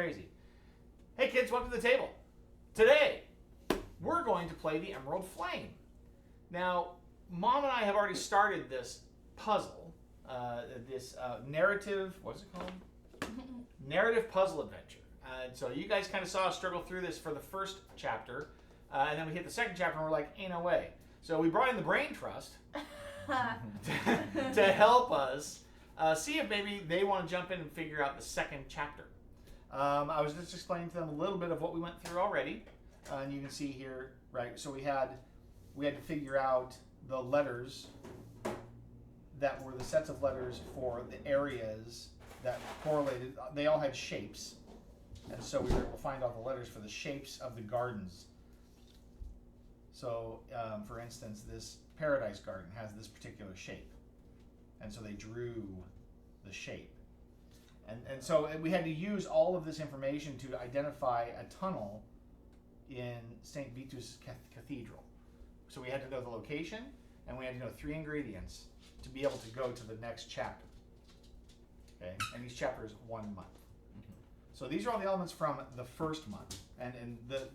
crazy. Hey kids, welcome to the table. Today, we're going to play the Emerald Flame. Now, Mom and I have already started this puzzle, this narrative, what's it called? Narrative puzzle adventure. So you guys kind of saw us struggle through this for the first chapter, and then we hit the second chapter and we're like, ain't no way. So we brought in the Brain Trust to help us see if maybe they want to jump in and figure out the second chapter. I was just explaining to them a little bit of what we went through already, and you can see here, right? So we had to figure out the letters that were the sets of letters for the areas that correlated. They all had shapes, and so we were able to find all the letters for the shapes of the gardens. So, for instance, this Paradise Garden has this particular shape, and so they drew the shape. And so we had to use all of this information to identify a tunnel in St. Vitus Cathedral. So we had to know the location, and we had to know 3 ingredients to be able to go to the next chapter. Okay, and each chapter is 1 month. Mm-hmm. So these are all the elements from the first month, and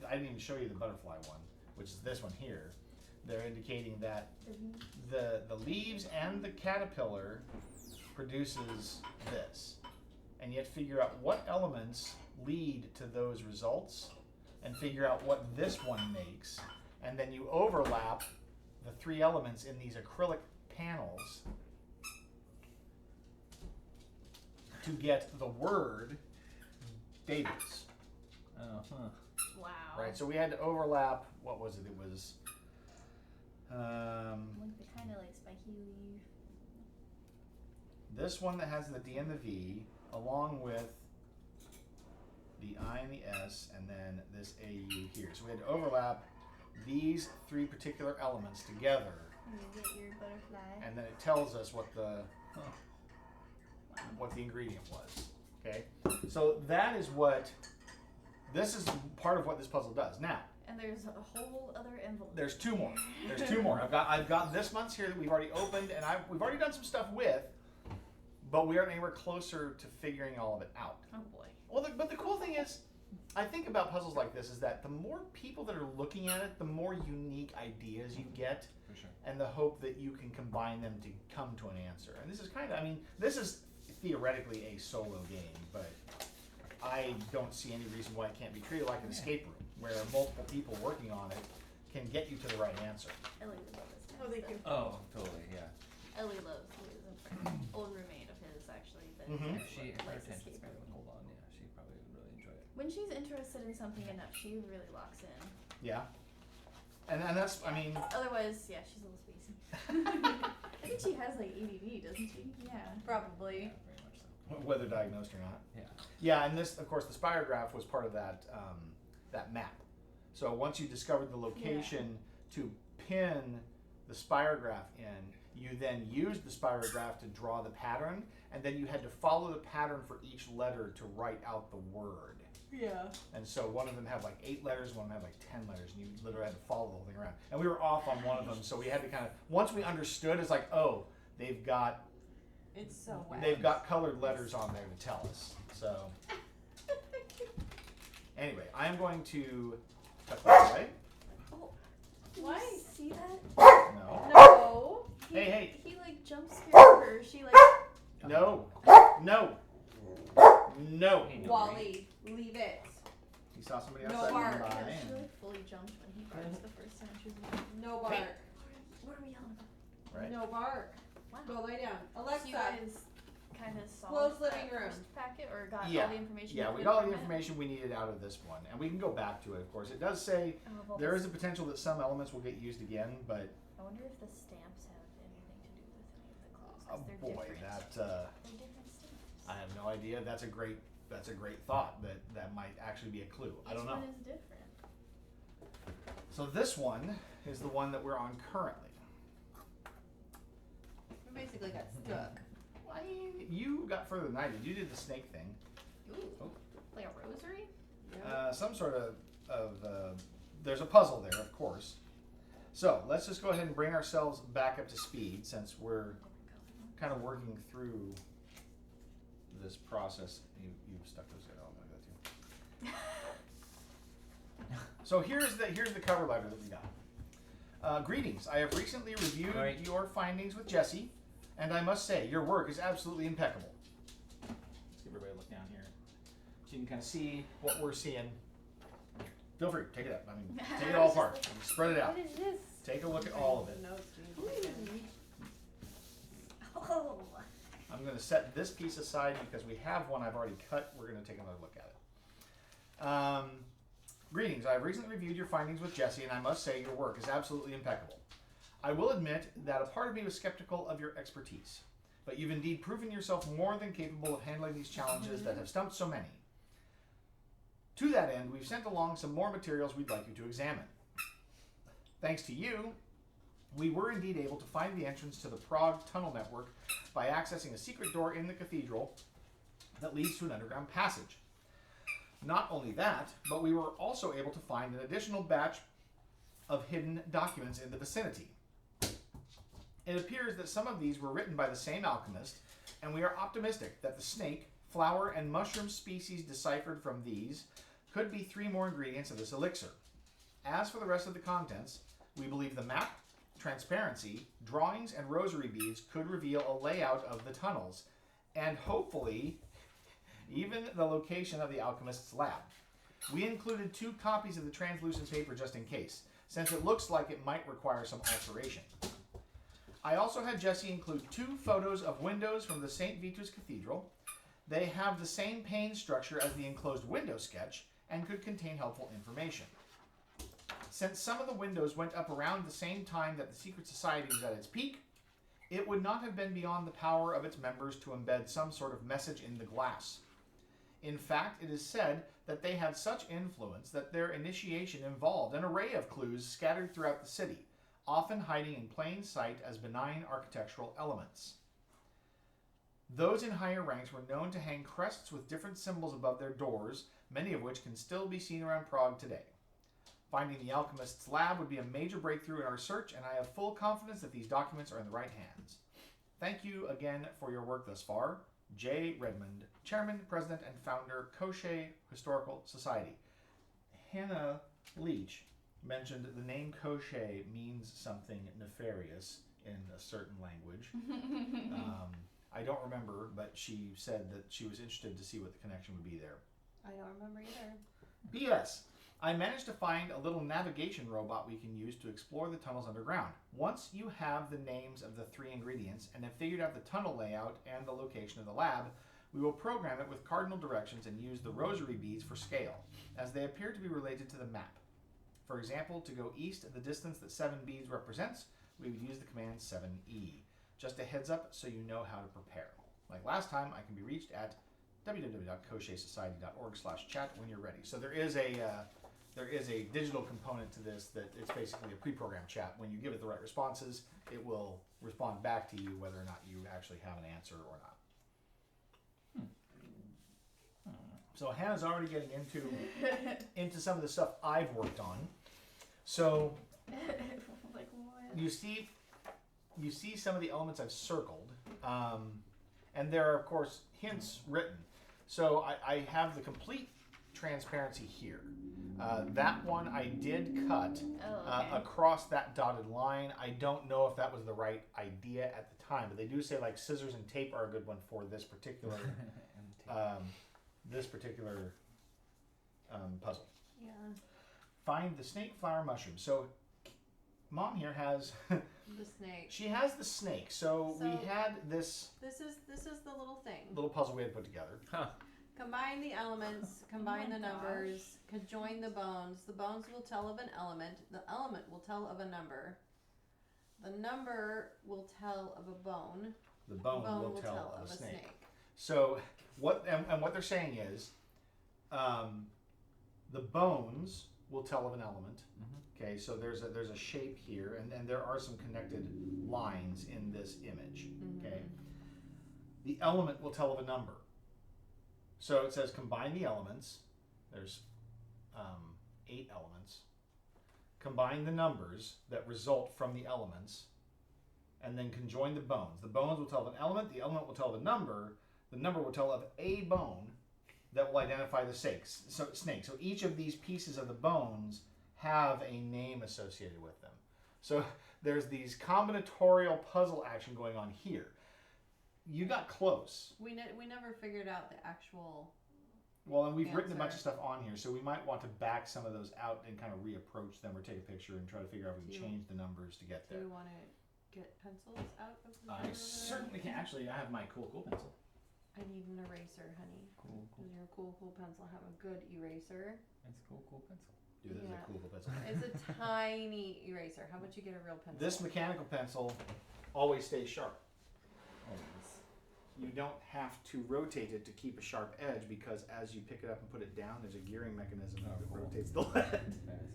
I didn't even show you the butterfly one, which is this one here. They're indicating that the leaves and the caterpillar produces this. And you have to figure out what elements lead to those results and figure out what this one makes. And then you overlap the 3 elements in these acrylic panels to get the word David's. Oh, huh. Wow. Right, so we had to overlap, what was it? It was... Like the kind of like spiky leaf. This one that has the D and the V, along with the I and the S, and then this AU here. So we had to overlap these 3 particular elements together. And you get your butterfly. And then it tells us what the ingredient was. Okay? So that is this is part of what this puzzle does. Now, And there's a whole other envelope. there's 2 more. There's 2 more. I've got this month's here that we've already opened, and we've already done some stuff with, but we aren't anywhere closer to figuring all of it out. Oh boy. Well, but the cool thing is, I think about puzzles like this is that the more people that are looking at it, the more unique ideas you get, For sure. and the hope that you can combine them to come to an answer. And this is this is theoretically a solo game, but I don't see any reason why it can't be treated like an escape room, where multiple people working on it can get you to the right answer. Ellie would love this. Oh, thank you. Oh, totally, yeah. Ellie loves Liz, old roommate of his actually. That Mhm. If her likes attention escape span room. would hold on, yeah, she probably would really enjoy it. When she's interested in something enough, she really locks in. Yeah. And that's, I mean... Otherwise, yeah, she's a little spacey. I think she has like ADD, doesn't she? Yeah. Probably. Yeah, very much so. whether diagnosed or not. Yeah. Yeah, and this, of course, the spirograph was part of that that map. So once you discovered the location to pin the spirograph in, you then used the spirograph to draw the pattern, and then you had to follow the pattern for each letter to write out the word. Yeah. And so one of them had like 8 letters, one of them had like 10 letters, and you literally had to follow the whole thing around. And we were off on one of them, so we had to kind of, once we understood, it's like, oh, they've got It's so wet. they've got colored letters on there to tell us. So anyway, I am going to tuck this away. Oh, Why? see that? No. No. Hey. He like jump scared her. She like. No. No. No. Hey, no, Wally, leave it. He saw somebody No outside bark. nearby. Yeah, she and- like fully jumped when he barked the first time she was in. No bark. What are we yelling about? Right. No bark. Wow. Go lay down. So Alexa. you guys kind of solved Close that living room. first packet, or got Yeah. all the information? Yeah, you we could got all from the it? information we needed out of this one, and we can go back to it. Of course, it does say Oh, well, there is this- a potential that some elements will get used again, but I wonder if the stamps have anything to do with any of the clues. oh 'Cause they're boy, different. that They're different stamps. I have no idea. That's a great thought. That might actually be a clue. I don't know. Each one is different. So this one is the one that we're on currently. We basically got stuck. I mean, you got further than I did. You did the snake thing. Ooh, Oh. like a rosary? Some sort of there's a puzzle there, of course. So let's just go ahead and bring ourselves back up to speed, since we're kind of working through this process. You've stuck those in. I'll do that too. So here's the cover letter that we got. Greetings. I have recently reviewed Right. your findings with Jesse, and I must say your work is absolutely impeccable. Let's give everybody a look down here, so you can kind of see what we're seeing. Feel free, take it up. I mean, take it all apart. Spread it out. What is this? Take a look at all of it. Notes Ooh. being taken. Oh. I'm going to set this piece aside because we have one I've already cut. We're going to take another look at it. Greetings. I have recently reviewed your findings with Jesse, and I must say your work is absolutely impeccable. I will admit that a part of me was skeptical of your expertise, but you've indeed proven yourself more than capable of handling these challenges that have stumped so many. To that end, we've sent along some more materials we'd like you to examine. Thanks to you, we were indeed able to find the entrance to the Prague tunnel network by accessing a secret door in the cathedral that leads to an underground passage. Not only that, but we were also able to find an additional batch of hidden documents in the vicinity. It appears that some of these were written by the same alchemist, and we are optimistic that the snake, flower, and mushroom species deciphered from these could be 3 more ingredients of this elixir. As for the rest of the contents, we believe the map, transparency, drawings, and rosary beads could reveal a layout of the tunnels, and hopefully even the location of the alchemist's lab. We included 2 copies of the translucent paper just in case, since it looks like it might require some alteration. I also had Jesse include 2 photos of windows from the St. Vitus Cathedral. They have the same pane structure as the enclosed window sketch and could contain helpful information. Since some of the windows went up around the same time that the secret society was at its peak, it would not have been beyond the power of its members to embed some sort of message in the glass. In fact, it is said that they had such influence that their initiation involved an array of clues scattered throughout the city, often hiding in plain sight as benign architectural elements. Those in higher ranks were known to hang crests with different symbols above their doors, many of which can still be seen around Prague today. Finding the alchemist's lab would be a major breakthrough in our search, and I have full confidence that these documents are in the right hands. Thank you again for your work thus far. J. Redmond, Chairman, President, and Founder, Koschei Historical Society. Hannah Leach mentioned that the name Koschei means something nefarious in a certain language. I don't remember, but she said that she was interested to see what the connection would be there. I don't remember either. P.S. I managed to find a little navigation robot we can use to explore the tunnels underground. Once you have the names of the 3 ingredients and have figured out the tunnel layout and the location of the lab, we will program it with cardinal directions and use the rosary beads for scale, as they appear to be related to the map. For example, to go east the distance that 7 beads represents, we would use the command 7E. Just a heads up so you know how to prepare. Like last time, I can be reached at www.koscheisociety.org/chat when you're ready. So there is a digital component to this that it's basically a pre-programmed chat. When you give it the right responses, it will respond back to you whether or not you actually have an answer or not. So Hannah's already getting into some of the stuff I've worked on. So Like what? you see some of the elements I've circled, and there are of course hints written. So I have the complete transparency here. That one I did cut across that dotted line. I don't know if that was the right idea at the time, but they do say like scissors and tape are a good one for this particular puzzle. Yeah. Find the snake, flower, mushroom. So Mom here has The snake. she has the snake. So we So- had this This is the little thing. little puzzle we had put together. Huh. Combine the elements, combine my the numbers, conjoin the bones. The bones will tell of an element. The element will tell of a number. The number will tell of a bone. The The bone, bone will tell of a snake. So what and what they're saying is, the bones will tell of an element. Okay, so there's a shape here, and there are some connected lines in this image. Okay, the element will tell of a number. So it says combine the elements. There's 8 elements. Combine the numbers that result from the elements, and then conjoin the bones. The bones will tell of an element. The element will tell of a number. The number will tell of a bone, that will identify the snakes. So each of these pieces of the bones have a name associated with them. So there's these combinatorial puzzle action going on here. You got close. We never figured out the actual. Well, and we've written a bunch of Answer. stuff on here, so we might want to back some of those out and kind of reapproach them or take a picture and try to figure out if we Do can you- change the numbers to get Do there. we want to get pencils out of the I drawer? certainly can. Actually, I have my cool pencil. I need an eraser, honey. Cool, cool. Does your cool pencil have a good eraser? It's a cool pencil. Dude, this is Yeah. a cool pencil. It's a tiny eraser. How about you get a real pencil? This mechanical pencil always stays sharp. Always. You don't have to rotate it to keep a sharp edge because as you pick it up and put it down, there's a gearing mechanism Oh, that cool. rotates the lead.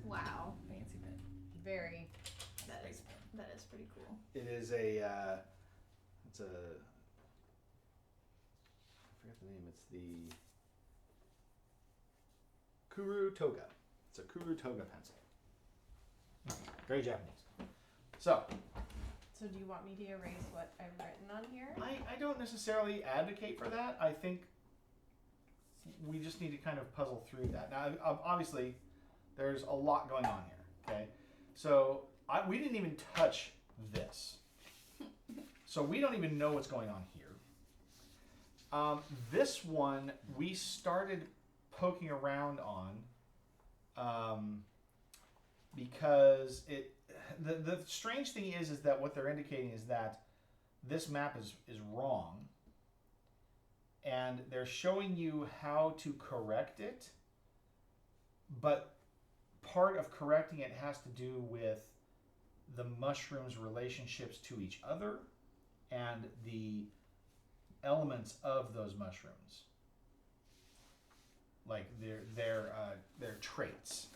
Wow. Fancy pen. Very. That is Space pen. that is pretty cool. It is a, it's a, I forget the name. It's the Kuru Toga. It's a Kuru Toga pencil. Very Japanese. So, So do you want me to erase what I've written on here? I don't necessarily advocate for that. I think we just need to kind of puzzle through that. Now, obviously, there's a lot going on here. Okay, so we didn't even touch this, so we don't even know what's going on here. This one we started poking around on because it. The strange thing is that what they're indicating is that this map is wrong, and they're showing you how to correct it, but part of correcting it has to do with the mushrooms' relationships to each other and the elements of those mushrooms, like their traits.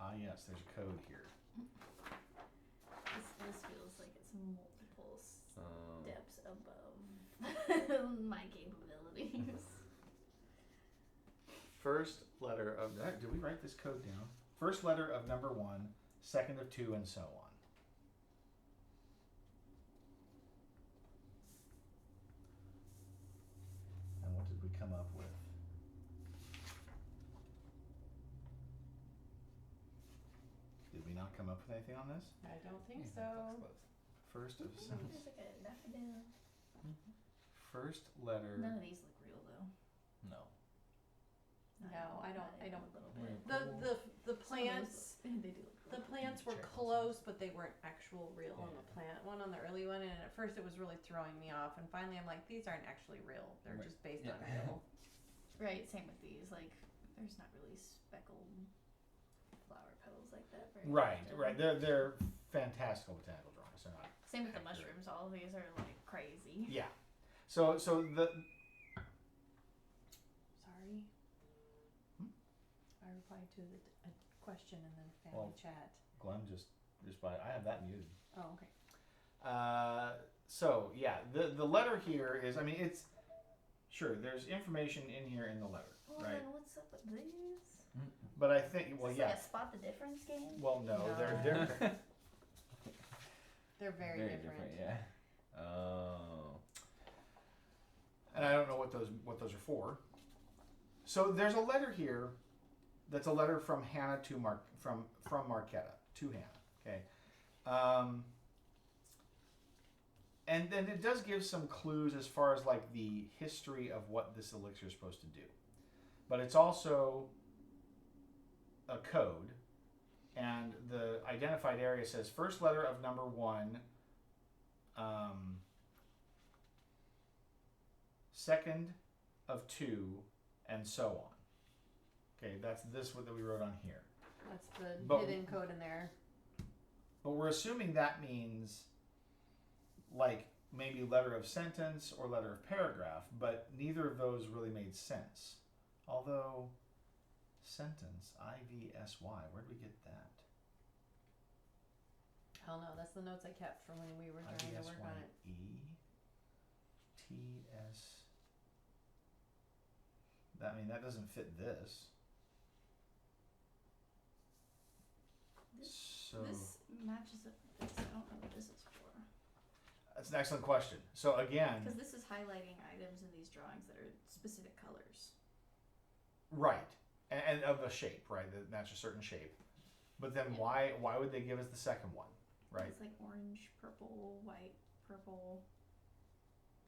Ah, yes, there's a code here. This feels like it's multiple Um, steps above my capabilities. First letter of that. Did we write this code down? First letter of number 1, second of 2, and so on. And what did we come up with? Did we not come up with anything on this? I don't think yeah, so. that's close. First of There's like a daffodil. first letter. None of these look real though. No. No, I don't. A little Yeah. bit. The Some of plants. those, they do look real. The plants were Check this close, but they weren't actual real on the Yeah. plant. One on the early one, and at first it was really throwing me off. And finally, I'm like, these aren't actually real. They're Right. just based Yeah. on real. Right, same with these. Like, there's not really speckled flower petals like that. Very Right, often. right. They're fantastical botanical drawings. They're not. Same with the accurate. mushrooms. All of these are like crazy. Yeah. So the Sorry. Hmm? I replied to a question in the family Well- chat. Glenn just by I have that muted. Oh, okay. So yeah, the letter here is, I mean, it's sure there's information in here in the letter, Well, right? then what's up with these? But I think, well, Is this yeah, like a spot the difference game? well, no, No. they're different. They're very, different. Yeah. Oh. And I don't know what those are for. So there's a letter here, that's a letter from Hannah to from Marquetta to Hannah. Okay. And then it does give some clues as far as like the history of what this elixir is supposed to do. But it's also a code, and the identified area says first letter of number 1, second of 2, and so on. Okay, that's this what that we wrote on here. That's the But- hidden code in there. But we're assuming that means like maybe letter of sentence or letter of paragraph, but neither of those really made sense. Although sentence, IVSY, where'd we get that? I don't know. That's the notes I kept from when we were trying to work on it. IVSYE-TS. I mean, that doesn't fit this. So This matches up with this. I don't know what this is for. That's an excellent question. So again, Because this is highlighting items in these drawings that are specific colors. right, and of a shape, right? That match a certain shape. But then Yeah. why would they give us the second one, right? It's like orange, purple, white, purple,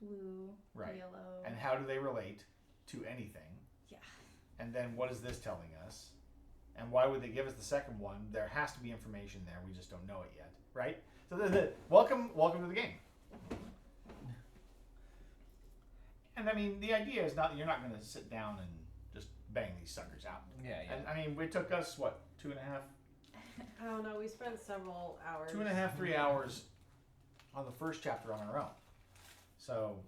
blue, Right. yellow. And how do they relate to anything? Yeah. And then what is this telling us? And why would they give us the second one? There has to be information there. We just don't know it yet, right? So welcome to the game. And I mean, the idea is not that you're not going to sit down and just bang these suckers out. Yeah, yeah. And I mean, it took us what, 2.5, I don't know. We spent several hours. 2.5, 3 hours on the first chapter on our own. So,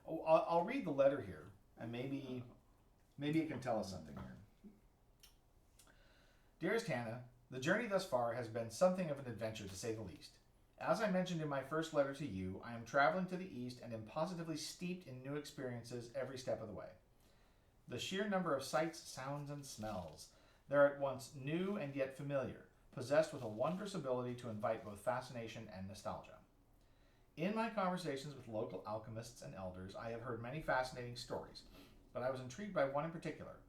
I'll read the letter here, and maybe it can tell us something here. Dearest Hannah, the journey thus far has been something of an adventure, to say the least. As I mentioned in my first letter to you, I am traveling to the east and am positively steeped in new experiences every step of the way. The sheer number of sights, sounds, and smells. They're at once new and yet familiar, possessed with a wondrous ability to invite both fascination and nostalgia. In my conversations with local alchemists and elders, I have heard many fascinating stories, but I was intrigued by one in particular.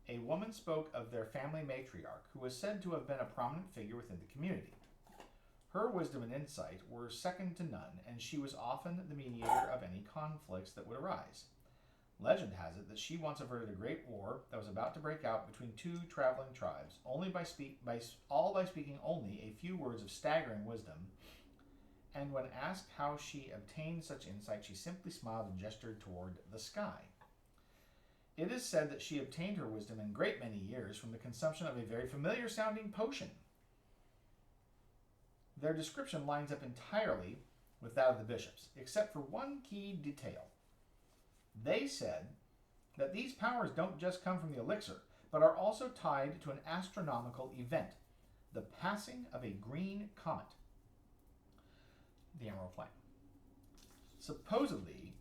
A woman spoke of their family matriarch, who was said to have been a prominent figure within the community. Her wisdom and insight were second to none, and she was often the mediator of any conflicts that would arise. Legend has it that she once averted a great war that was about to break out between two traveling tribes, by speaking only a few words of staggering wisdom. And when asked how she obtained such insight, she simply smiled and gestured toward the sky. It is said that she obtained her wisdom in a great many years from the consumption of a very familiar sounding potion. Their description lines up entirely with that of the bishops, except for one key detail. They said that these powers don't just come from the elixir, but are also tied to an astronomical event, the passing of a green comet, the Emerald Flame. Supposedly,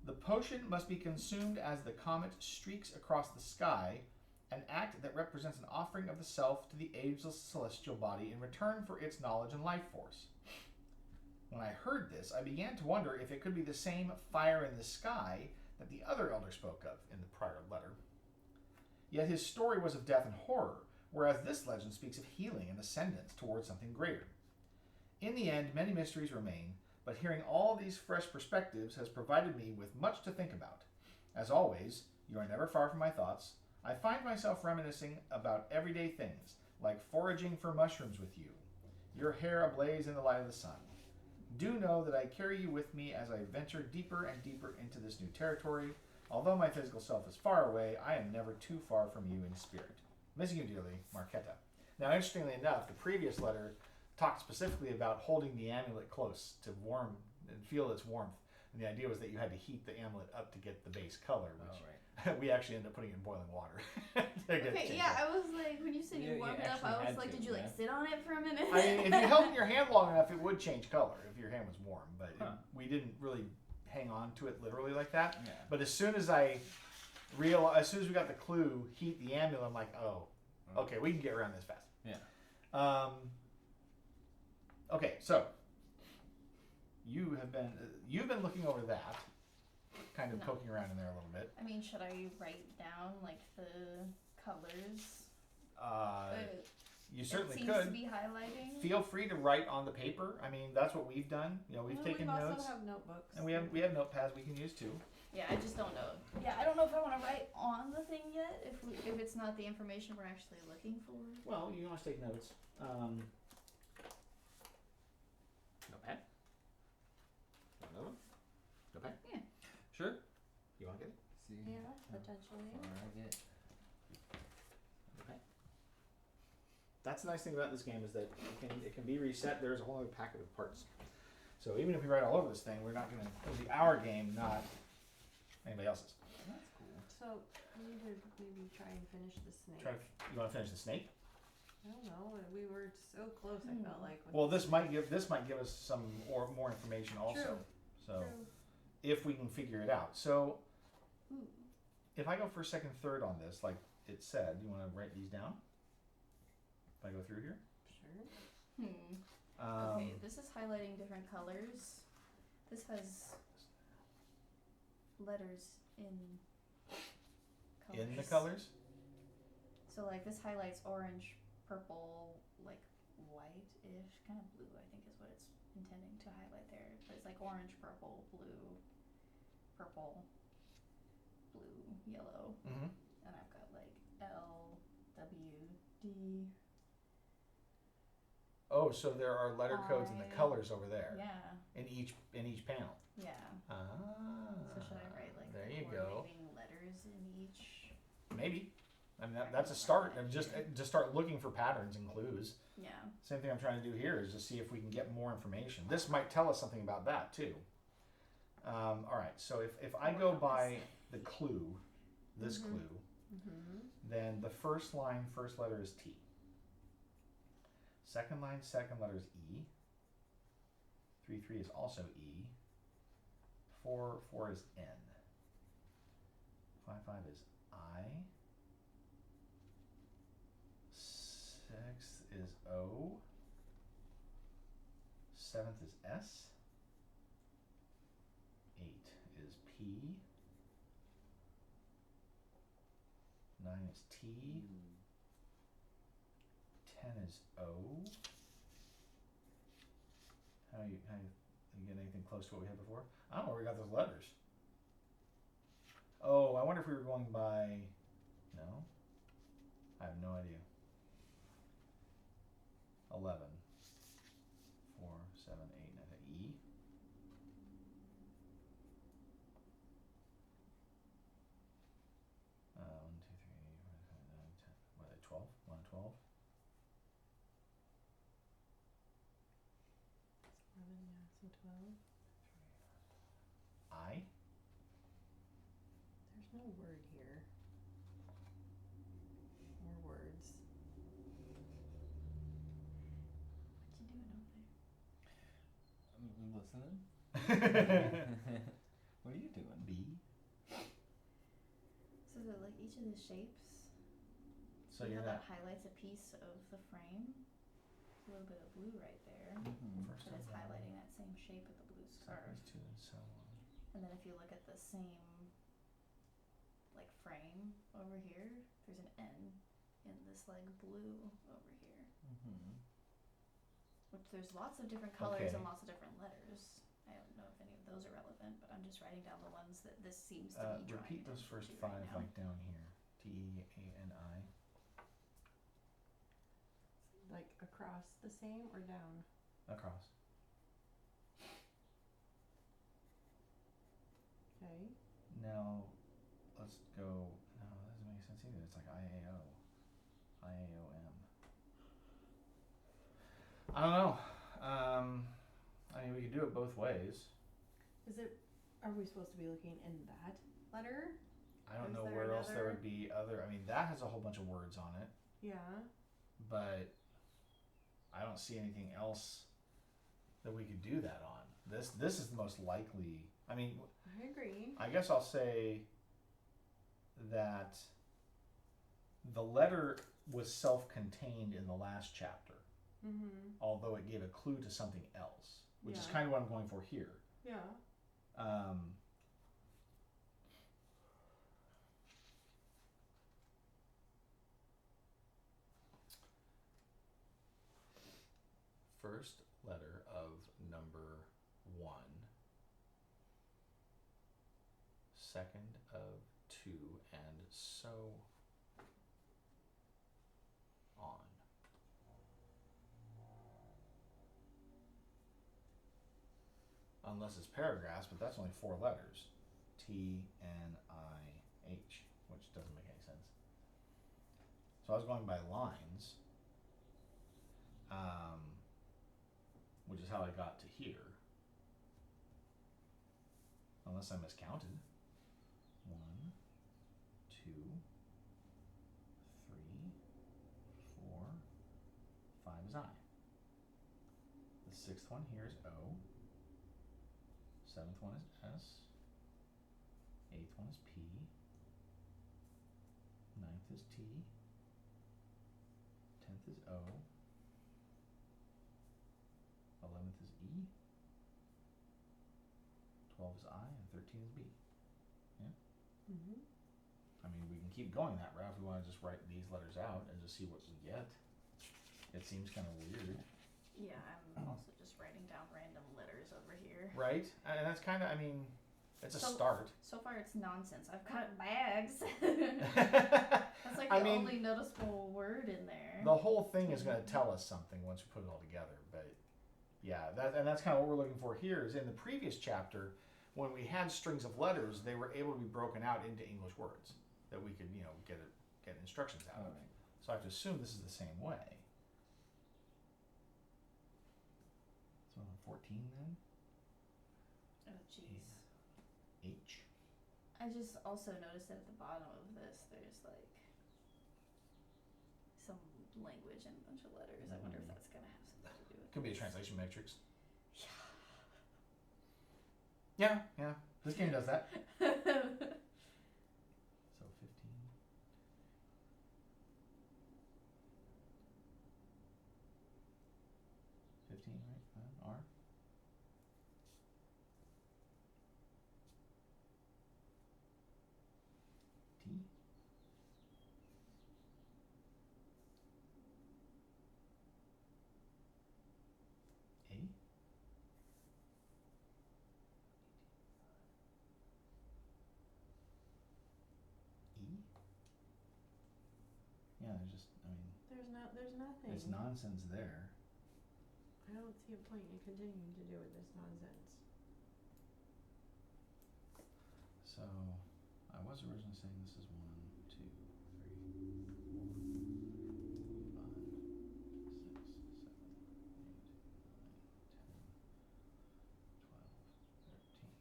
the potion must be consumed as the comet streaks across the sky, an act that represents an offering of the self to the ageless celestial body in return for its knowledge and life force. When I heard this, I began to wonder if it could be the same fire in the sky that the other elder spoke of in the prior letter. Yet his story was of death and horror, whereas this legend speaks of healing and ascendance towards something greater. In the end, many mysteries remain, but hearing all these fresh perspectives has provided me with much to think about. As always, you are never far from my thoughts. I find myself reminiscing about everyday things, like foraging for mushrooms with you, your hair ablaze in the light of the sun. Do know that I carry you with me as I venture deeper and deeper into this new territory. Although my physical self is far away, I am never too far from you in spirit. Missing you dearly, Marquetta. Now, interestingly enough, the previous letter talked specifically about holding the amulet close to warm and feel its warmth. And the idea was that you had to heat the amulet up to get the base color, which we actually ended up putting it in boiling water. Okay, yeah, I was like, when you said you warmed it up, I was like, did you like sit on it for a minute? I mean, if you held it in your hand long enough, it would change color if your hand was warm. But we didn't really hang on to it literally like that. Yeah. But as soon as we got the clue, heat the amulet, I'm like, oh, okay, we can get around this fast. Yeah. Okay, so you've been looking over that, kind of poking around in there a little bit. I mean, should I write down like the colors? You certainly it seems could. to be highlighting. Feel free to write on the paper. I mean, that's what we've done. You know, we've taken we notes, also have notebooks. and we have notepads we can use too. Yeah, I just don't know. Yeah, I don't know if I want to write on the thing yet. If it's not the information we're actually looking for. Well, you can always take notes. Notepad. Want another one? Notepad. Yeah. Sure. You want to get it? See. Yeah, potentially. I get. Okay. That's the nice thing about this game is that it can be reset. There's a whole other packet of parts. So even if we write all over this thing, we're not gonna. It'll be our game, not anybody else's. That's cool. So we need to maybe try and finish the snake. You want to finish the snake? I don't know. We were so close. I felt like. with Well, the this might give us some more information also. True. So True. if we can figure it out. So Ooh. if I go first, second, third on this, like it said, you want to write these down? If I go through here. Sure. Okay, this is highlighting different colors. This has letters in colors. In the colors? So like this highlights orange, purple, like white-ish, kind of blue, I think is what it's intending to highlight there. But it's like orange, purple, blue, yellow. Mm-hmm. And I've got like L, W, D. Oh, so there are letter codes in the I- colors over there. Yeah, In each panel. yeah. Ah. So should I write like there the you go. coordinating letters in each? Maybe. I mean, that's a start. And just start looking for patterns and clues. Yeah. Same thing I'm trying to do here is just see if we can get more information. This might tell us something about that too. All right, so if I go by the clue, this Mhm. clue, Mm-hmm. then the first line, first letter is T. Second line, second letter is E. 3 is also E. 4 is N. 5 is I. 6 is O. 7th is S. 8 is P. 9 is T. 10 is O. How you get anything close to what we had before? I don't know where we got those letters. Oh, I wonder if we were going by. No, I have no idea. 11, 4, 7, 8, 9, E. One, two, three, 4, 5, 9, 10. What are they? 12? 1 and 12. 11, yeah, so 12. I. There's no word here. Or words. What you doing over there? I'm listening. What are you doing? B. So that like each of the shapes, So see you're how not that highlights a piece of the frame? A little bit of blue right there. Mm-hmm. first But it's of all, highlighting that same shape with the blue scarf. seconds, 2 and so on. And then if you look at the same like frame over here, there's an N in this like blue over here. Mm-hmm. Which there's lots of different colors Okay. and lots of different letters. I don't know if any of those are relevant, but I'm just writing down the ones that this seems to be drawing Repeat those attention first to 5 right now. like down here. T-E-A-N-I. Like across the same or down? Across. Okay. Now, let's go. No, that doesn't make sense either. It's like I-A-O. I-A-O-M. I don't know. I mean, we could do it both ways. Are we supposed to be looking in that letter? I don't Is know there where else there another- would be other. I mean, that has a whole bunch of words on it, Yeah. but I don't see anything else that we could do that on. This is the most likely. I mean, I agree. I guess I'll say that the letter was self-contained in the last chapter, Mm-hmm. although it gave a clue to something else, which is Yeah. kind of what I'm going for here. Yeah. First letter of number 1, second of 2, and so on. Unless it's paragraphs, but that's only 4 letters. T-N-I-H, which doesn't make any sense. So I was going by lines, which is how I got to here. Unless I miscounted. 1, 2, 3, 4, 5 is I. The 6th one here is O. 7th one is S. 8th one is P. 9th is T. 10th is O. 11th is E. 12 is I, and 13 is B. Mm-hmm. I mean, we can keep going that route if we want to just write these letters out and just see what we get. It seems kind of weird. Yeah, I'm also just writing down random letters over here. Right? And that's kind of, I mean, it's a So- start. So far, it's nonsense. I've got bags. That's like I the mean, only noticeable word in there. the whole thing is going to tell us something once we put it all together. But yeah, that's kind of what we're looking for here. Is in the previous chapter, when we had strings of letters, they were able to be broken out into English words that we could, get instructions out of. Alright. So I have to assume this is the same way. So 14 then? Oh, jeez. H. I just also noticed that at the bottom of this, there's like some language and a bunch of letters. I wonder if that's gonna have something to do with Could be a this. translation matrix. Yeah, yeah. This game does that. So 15. 15, right? R. T. A. E. Yeah, there's just, I mean, There's nothing. it's nonsense there. I don't see a point in continuing to do with this nonsense. So, I was originally saying this is 1, 2, 3, 4, 5, 6, 7, 8, 9, 10, 12, 13.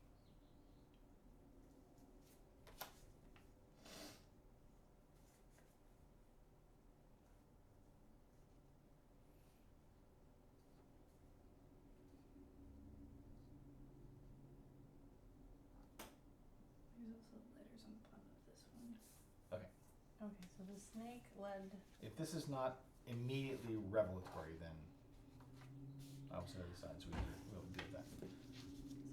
There's also letters on the bottom of this one. Okay, so the snake led. If this is not immediately revelatory, then I'll set it aside so we'll deal with that.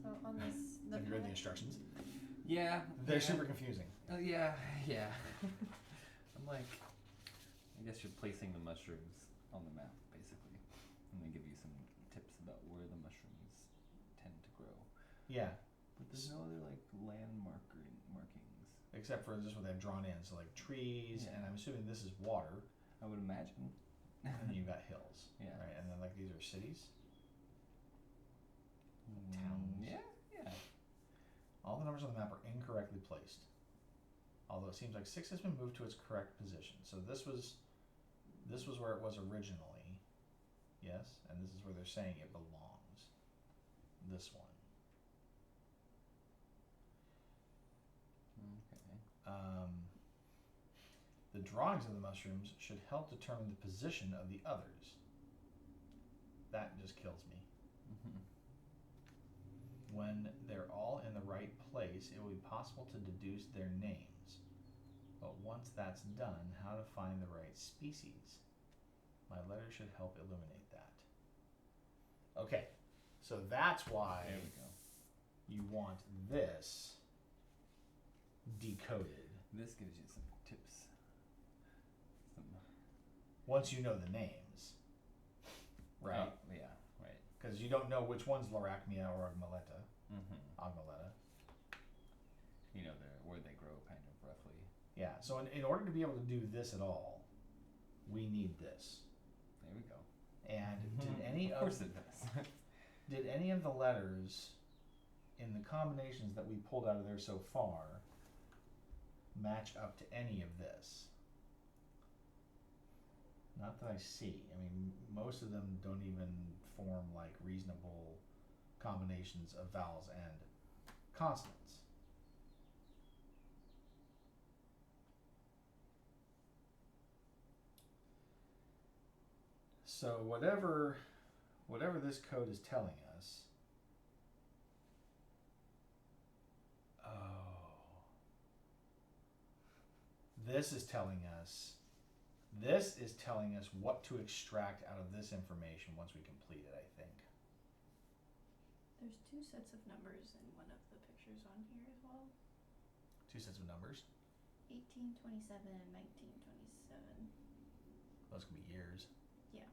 So on this, Have you read the instructions? Yeah. They're yeah. super confusing. Yeah. I'm like, I guess you're placing the mushrooms on the map, basically. And they give you some tips about where the mushrooms tend to grow. Yeah, But there's no other like markings. except for just what they've drawn in. So like trees, Yeah. and I'm assuming this is water, I would imagine. and then you've got hills, Yeah. right? And then like these are cities. Mm, Towns. Yeah. All the numbers on the map are incorrectly placed. Although it seems like 6 has been moved to its correct position. So this was where it was originally. Yes, and this is where they're saying it belongs. This one. Okay. The drawings of the mushrooms should help determine the position of the others. That just kills me. Mm-hmm. When they're all in the right place, it will be possible to deduce their names. But once that's done, how to find the right species? My letter should help illuminate that. Okay, so that's why There we go. you want this decoded. This gives you some tips. Once you know the names, right? Oh, yeah. Right. Because you don't know which one's Larachmia or Agmaleta. Mm-hmm. Agmaleta. You know where they grow, kind of roughly. Yeah, so in order to be able to do this at all, we need this. There we go. And did any Of course it does. did any of the letters in the combinations that we pulled out of there so far match up to any of this? Not that I see. I mean, most of them don't even form like reasonable combinations of vowels and consonants. So whatever this code is telling us, this is telling us what to extract out of this information once we complete it, I think. There's two sets of numbers in one of the pictures on here as well. Two sets of numbers. 1827 and 1927. Those could be years. Yeah.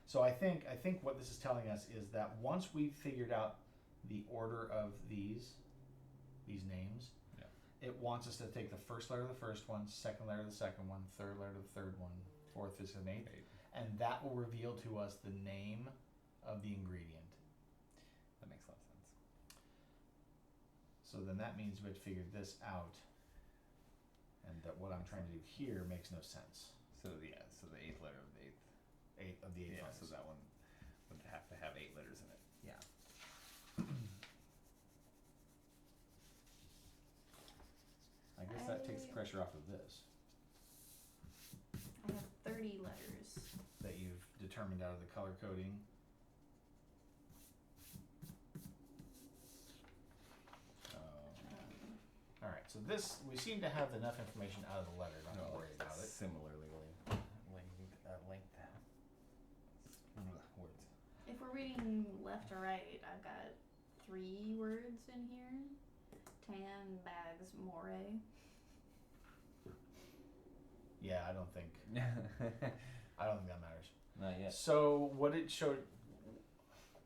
So I think what this is telling us is that once we've figured out the order of these names, Yeah. it wants us to take the first letter of the first one, second letter of the second one, third letter of the third one, fourth, fifth, and eighth, and that will reveal to us the name of the ingredient. That makes a lot of sense. So then that means we have to figure this out, and that what I'm trying to do here makes no sense. So the eighth letter of the eighth. Eight of the eighth Yeah, letters. so that one would have to have 8 letters in it. Yeah. I guess that takes the pressure off of this I have 30 letters. that you've determined out of the color coding. All right, so this we seem to have enough information out of the letter. Not to worry about it. Similarly linked words. If we're reading left to right, I've got 3 words in here. Tan, bags, more. Yeah, I don't think that matters. Not yet. So what it showed.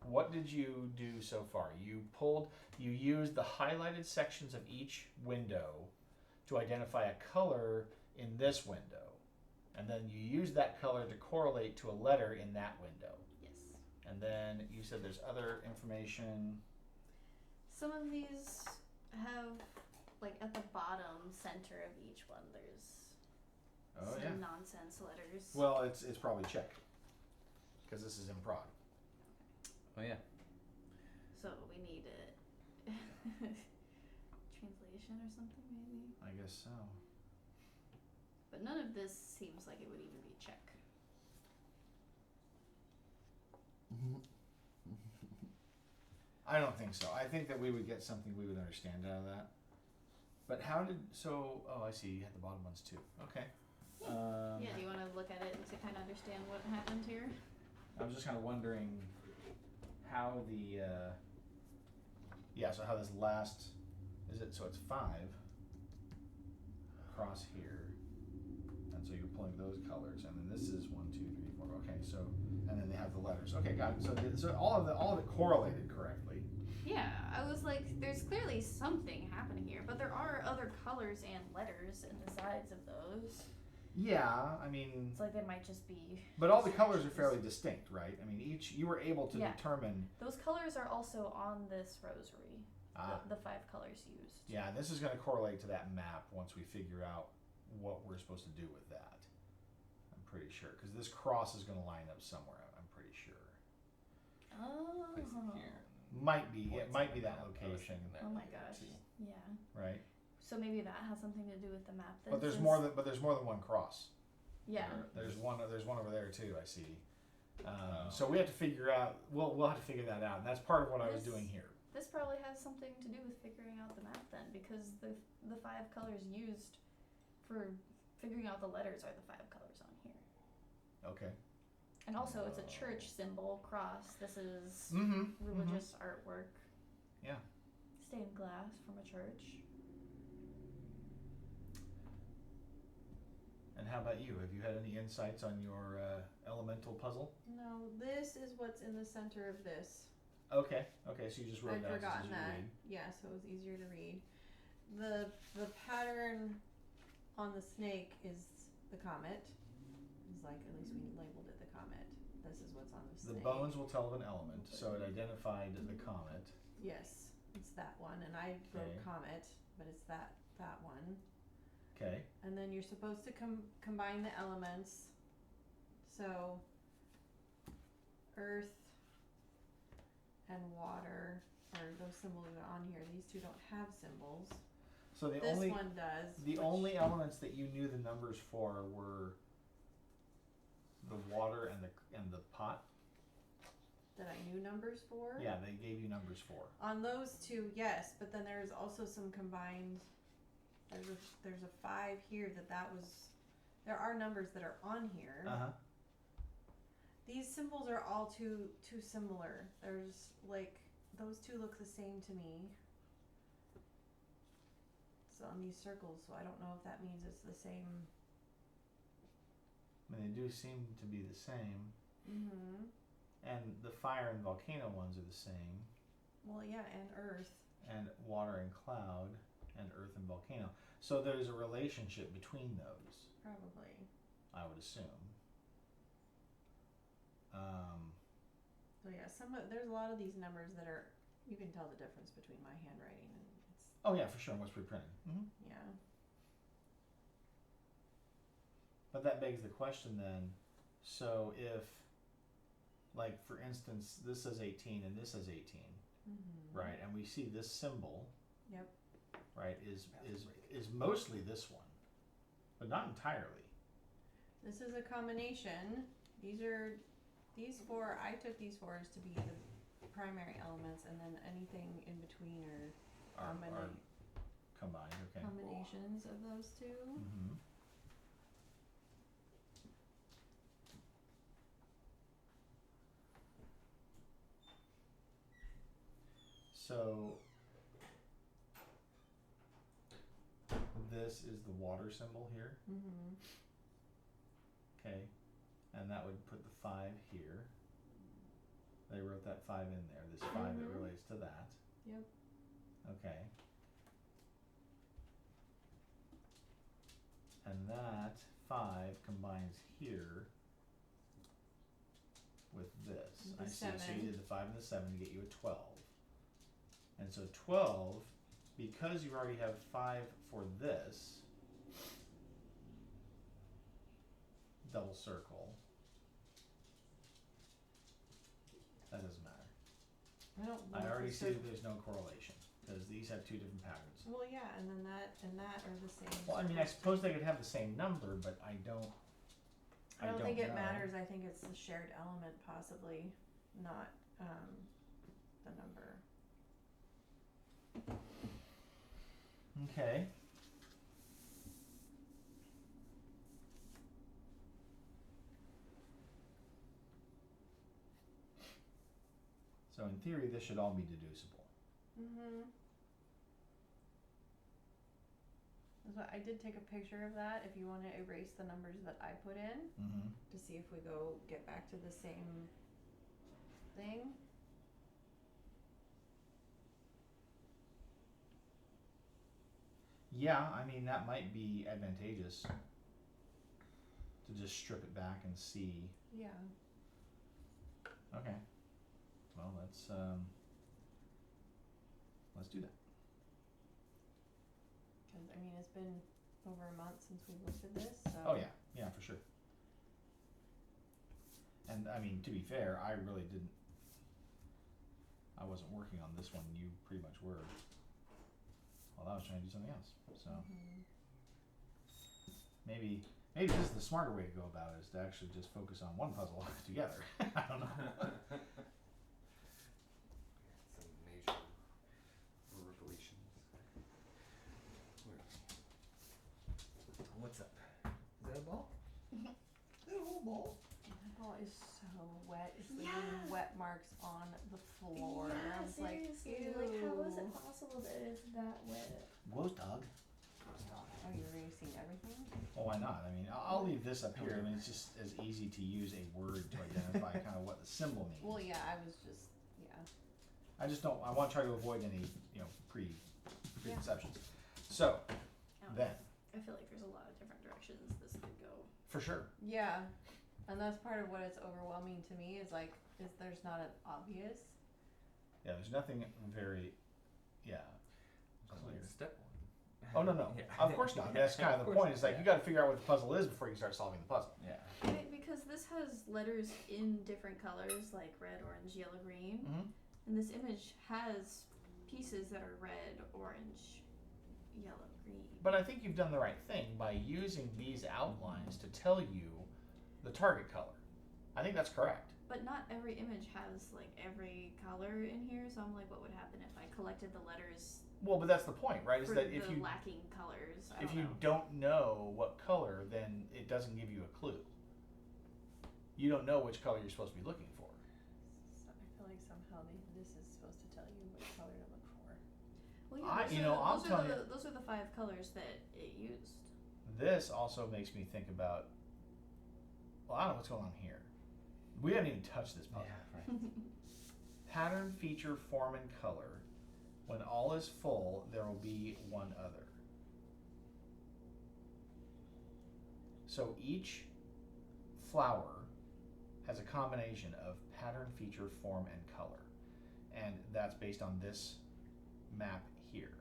What did you do so far? You used the highlighted sections of each window to identify a color in this window. And then you use that color to correlate to a letter in that window. Yes. And then you said there's other information. Some of these have, like at the bottom center of each one, there's some nonsense letters. Well, it's probably check. Because this is improv. Oh yeah. So we need a translation or something maybe. I guess so. But none of this seems like it would even be check. I don't think so. I think that we would get something we would understand out of that. But how did oh, I see, you had the bottom ones too. Okay. Yeah, do you want to look at it to kind of understand what happened here? I was just kind of wondering how the so how this last so it's 5 across here, and so you're pulling those colors, and then this is 1, 2, 3, 4. Okay, so and then they have the letters. Okay, got it. So all of it correlated correctly. Yeah, I was like, there's clearly something happening here, but there are other colors and letters in the sides of those. Yeah, I mean. It's like they might just be. But all the colors are fairly distinct, right? I mean, you were able to determine. Those colors are also on this rosary. The 5 colors used. Yeah, this is going to correlate to that map once we figure out what we're supposed to do with that. I'm pretty sure, because this cross is going to line up somewhere. I'm pretty sure. Oh. Place it here. Might be. It Points might on be the that map. I was location. thinking that Oh my earlier, gosh. too. Yeah. Right. So maybe that has something to do with the map. But there's more than one cross. Yeah. There's one over there too. I see. So we have to figure out. We'll have to figure that out. And that's part of what I was doing here. This probably has something to do with figuring out the map then, because the 5 colors used for figuring out the letters are the 5 colors on here. Okay. And also, it's a church symbol, cross. This is Mm-hmm. religious artwork. Yeah. Stained glass from a church. And how about you? Have you had any insights on your elemental puzzle? No, this is what's in the center of this. Okay. So you just wrote I'd it down. forgotten so it's easier to that. read. Yeah, so it was easier to read. The pattern on the snake is the comet. It's like, at least we labeled it the comet. This is what's on the The snake. bones will tell of an element, so it identified the comet. Yes, it's that one, and I wrote Okay. comet, but it's that one. Okay. And then you're supposed to combine the elements. So, earth and water are those symbols that are on here. These two don't have symbols. So the This only one does. the only elements that you knew the numbers for were the water and the pot. that I knew numbers for. Yeah, they gave you numbers for. On those two, yes, but then there's also some combined. There's a 5 here that was. There are numbers that are on here. Uh huh. these symbols are all too similar. There's like those two look the same to me. So on these circles, so I don't know if that means it's the same. I mean, they do seem to be the same, Mm-hmm. and the fire and volcano ones are the same, Well, yeah, and Earth. and water and cloud, and earth and volcano. So there's a relationship between those, Probably. I would assume. So yeah, there's a lot of these numbers that are, you can tell the difference between my handwriting and it's, Oh yeah, for sure, what's reprinted. yeah. But that begs the question then, so if, like for instance, this says 18 and this says 18, Mm-hmm. right? And we see this symbol, Yep. right, is mostly this one, but not entirely. This is a combination. These four, I took these four as to be the primary elements, and then anything in between are Are combined, okay. combinations of those two. Mm-hmm. So this is the water symbol here, Mm-hmm. okay, and that would put the 5 here. They wrote that 5 in there, this 5 that Mhm. relates to that. Yep. Okay. And that 5 combines here with this. With the I see. So you 7. did the 5 and the 7 to get you a 12. And so 12, because you already have 5 for this, double circle, that doesn't matter. I don't know I if already the see that there's no correlation, because these have 2 different patterns. Well, yeah, and then that are the same. Well, I mean, I suppose they could have the same number, but I don't think it know. matters. I think it's the shared element, possibly, not the number. Okay. So in theory, this should all be deducible. Mm-hmm. So I did take a picture of that. If you want to erase the numbers that I put in Mm-hmm. to see if we get back to the same thing. Yeah, I mean, that might be advantageous to just strip it back and see. Yeah. Okay. Well, let's do that. Because, I mean, it's been over a month since we looked at this, so. Oh yeah, yeah, for sure. And I mean, to be fair, I really didn't. I wasn't working on this one. You pretty much were. While I was trying to do something else. So Mhm. maybe this is the smarter way to go about it, is to actually just focus on one puzzle together. I don't know. Some major revelations. What's up? Is that a ball? Is that a whole ball? That ball is so wet. It's Yeah. leaving wet marks on the floor. Yeah, I was like, seriously. ew. Like, how is it possible that it's that wet? Gross dog. Oh, you're erasing everything? Well, why not? I mean, I'll leave this up here. I mean, it's just as easy to use a word to identify kind of what the symbol means. Well, yeah, I was just, yeah. I just don't. I want to try to avoid any, preconceptions. So then, I feel like there's a lot of different directions this could go. for sure. Yeah, and that's part of what it's overwhelming to me is there's not an obvious. Yeah, there's nothing very, Just clear. like step 1. Oh no, Yeah. of course not. That's kind of the point. It's like you got to figure out what the puzzle is before you start solving the puzzle. Yeah. Right, because this has letters in different colors, like red, orange, yellow, green. Mm-hmm. And this image has pieces that are red, orange, yellow, green. But I think you've done the right thing by using these outlines to tell you the target color. I think that's correct. But not every image has like every color in here, so I'm like, what would happen if I collected the letters Well, but that's the point, right? Is for that the if you lacking colors? don't know what color, then it doesn't give you a clue. you don't know which color you're supposed to be looking for. So I feel like somehow this is supposed to tell you what color to look for. Well, those are the 5 colors that it used. This also makes me think about, well, I don't know what's going on here. We haven't even touched this puzzle. Yeah, right. Pattern, feature, form, and color. When all is full, there will be one other. So each flower has a combination of pattern, feature, form, and color. And that's based on this map here.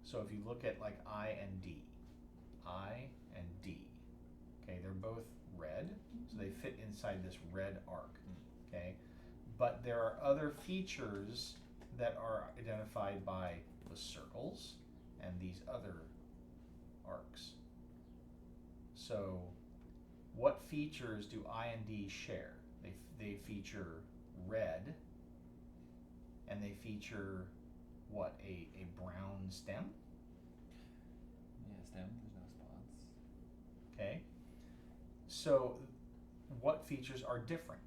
So if you look at like I and D, okay, they're both red, so they fit inside this red arc, okay? But there are other features that are identified by the circles and these other arcs. So what features do I and D share? They feature red, and they feature what, a brown stem? Yeah, stem, there's no spots. Okay. So what features are different?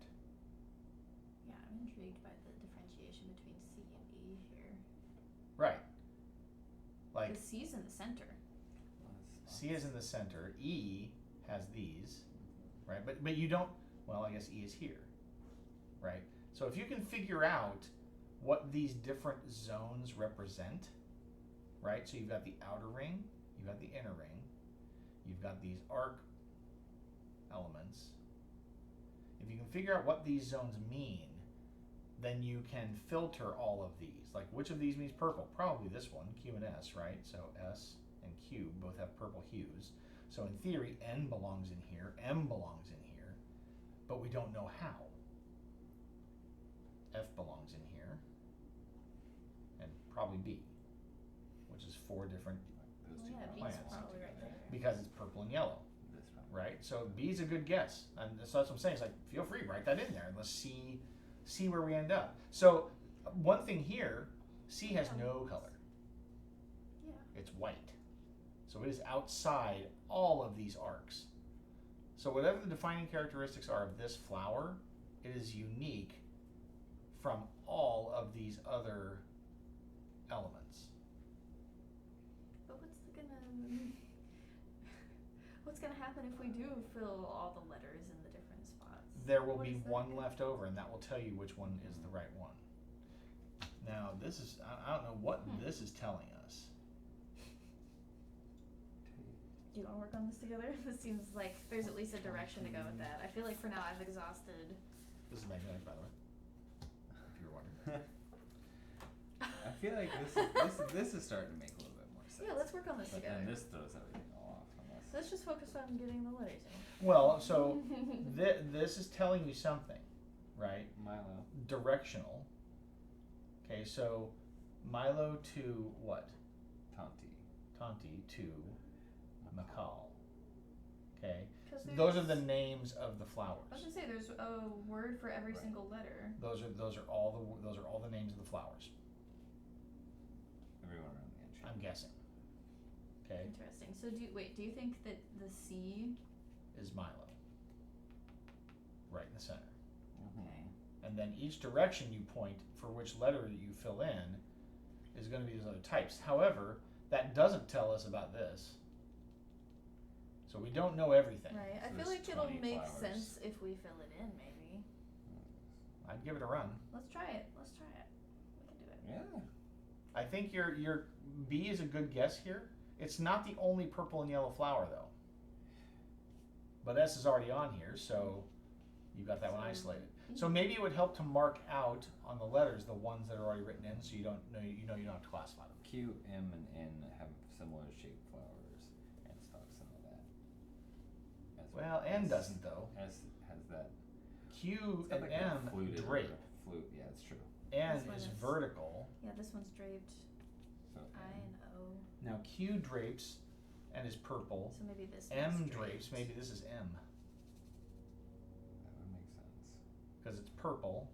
Yeah, I'm intrigued by the differentiation between C and E here. Right. Like The C's in the center. C is in the center, E has these, right? But you don't, well, I guess E is here, right? So if you can figure out what these different zones represent, right? So you've got the outer ring, you've got the inner ring, you've got these arc elements. If you can figure out what these zones mean, then you can filter all of these. Like, which of these means purple? Probably this one, Q and S, right? So S and Q both have purple hues. So in theory, N belongs in here, M belongs in here, but we don't know how. F belongs in here, and probably B, which is 4 different, Those Well, two yeah, B's plants. probably right there. because it's purple and yellow, This probably. right? So B is a good guess, and so that's what I'm saying. It's like, feel free, write that in there, and let's see where we end up. So one thing here, C has no color. Yeah. It's white. So it is outside all of these arcs. So whatever the defining characteristics are of this flower, it is unique from all of these other elements. But what's gonna happen if we do fill all the letters in the different spots? There will What be is that one gonna- left over, and that will tell you which one is the right one. Now, this is, I don't know what this is telling us. Do you want to work on this together? This seems like there's at least a direction to go with that. I feel like for now I've exhausted. This is magnetic, by the way, if you were wondering. I feel like this is starting to make a little bit more sense. Yeah, let's work on this But together. then this throws everything off unless. Let's just focus on getting the letters in. Well, so this is telling you something, right? Milo. Directional. Okay, so Milo to what? Tanti. Tanti to Macau. Okay, 'Cause those are the there's- names of the flowers. I was gonna say there's a word for every Right. single letter. Those are all the names of the flowers. Everyone around the edge. I'm guessing. Okay, Interesting. So do you think that the C? is Milo. Right in the center. Mm-hmm. Okay. And then each direction you point for which letter you fill in is going to be those other types. However, that doesn't tell us about this. So we don't know everything. Right. I So feel there's like it'll 20 make flowers. sense if we fill it in. Maybe. I'd give it a run. Let's try it. We can do it. Yeah. I think your B is a good guess here. It's not the only purple and yellow flower though. But S is already on here, so you got that one So- isolated. So maybe it would help to mark out on the letters the ones that are already written in, so you don't know you don't have to classify them. Q, M, and N have similar shaped flowers and stalks and all that. Well, N doesn't though. S has that. Q It's got and like M that fluted drape. Flute, yeah, it's true. N This one is is- vertical. Yeah, this one's draped So I and O. Now Q drapes and is purple. So maybe this. M one's drapes. Maybe this is M that would make sense. because it's purple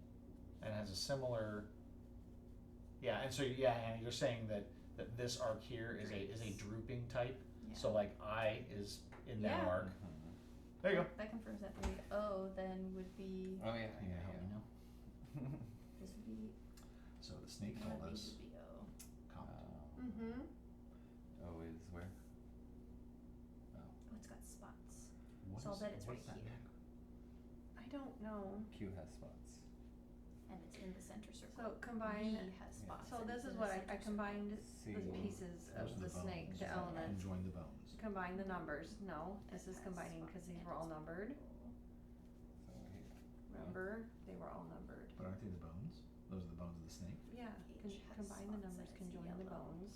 and has a similar. Yeah, and so and you're saying that this arc here is a Drapes. drooping type. Yeah. So like I is in that Yeah. arc. Mhm. There you go. That confirms that theory. O then would be, Oh yeah. Can you help me now? this would be, So the snake one told of these us would be O. comet. Mm-hmm. O is where? Oh, Oh, it's got spots. What So I'll is- bet it's what right does that here. mean? I don't know. Q has spots. And it's in the center circle. So combine. V has spots. So and this it's is in what the I center combined See. the pieces Those of are the snake, bones. the elements. And join the bones. Combine the numbers. No, That this is has combining because spots these and were all it's numbered. purple. So here. Remember, they were all numbered. But aren't they the bones? Those are the bones of the snake. Yeah, H has combine the spots numbers, and it's conjoin the yellow. bones.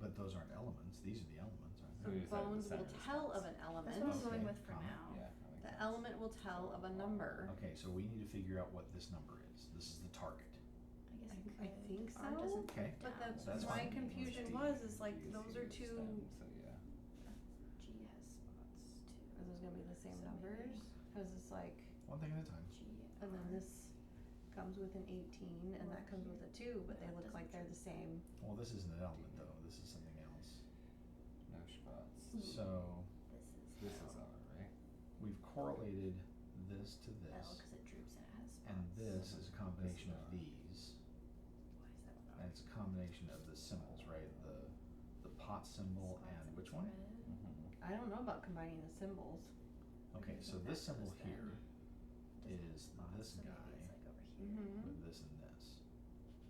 But those aren't elements. These are the elements, aren't So they? you The said the bones center will is tell of spots. an That's element. what I'm going Okay, with for comma. now. Yeah. that makes The sense. element will tell of a number. Okay, so we need to figure out what this number is. This is the target. I guess I it could. think R so. doesn't Okay. break But down, the, so That's my fine. confusion D is like, is those here, are two, stem, so yeah. G has spots too. are those gonna be the same So numbers? maybe Cause it's like, One thing at a time. G and then R. this comes with an 18 and that comes with a 2, but they No, it look doesn't like they're the same. Well, this isn't an element though. This is something else. No spots. So This is This is L. R, right? we've correlated this to L this, because it droops and it has spots. and this is a combination of R. these, Why is that one and it's a combination of the symbols, right? The pot symbol Spots and and which it's one? red. Mm-hmm. I don't know about combining the symbols. Okay, I so think this that symbol goes then. here It doesn't have is spots, this so maybe guy it's like over here. Mm-hmm. with this and this,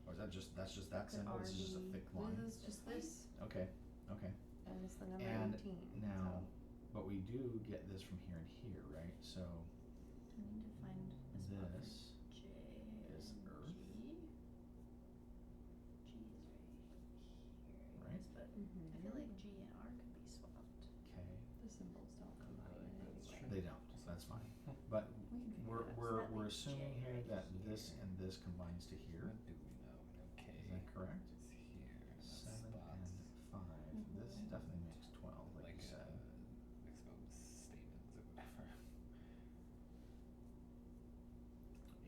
or is that just that Could symbol? This is just a R be- thick line. This is just this, Okay, okay. and it's the number And 18. now, but we do get this from here and here, right? So We need to find a spot for this J is and Earth. G. G is right here, I Right. guess, but Mhm. I feel like G and R could be swapped. okay, The symbols don't combine in any That's way. true. they don't. So that's fine. But We can figure we're it out. So we're that we're makes assuming J here right that this here. and this combines to here. What do we know? We know K Is that correct? is here. And that's 7 spots. and 5. This Mhm. definitely makes 12, like you said. Exposed stamens or whatever.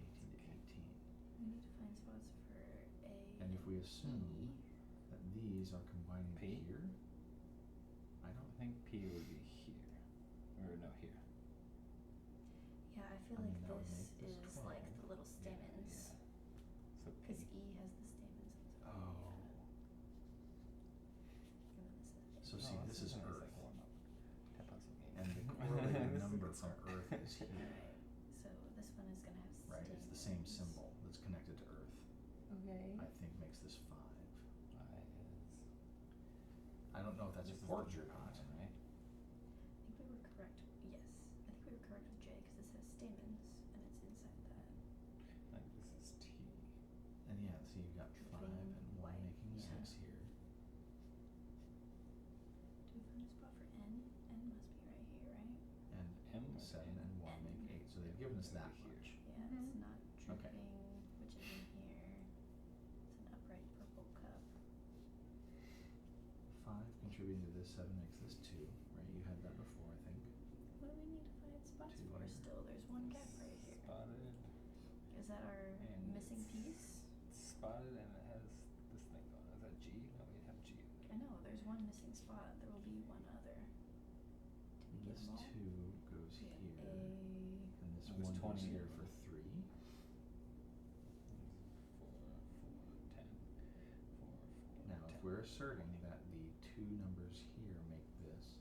18 to 18. We need to find spots for A. And if we assume E. that these are combining to P? here, I I don't think P would be here. Or no, here. Yeah, I feel I mean, like that would this make this is like 12. the little stamens. Yeah. So P. Because E has the stamens. Oh. And then this is So see, this is Earth. And the This correlated is a number good from start. Earth is here. Right. So this one is gonna have Right, it's the same stamens. symbol that's connected to Earth. Okay. I think makes this 5. I is. I don't know if that's This is the important or drooping not. one, right? I think we were correct. Yes, I think we were correct with J because this has stamens and it's inside that. I think this is T. And yeah, so you've got 5 and Drooping 1 white, making yeah. 6 here. Do we find a spot for N? N must be right here, right? And M would 7 be- and 1 make 8. So they've given us that Maybe here. much. Yeah, Mhm. it's not Okay. drooping, which is in here. It's an upright purple cup. 5 contributing to this, 7 makes this 2, right? You had that before, I think. What do we need to find spots Two for here. still? There's one gap right here. Spotted. Is that our And missing it's piece? Spotted and it has this thing on it. Is that G? No, we have G in I there. know, there's one missing spot. There will be one other. Did we get This them all? 2 goes We here. had A. And this It was 1 goes 20 here of for them. 3. 4, 10. 4, 4, Now, 10. if we're asserting that the 2 numbers here make this,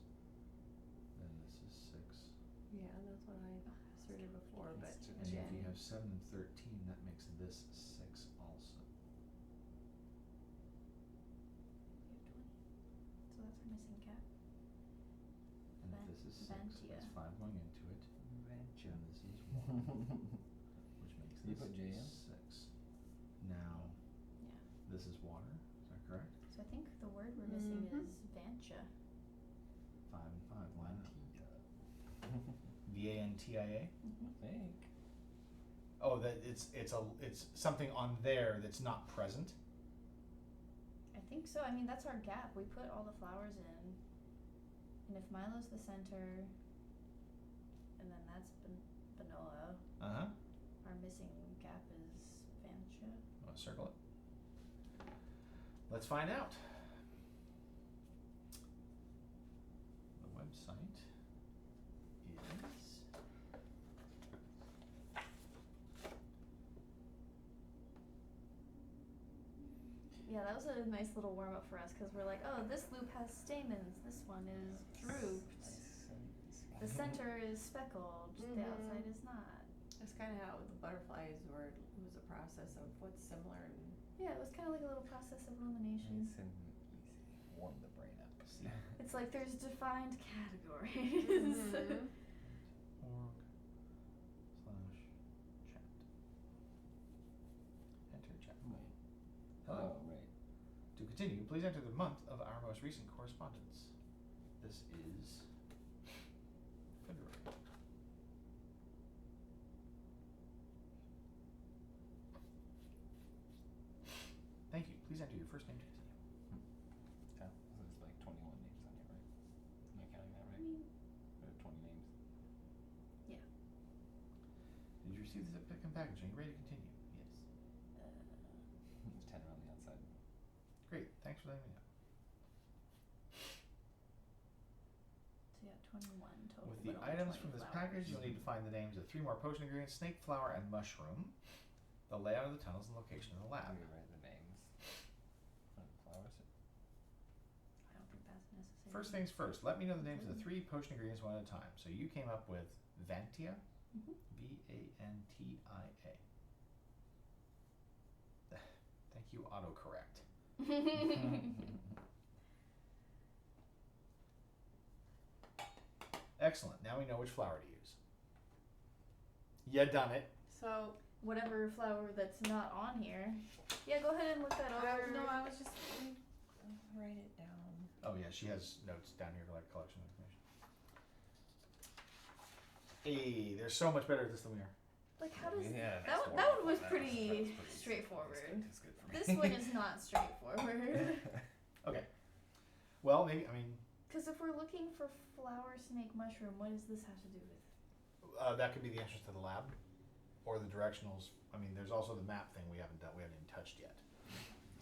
then this is 6. Yeah, that's what I asserted before, but It's And if again, you have 7 and 13, that makes this 6 also. We have 20. So that's our missing cap. And Van- if this is 6, Vantia. that's 5 going into it. Venture. And this is 1, which makes You this put J in? 6. Now, Yeah. this is water, is that correct? So I think the word we're missing Mhm. is Vantia. 5 and 5, line up. I VANTIA? Mm-hmm. think. Oh, that it's something on there that's not present. I think so. I mean, that's our gap. We put all the flowers in. And if Milo's the center, and then that's Banoa, Uh-huh. our missing gap is Vantia. Want to circle it? Let's find out. The website is Yeah, that was a nice little warm up for us because we're like, oh, this loop has stamens, this one is drooped, the center is speckled, the outside is not. That's kind of how the butterflies were. It was a process of what's similar and. Yeah, it was kind of like a little process of elimination. Nice and easy. Warm the brain up. It's like there's defined categories. Org/chat. Enter chat. Wait. Hello. Oh, right. To continue, please enter the month of our most recent correspondence. This is February. Thank you. Please enter your first name to continue. Yeah, so there's like 21 names on here, right? Am I counting that I right? mean, There are 20 names. yeah. Did you receive this applicant package? Are you ready to continue? Yes. There's 10 around the outside. Great. Thanks for letting me know. So yeah, 21 total. With the but only items 20 from this flowers. package, you'll need to find the names of 3 more potion ingredients: snake flower and mushroom, the layout of the tunnels, and location of the lab. Let me write the names. What flowers? I don't think that's necessary. First things first, let me know the names of the 3 potion ingredients one at a time. So you came up with Vantia, Mhm. Vantia. Thank you, autocorrect. Excellent. Now we know which flower to use. You done it. So Whatever flower that's not on here. Yeah, go ahead and look that over. I was just write it down. Oh yeah, she has notes down here for like collection information. Hey, they're so much better at this than we are. Like, how does Yeah, that one was pretty straightforward. That's good for me. This one is not straightforward. Okay. Well, maybe Because if we're looking for flower, snake, mushroom, what does this have to do with? that could be the entrance to the lab, or the directionals. I mean, there's also the map thing we haven't done. We haven't even touched yet.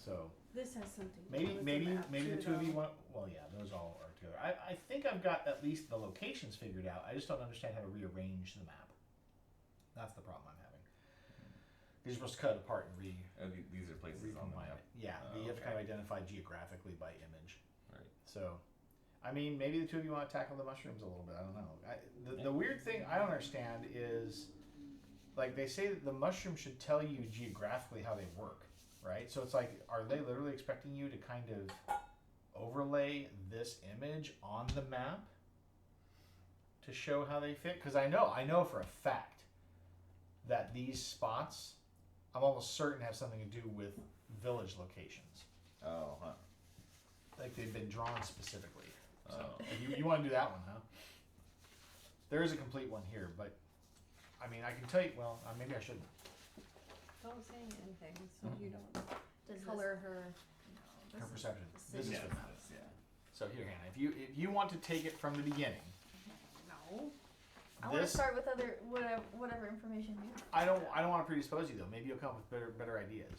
So This has something to do maybe with maybe the map maybe too, the two of you though. want. Well, yeah, those all are together. I think I've got at least the locations figured out. I just don't understand how to rearrange the map. That's the problem I'm having. You're supposed to cut it apart and Oh, these are places on the recombine map. it. Yeah, Oh, you have to okay. kind of identify geographically by image. Right. So, I mean, maybe the two of you want to tackle the mushrooms a little bit. I don't know. The weird thing I don't understand is, like, they say that the mushroom should tell you geographically how they work, right? So it's like, are they literally expecting you to kind of overlay this image on the map to show how they fit? Because I know for a fact that these spots, I'm almost certain, have something to do with village locations. Oh, huh. Like they've been drawn specifically. So Oh. you want to do that one, huh? There is a complete one here, but I mean, I can tell you. Well, maybe I shouldn't. Don't say anything so you don't Does color her. This, Her no, perception. this This is Yeah, the map. yeah. So here, Hannah, if you want to take it from the beginning, no. I want to this start with other whatever information you. I don't want to predispose you though. Maybe you'll come up with better ideas.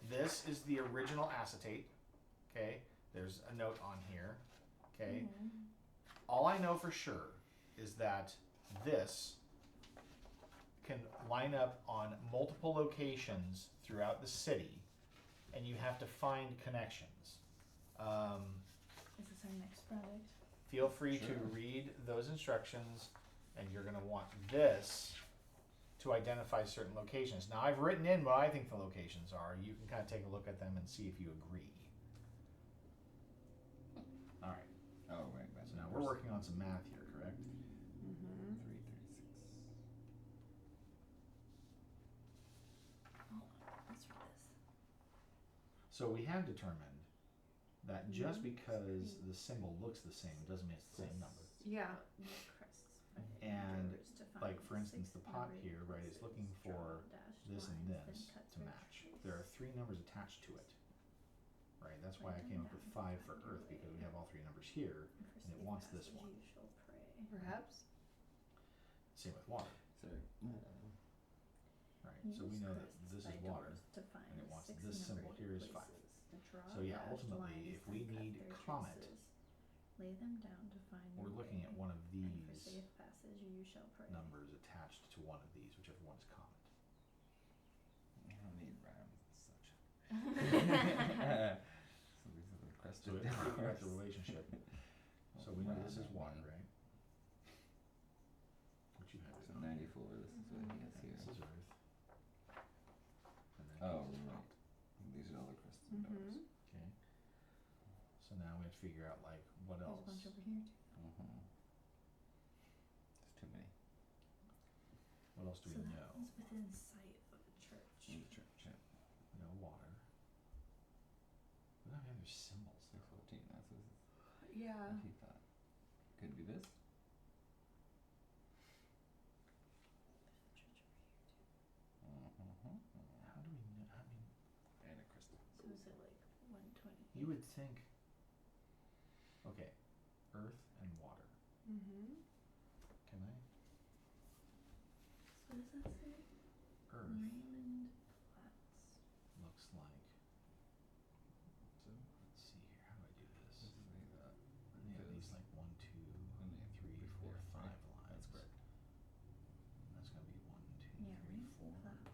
This is the original acetate. Okay, there's a note on here. Okay, Mhm. all I know for sure is that this can line up on multiple locations throughout the city, and you have to find connections. Is this our next product? Feel free to Sure. read those instructions, and you're going to want this to identify certain locations. Now, I've written in what I think the locations are. You can kind of take a look at them and see if you agree. All right. Oh, right. So now we're working on some math here, correct? Mm-hmm. 336. Hold on, let's read this. So we have determined that just because the symbol looks the same, it doesn't mean it's the same number. Yeah. Crests, And, doors to find like, for instance, six the pot numbered here, right, is places, looking draw for dashed this and lines, this then cut to through match. trace. There are 3 numbers attached to it. Right, that's why I Write came them up with down 5 to for find your Earth, because we way. have all 3 numbers here. And for and it safe wants this passage one. you shall pray. Perhaps. Same with water. So, Right, so we Use know that crests this by is water. doors to find and it the wants 6 this symbol numbered here is 5. places. The draw So yeah, dashed ultimately, lines, if we then cut need their Comet, traces. Lay them down to find we're your looking at way. one of And for these safe passage you shall pray. numbers attached to one of these, whichever one's common. I don't need rhymes and such. So these are the So crested we have to figure out the doors. relationship. So we know this is water, right? What you have? So 94, this is what he has Okay, here. this is Earth. And then Oh, this is right. top. These are all the crested Mhm. doors. Okay. So now we have to figure out like what There's a else. bunch over here too. Mm-hmm. There's too many What else do So we that know? one's within sight of a church. in the church. Yeah. We know water. We don't have any other symbols. 614. That's what Yeah. he thought. Could be this. There's a church over here too. Mm-hmm. How do we know? I mean, And a crystal. So is it like 120? you would think. Okay, Earth and water. Mhm. Can I? So what does that say? Earth Raymond Flats. looks like. So let's see here. How do I do this? This is the They have these like 1, 2, And they have 3, big 4, there, 5 right? lines. That's correct. That's gonna be 1, 2, Yeah, 3, Raymond 4. Flats.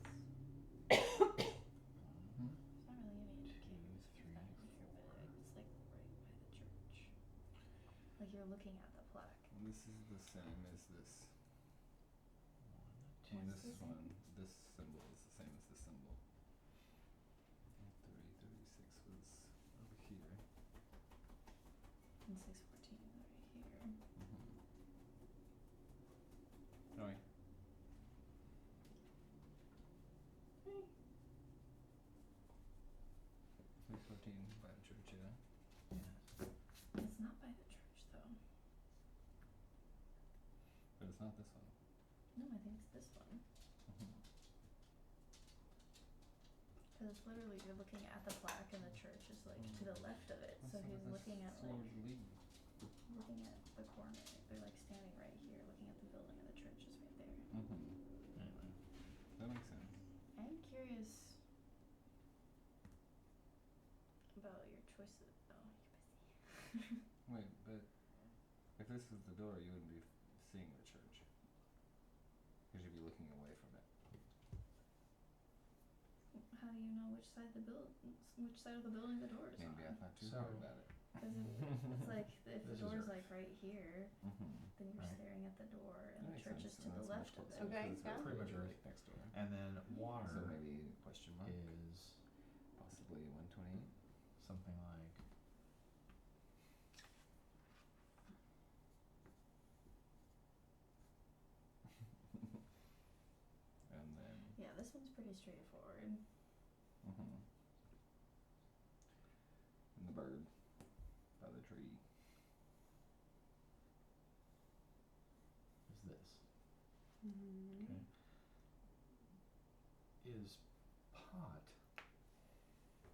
Mm-hmm. There's not really any indicators of 2, 3, that in here, but it's like right by the church. Like you're looking at the plaque. And this is the same as this. 1, And 2. What's this the one, same? this symbol is the same as this symbol. And 336 was over here. And 614 is right here. Mm-hmm. Oh, wait. Hey. 614 by the church, yeah. Yeah. It's not by the church though. But it's not this one. No, I think it's this one. Mm-hmm. Because it's literally you're looking at the plaque and the church is like to the left of it. So he's looking at like looking at the corner. They're like standing right here looking at the building and the church is right there. Mm-hmm. Anyway. That makes sense. I'm curious about your choices. Oh, you're busy. Wait, but if this is the door, you wouldn't be seeing the church. Because you'd be looking away from it. How do you know which side of the building the door is Maybe on? I'm not too So- hard about it. Because it's like if the This is door's Earth. like right here, Mm-hmm. then you're Right. staring at the door and That the makes church sense, is to and the that's much left of closer, it. Okay, because yeah. it's Pretty much literally Earth. right next door. And then water So maybe question mark, is possibly 128. something like. And then, Yeah, this one's pretty straightforward. mm-hmm. And the bird by the tree. Is this. Mhm. Okay. Is pot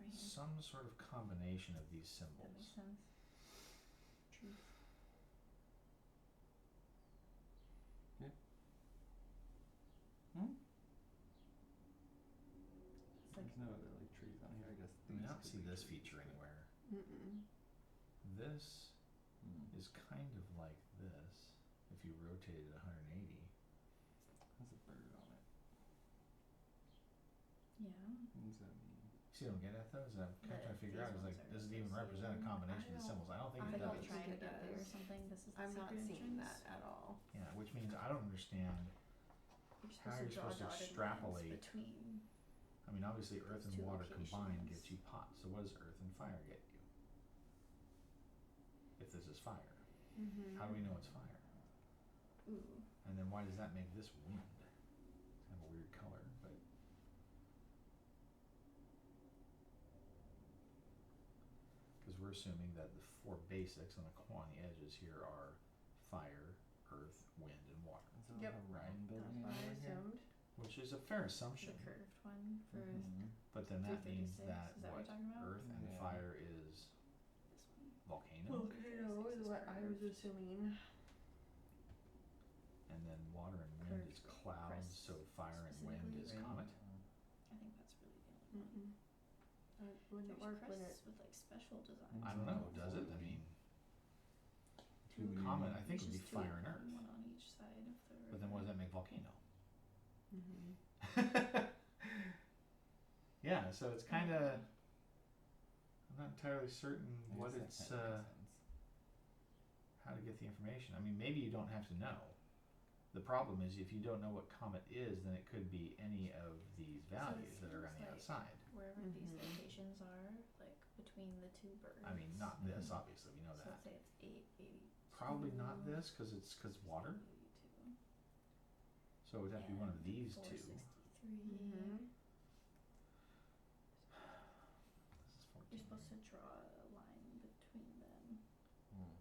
Right here. some sort of combination of these That symbols? makes sense. Truth. Hmm? It's like There's no other like trees on here, I guess. I mean, I these don't could see be this trees, feature but- anywhere. Mm-mm. This Hmm. is kind of like this if you rotate it 180. Has a bird on it. yeah. What does that mean? See what I'm getting at though? Is that I'm kind of trying to figure out, These is like, ones are does it even represent a associated. combination of I symbols? I don't think I it Like don't I'm does. trying to think it get there or does. something. This is the I'm not secret seeing entrance. that at all. Yeah, which means I don't understand. You're How are you supposed to draw supposed to dotted lines extrapolate? between. I mean, obviously earth Those and two water combined locations. gets you pot. So what does earth and fire get you? If this is fire. Mm-hmm. How do we know it's fire? Ooh. And then why does that make this wind? It's kind of a weird color, but. Because we're assuming that the four basics on the edges here are fire, earth, wind, and water. Is there Yep. like a Right. round building That's what I over here? assumed. Which is a fair The assumption. curved one for Mhm. But then that means 336, that is that what what you're talking about? earth and Yeah. fire is this one. volcano, Volcano is what I was assuming. and then water and wind is Curved clouds, crest so fire and wind specifically, is right? comet. I think that's really the only one. Mm-mm. Wouldn't There's work, would it? crests with like special designs. I don't know, does it? I mean, Two comet I think It's would be just two fire of and them, earth. one on each side of the river. But then what does that make volcano? Mm-hmm. Yeah, so it's kind of not entirely certain I what guess it's, that kinda makes sense. how to get the information. I mean, maybe you don't have to know. The problem is if you don't know what comet is, then it could be any of these values that are on the seems like outside. wherever these Mhm. locations are, like between the two birds. I mean, not this, obviously, we know So that. let's say it's 880. Probably not this, because it's water. 82. So it would have to be one of these two. 463. Mhm. This is 14. You're supposed to draw a line between them, Hmm.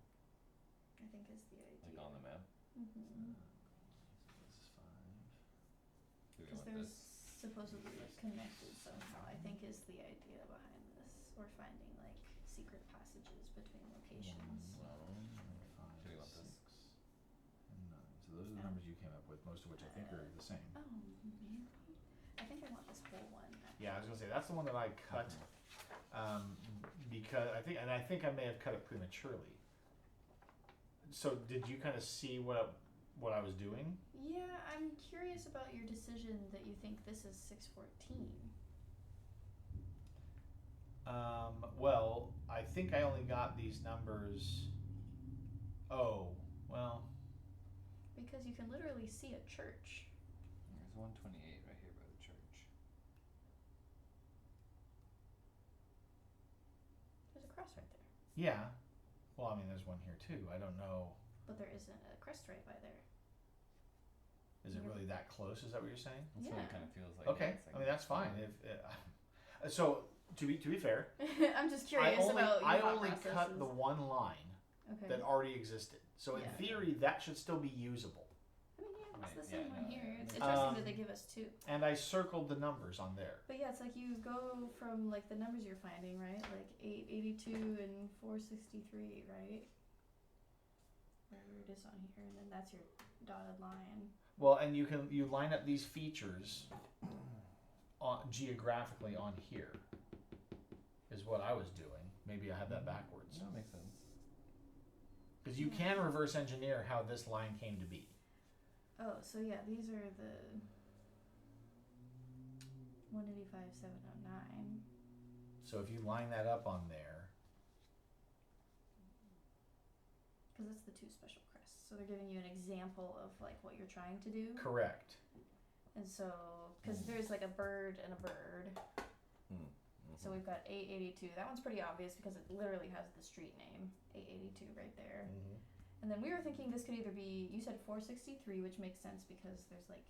I think is the idea. Like on the map. Mm-hmm. So this is 5. Do we Because want they're this? supposedly like connected somehow, I think is the idea behind this. Or finding like secret passages between locations. Well, 5, do we want 6, this? and 9. So those are the Oh. numbers you came up with, most of which I think are the same. Oh, maybe. I think I want this whole one. Yeah, I was gonna say that's the one that I cut, because I think I may have cut it prematurely. So did you kind of see what I was doing? Yeah, I'm curious about your decision that you think this is 614. Well, I think I only got these numbers. Oh, well, Because you can literally see a church. There's 128 right here by the church. There's a cross right there. yeah. Well, I mean, there's one here too. I don't know. But there isn't a crest right by there. Is it Yeah. really that close? Is that what you're saying? That's what Yeah. it kind of feels like. Okay. It's like I mean, that's fine. So to be fair, I'm just curious about your I thought only cut processes. the one line Okay. that already existed. So in Yeah. theory, that should still be usable. I mean, yeah, it's Right, the yeah, same one no, here. yeah. It's interesting Um, that they give us two. And I circled the numbers on there. But yeah, it's like you go from like the numbers you're finding, right? Like 882 and 463, right? Wherever it is on here, and then that's your dotted line. Well, and you line up these features geographically on here. Is what I was doing. Maybe I had that backwards. That makes sense. Because you can reverse engineer how this line came to be. Oh, so yeah, these are the 185, 709. So if you line that up on there, Because it's the two special crests. So they're giving you an example of like what you're trying to do. correct. And so, because there's like a bird and a bird. So we've got 882. That one's pretty obvious because it literally has the street name, 882 right there. Mm-hmm. And then we were thinking this could either be, you said 463, which makes sense because there's like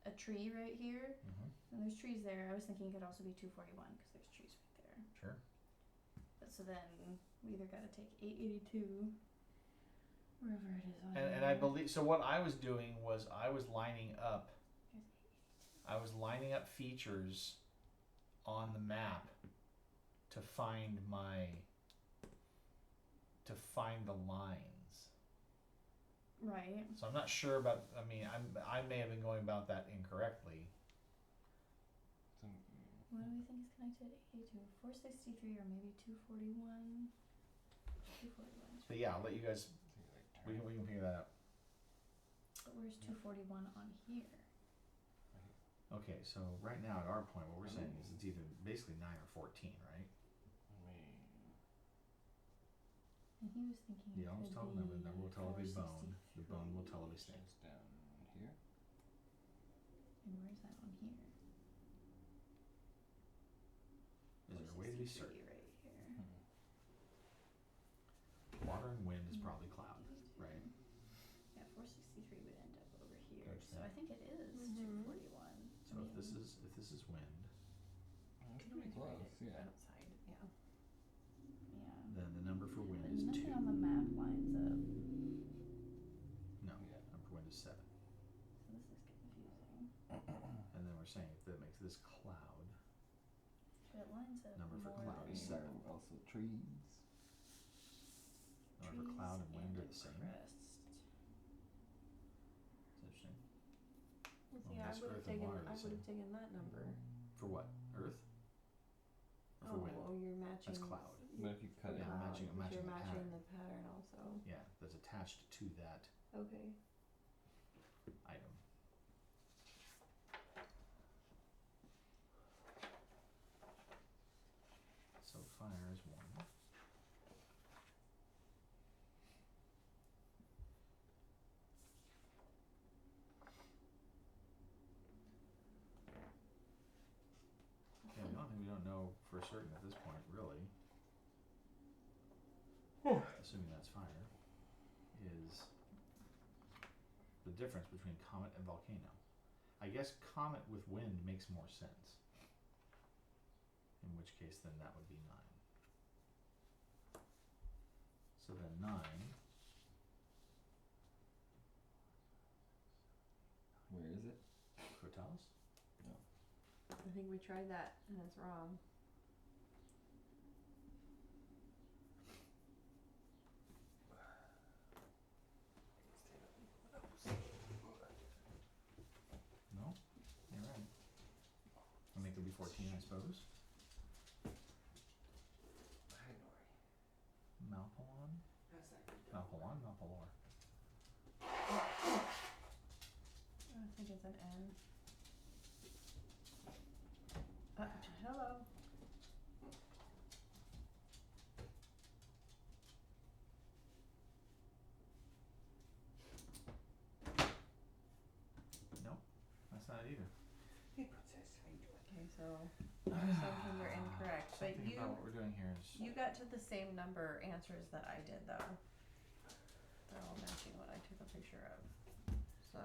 a tree right here, Mm-hmm. and there's trees there. I was thinking it could also be 241 because there's trees right there. Sure. But so then we either got to take 882, wherever it is on And I believe so. What I was doing was I was lining up. Here's I was lining up features on the map to find the lines. right. So I'm not sure about. I mean, I may have been going about that incorrectly. So, What do we think is connected to 882? 463 or maybe 241? 241. But yeah, I'll let you guys. like We can figure that out. But where's 241 on here? Okay, so right now at our point, what we're saying is it's either basically 9 or 14, right? And he was thinking You it almost could tell the number. The number will tell of a bone. The bone will tell of a 463. snake. It's down here. And where's that on here? Is there a way to be 463 certain? right here. Water and wind is probably cloud, right? Yeah, 463 would end up over here. Gotcha. So I think it is Mhm. 241. So if this is wind, That's Can pretty always write close, it yeah. outside, yeah. Yeah. then the number for wind But is nothing 2. on the map lines up. No, Yeah. number for wind is 7. So this is confusing. And then we're saying if that makes this cloud, But it lines up Number for more cloud than is 7. Also trees. number for trees cloud and wind a are the same. crest. It's interesting. Well, Well, see, I this would have earth and taken, water are the I would have same. taken that number. For what? Earth? Or for wind? Oh, you're matching. That's cloud. But if you cut it, Yeah, cloud, matching- but matching you're the matching pattern. the pattern also. Yeah, that's attached to that Okay. item. So fire is 1. assuming that's fire, is the difference between comet and volcano. I guess comet with wind makes more sense. In which case then that would be 9. So then 9, Where is it? Crotalis? I think we tried that and it's wrong. No? You're right. I mean, it could be 14, I suppose. Malpolon? Malpolon? Malpolor. I think it's an N. Hello. No, that's not it either. Okay, so our assumptions are incorrect, but Something about what we're doing here is you got to the same number answers that I did though. They're all matching what I took a picture of. So I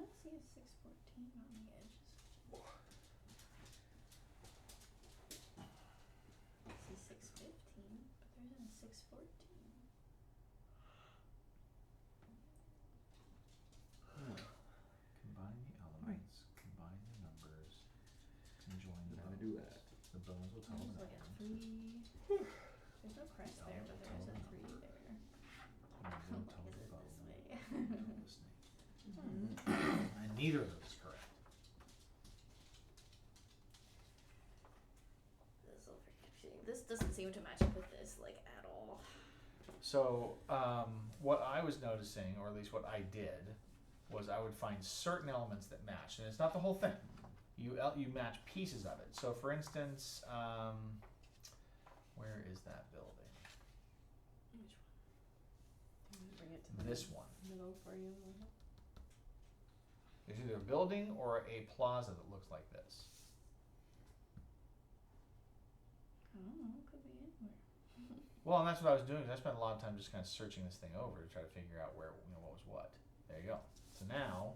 don't see a 614 on the edges. I see 615, but there isn't a 614. combine the elements, combine the numbers, conjoin the Gotta bones. do that. The bones will tell There's the like a bones. 3. There's no crest there, but there is a 3 there. And Oh, will why tell is the it bone. this way? Will tell the snake. mm-hmm. And neither of those is correct. This is all very confusing. This doesn't seem to match up with this like at all. So, what I was noticing, or at least what I did, was I would find certain elements that matched, and it's not the whole thing. You match pieces of it. So, for instance, where is that building? Which one? Bring it to the This one. middle for you. There's either a building or a plaza that looks like this. I don't know. It could be anywhere. Well, and that's what I was doing. 'Cause I spent a lot of time just kind of searching this thing over to try to figure out where, what was what. There you go. So now,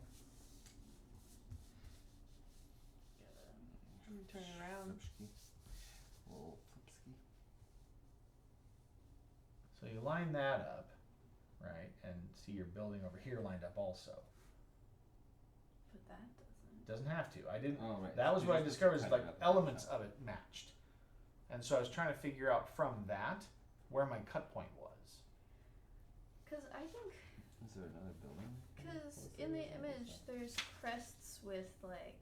Let me turn it around. Flipski. Little flipski. so you line that up, right, and see your building over here lined up also. But that doesn't. Doesn't have to. I didn't. Oh, right. That was You what I just discovered is cut like it up and elements cut it of it matched, and so I was trying to figure out from that where my cut point was. Because I think. Is there another building? Because in the image, there's crests with like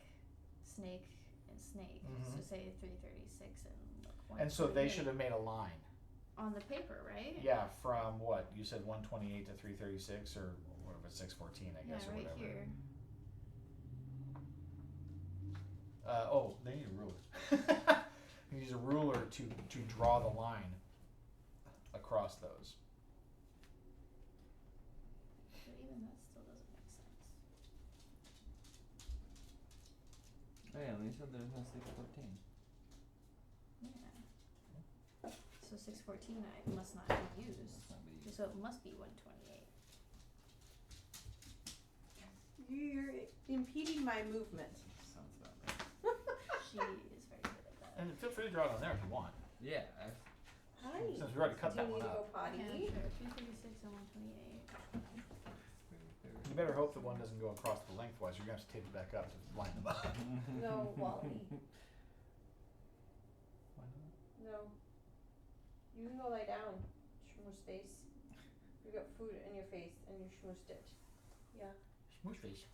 snake and snake. So Mhm. say 336 and like And so they 128 should have made a line. on the paper, right? Yeah, from what you said, 128 to 336, or whatever, 614, I guess, Yeah, or right whatever. here. Oh, they need a ruler. You use a ruler to draw the line across those. But even that still doesn't make sense. Oh yeah, they said there's no 614. Yeah. So 614 I must not have used. Must not be used. So it must be 128. You're impeding my movement. Sounds about right. She is very good at that. And feel free to draw it on there if you want. Yeah, Hi. Since we already cut Do that you one need to go up. potty? Yeah, sure. 336 and 128. You better hope that one doesn't go across the lengthwise. You're gonna have to tape it back up to line them up. No, Wally. Why not? No. You can go lie down. Schmooze face. You got food in your face and you schmoosed it. Yeah. Smoosh face.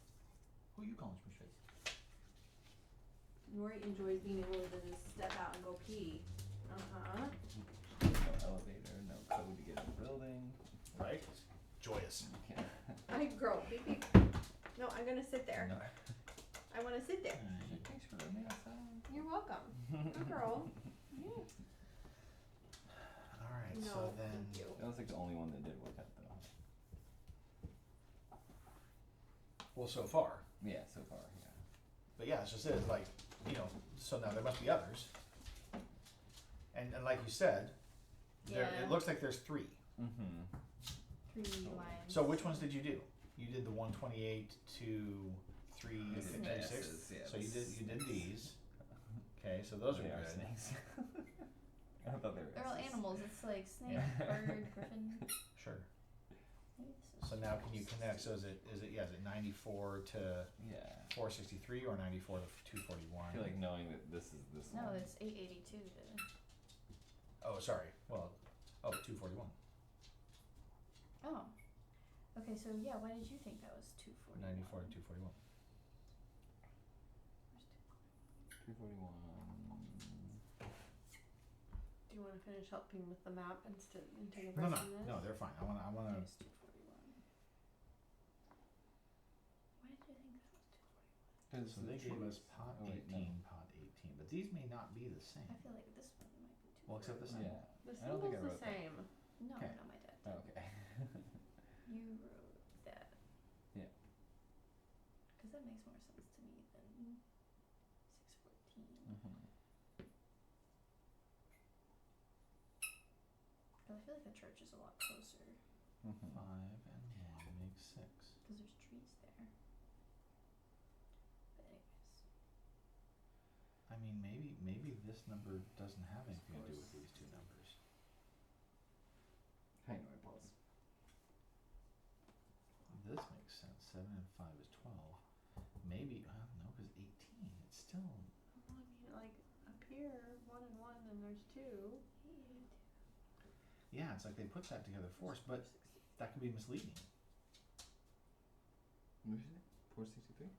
Who are you calling smoosh face? Nori enjoys being able to just step out and go pee. Uh-huh. No elevator, no code to get in the building. Right? Joyous. You can't. I girl, beep beep. No, I'm gonna sit there. No. I wanna sit there. Thanks for letting me outside. You're welcome. Good girl. Yeah. Alright, No, so then. thank you. That was like the only one that did work out though. Well, so far. Yeah, so far, yeah. But yeah, it's just it. Like, so now there must be others. And like you said, Yeah. It looks like there's 3. Mm-hmm. 3 lines. So which ones did you do? You did the 128 to 3 I did and the 36. S's, yeah, So you did snakes. these. Okay, so those are They good. snakes. I thought they were They're all S's. animals. It's like snake, bird, griffin. Sure. Maybe this So is now can you 460. connect? So is it 94 to Yeah. 463 or 94 to I 241? feel like knowing that this is this No, one. it's 882 to. Oh, sorry. Well, 241. Oh. Okay, so yeah, why did you think that was 240? 94 to 241. 241. Do you want to finish helping with the map instead and take a No, break no, from this? no, they're fine. I wanna. There's 241. Why did you think that was 241? So they gave us pot Oh, wait, 18, no. pot 18, but these may not be the same. I feel like this one might be 241. Well, except this one. Yeah. The I don't think I symbol's the wrote that. same. No, Okay. no, my dad. Oh, okay. You wrote that. Yeah. Because that makes more sense to me than 614. Mm-hmm. But I feel like the church is a lot closer Mm-hmm. 5 and 1 makes 6. because there's trees there. But anyways, I mean, maybe this number doesn't have anything to do with these two numbers. I know I pause. This makes sense. 7 and 5 is 12. Maybe no, because 18. It's still. Well, I mean, like up here, 1 and 1, and there's 2. 882. Yeah, it's like they put that together for us, but that could be misleading. What did you say? 463?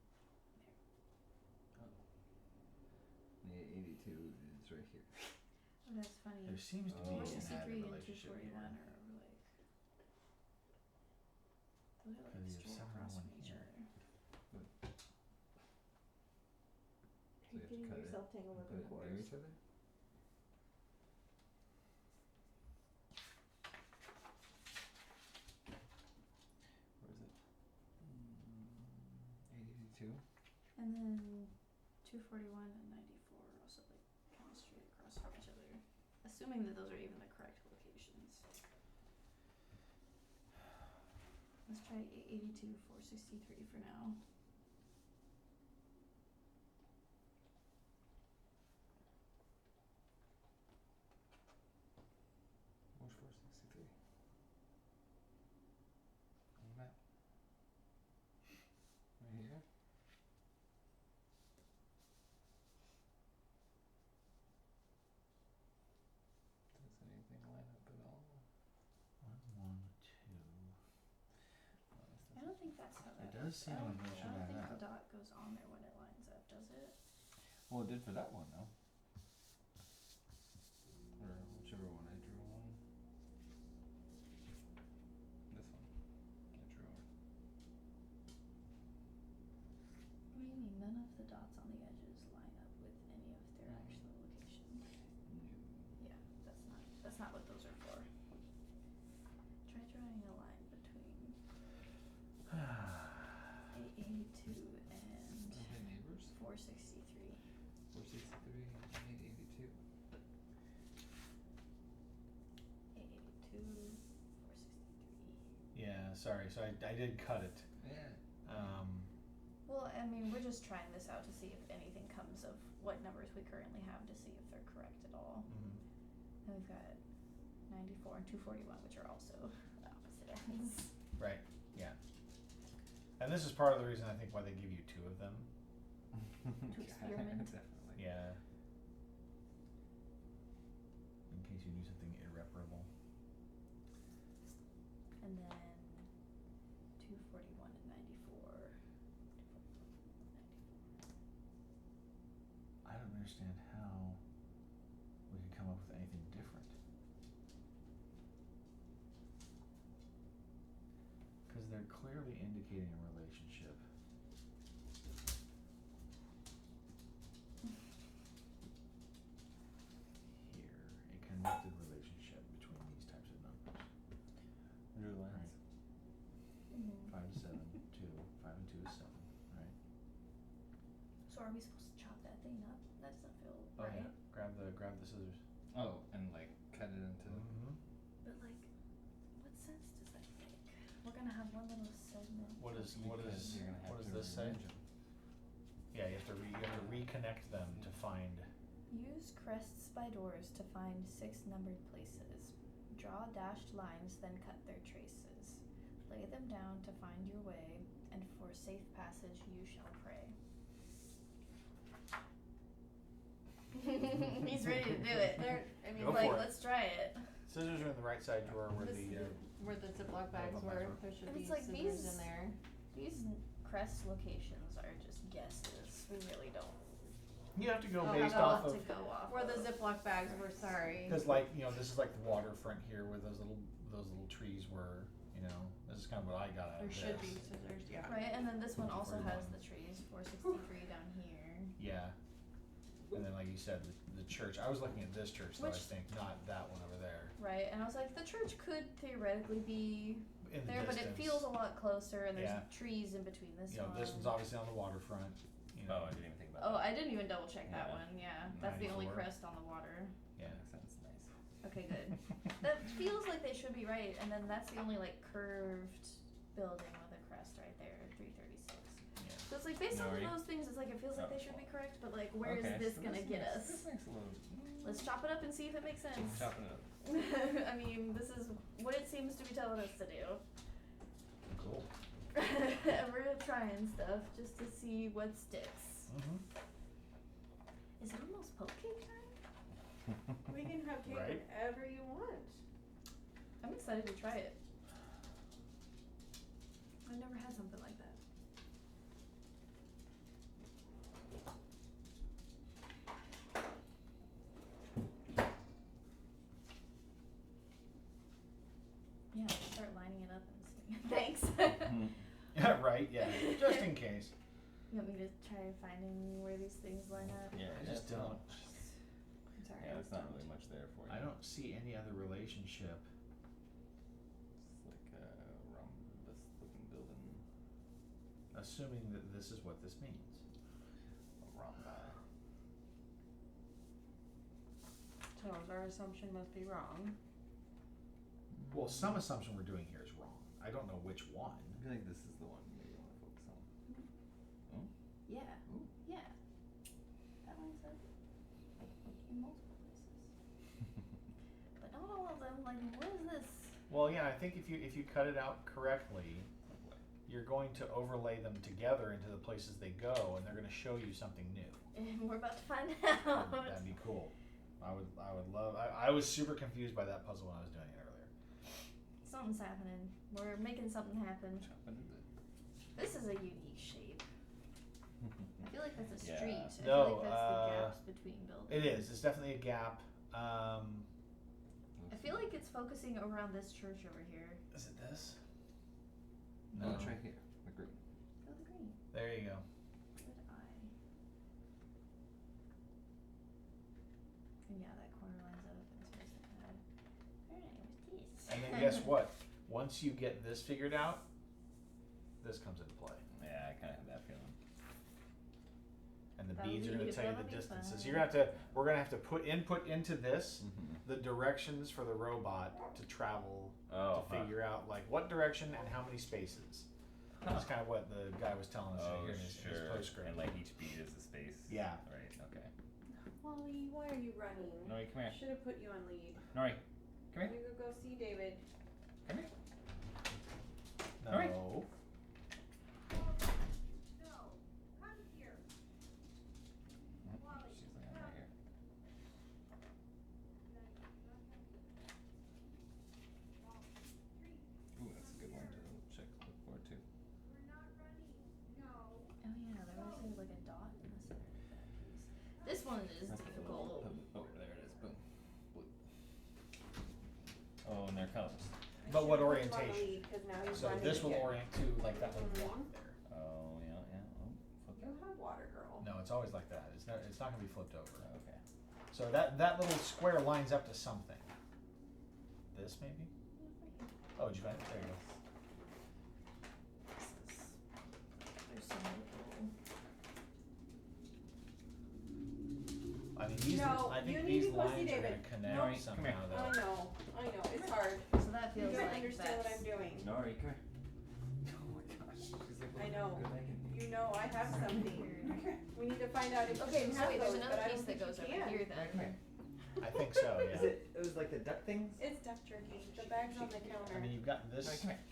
Oh. The 82 is right here. Oh, that's funny. There seems to be Oh. an 463 added and relationship 241 here. are like. Those are like 'Cause you have straight 7 across and from 1 each here. other. So you have to Getting cut it yourself tangled and up put in it near cords. each other? Where is it? 882? And then 241 and 94 are also like kind of straight across from each other. Assuming that those are even the correct locations. Let's try 882, 463 for now. Where's 463? On the map. Right here? Does anything line up at all? 1, 1, 2. I don't think that's how that It does seem I don't, like it should I don't add think up. the dot goes on there when it lines up, does it? Well, it did for that one, though. Or whichever one I drew on. This one. I drew on. What do you mean? None of the dots on the edges line up with any of their actual locations. Yeah, that's not what those are for. Try drawing a line between 882 and Are they neighbors? 463. 463 and 882. 882, 463. Yeah, sorry. So I did cut it. Yeah. Well, I mean, we're just trying this out to see if anything comes of what numbers we currently have to see if they're correct at all. Mm-hmm. And we've got 94 and 241, which are also the opposite ends. Right. Yeah. And this is part of the reason I think why they give you 2 of them. To experiment. Definitely. Yeah. In case you do something irreparable. And then 241 and 94. 241 and 94. I don't understand how we could come up with anything different. Because they're clearly indicating a relationship. Here, a connected relationship between these types of numbers. I drew lines. Mm-hmm. 5 to 7, 2, 5 and 2 is 7, right? So are we supposed to chop that thing up? That doesn't feel Oh right. yeah, grab the scissors. Oh, and like cut it into. Mm-hmm. little segment. What does Because you're gonna have to this say? rearrange 'em. Yeah, you have to reconnect them to find. Use crests by doors to find 6 numbered places. Draw dashed lines, then cut their traces. Lay them down to find your way, and for safe passage you shall pray. He's ready to do it. I mean, Go Like, for it. let's try it. Scissors are in the right side drawer where this the. is where the Ziploc bags Ziploc were. bags were. There should And be it's like scissors these- in there. These crest locations are just guesses. We really don't You have to go Oh, based have a off lot of. to go off Where the of. Ziploc bags were, sorry. Because this is like the waterfront here where those little trees were. This is kind of what I got out There of should this. be scissors, yeah. Right, and then this one also has 41. the trees, 463 down here. Yeah. And then, like you said, the church. I was looking at this church, though. I Which- think not that one over there. Right, and I was like, the church could theoretically be In the there, but distance. it feels a lot closer, and there's Yeah. trees in between this one. This one's obviously on the waterfront. Oh, I didn't even think about Oh, that. I didn't even double check that Yeah. one. Yeah, that's the only 94. crest on the water. Yeah. Makes sense. Nice. Okay, good. That feels like they should be right, and then that's the only curved building with a crest right there, 336. Yeah. So it's like based No, on right? those things, it's like it feels like they should be correct, but where is Okay, this so gonna get makes- us? This makes a little. Let's chop it up and see if it makes sense. Chopping it up. I mean, this is what it seems to be telling us to do. Cool. And we're trying stuff just to see what sticks. Mm-hmm. Is it almost poke cake time? We can have cake Right. whenever you want. I'm excited to try it. I've never had something like that. Yeah, start lining it up and see. Thanks. Yeah, right. Yeah. Just in case. You want me to try finding where these things line up? Yeah, I just that's not- don't. I'm sorry. Yeah, there's not really much there for you. I don't see any other relationship. It's like a rhombus-looking building. Assuming that this is what this means. A rhombi. So our assumption must be wrong. Well, some assumption we're doing here is wrong. I don't know which one. I feel like this is the one maybe you want to focus on. Yeah. Ooh. Yeah. That lines up in multiple places. But not all of them. Like, what is this? Well, yeah, I think if you cut it out correctly, you're going to overlay them together into the places they go, and they're going to show you something new. And we're about to find out. That'd be cool. I would love. I was super confused by that puzzle when I was doing it earlier. Something's happening. We're making something happen. Chopping it. This is a unique shape. I feel like that's a Yeah. street. I No, feel like that's the gaps between buildings. It is. It's definitely a gap. I feel like it's focusing around this church over here. Is it this? No, it's right here. The green. Go the green. There you go. Good eye. And yeah, that corner lines up, and so is that. Alright, what's this? And then guess what? Once you get this figured out, this comes into play. Yeah, I kind of had that feeling. And the That'll beads are be- going to tell you that'll the be distances. fun. You're gonna have to. We're gonna have to put input into this the directions for the robot to travel Oh, to figure out what direction and how many spaces. That's kind of what the guy was telling us Oh, here in his sure. postscript. And each bead is a space. Yeah. Right. Okay. Wally, why are you running? Nori, come here. Should have put you on lead. Nori, come here. You go see David. Come here. No. Alright. She's like, I'm right here. Ooh, that's a good one to check look for too. Oh yeah, there was like a dot in the center of that piece. This one is That's the little difficult. pivot. Oh, there it is. Boom. Blue. Oh, and their colors. But what I should've put him on the orientation? lead, 'cause now he's So running this will again. orient to that little block there. Oh, yeah, yeah. Oh, flip You it. have water, girl. No, it's always like that. It's not gonna be flipped over. Okay. So that little square lines up to something. This maybe? Oh, did you find it? There you go. There's so many people. I mean, these. No, I think you these need to go see lines are gonna David. connect Nope. Come here. somehow, I though. know, it's hard. So that You feels don't like understand what that's I'm doing. Nori, come here. No, I have something. We need to find out if you Okay, can so have wait, there's those, but another I piece don't that think goes you over can. here Right, come then. here. I think so, Is yeah. it was like the duck things? It's duck jerky. The bag's on the counter. I mean, you've got this, Right, come here.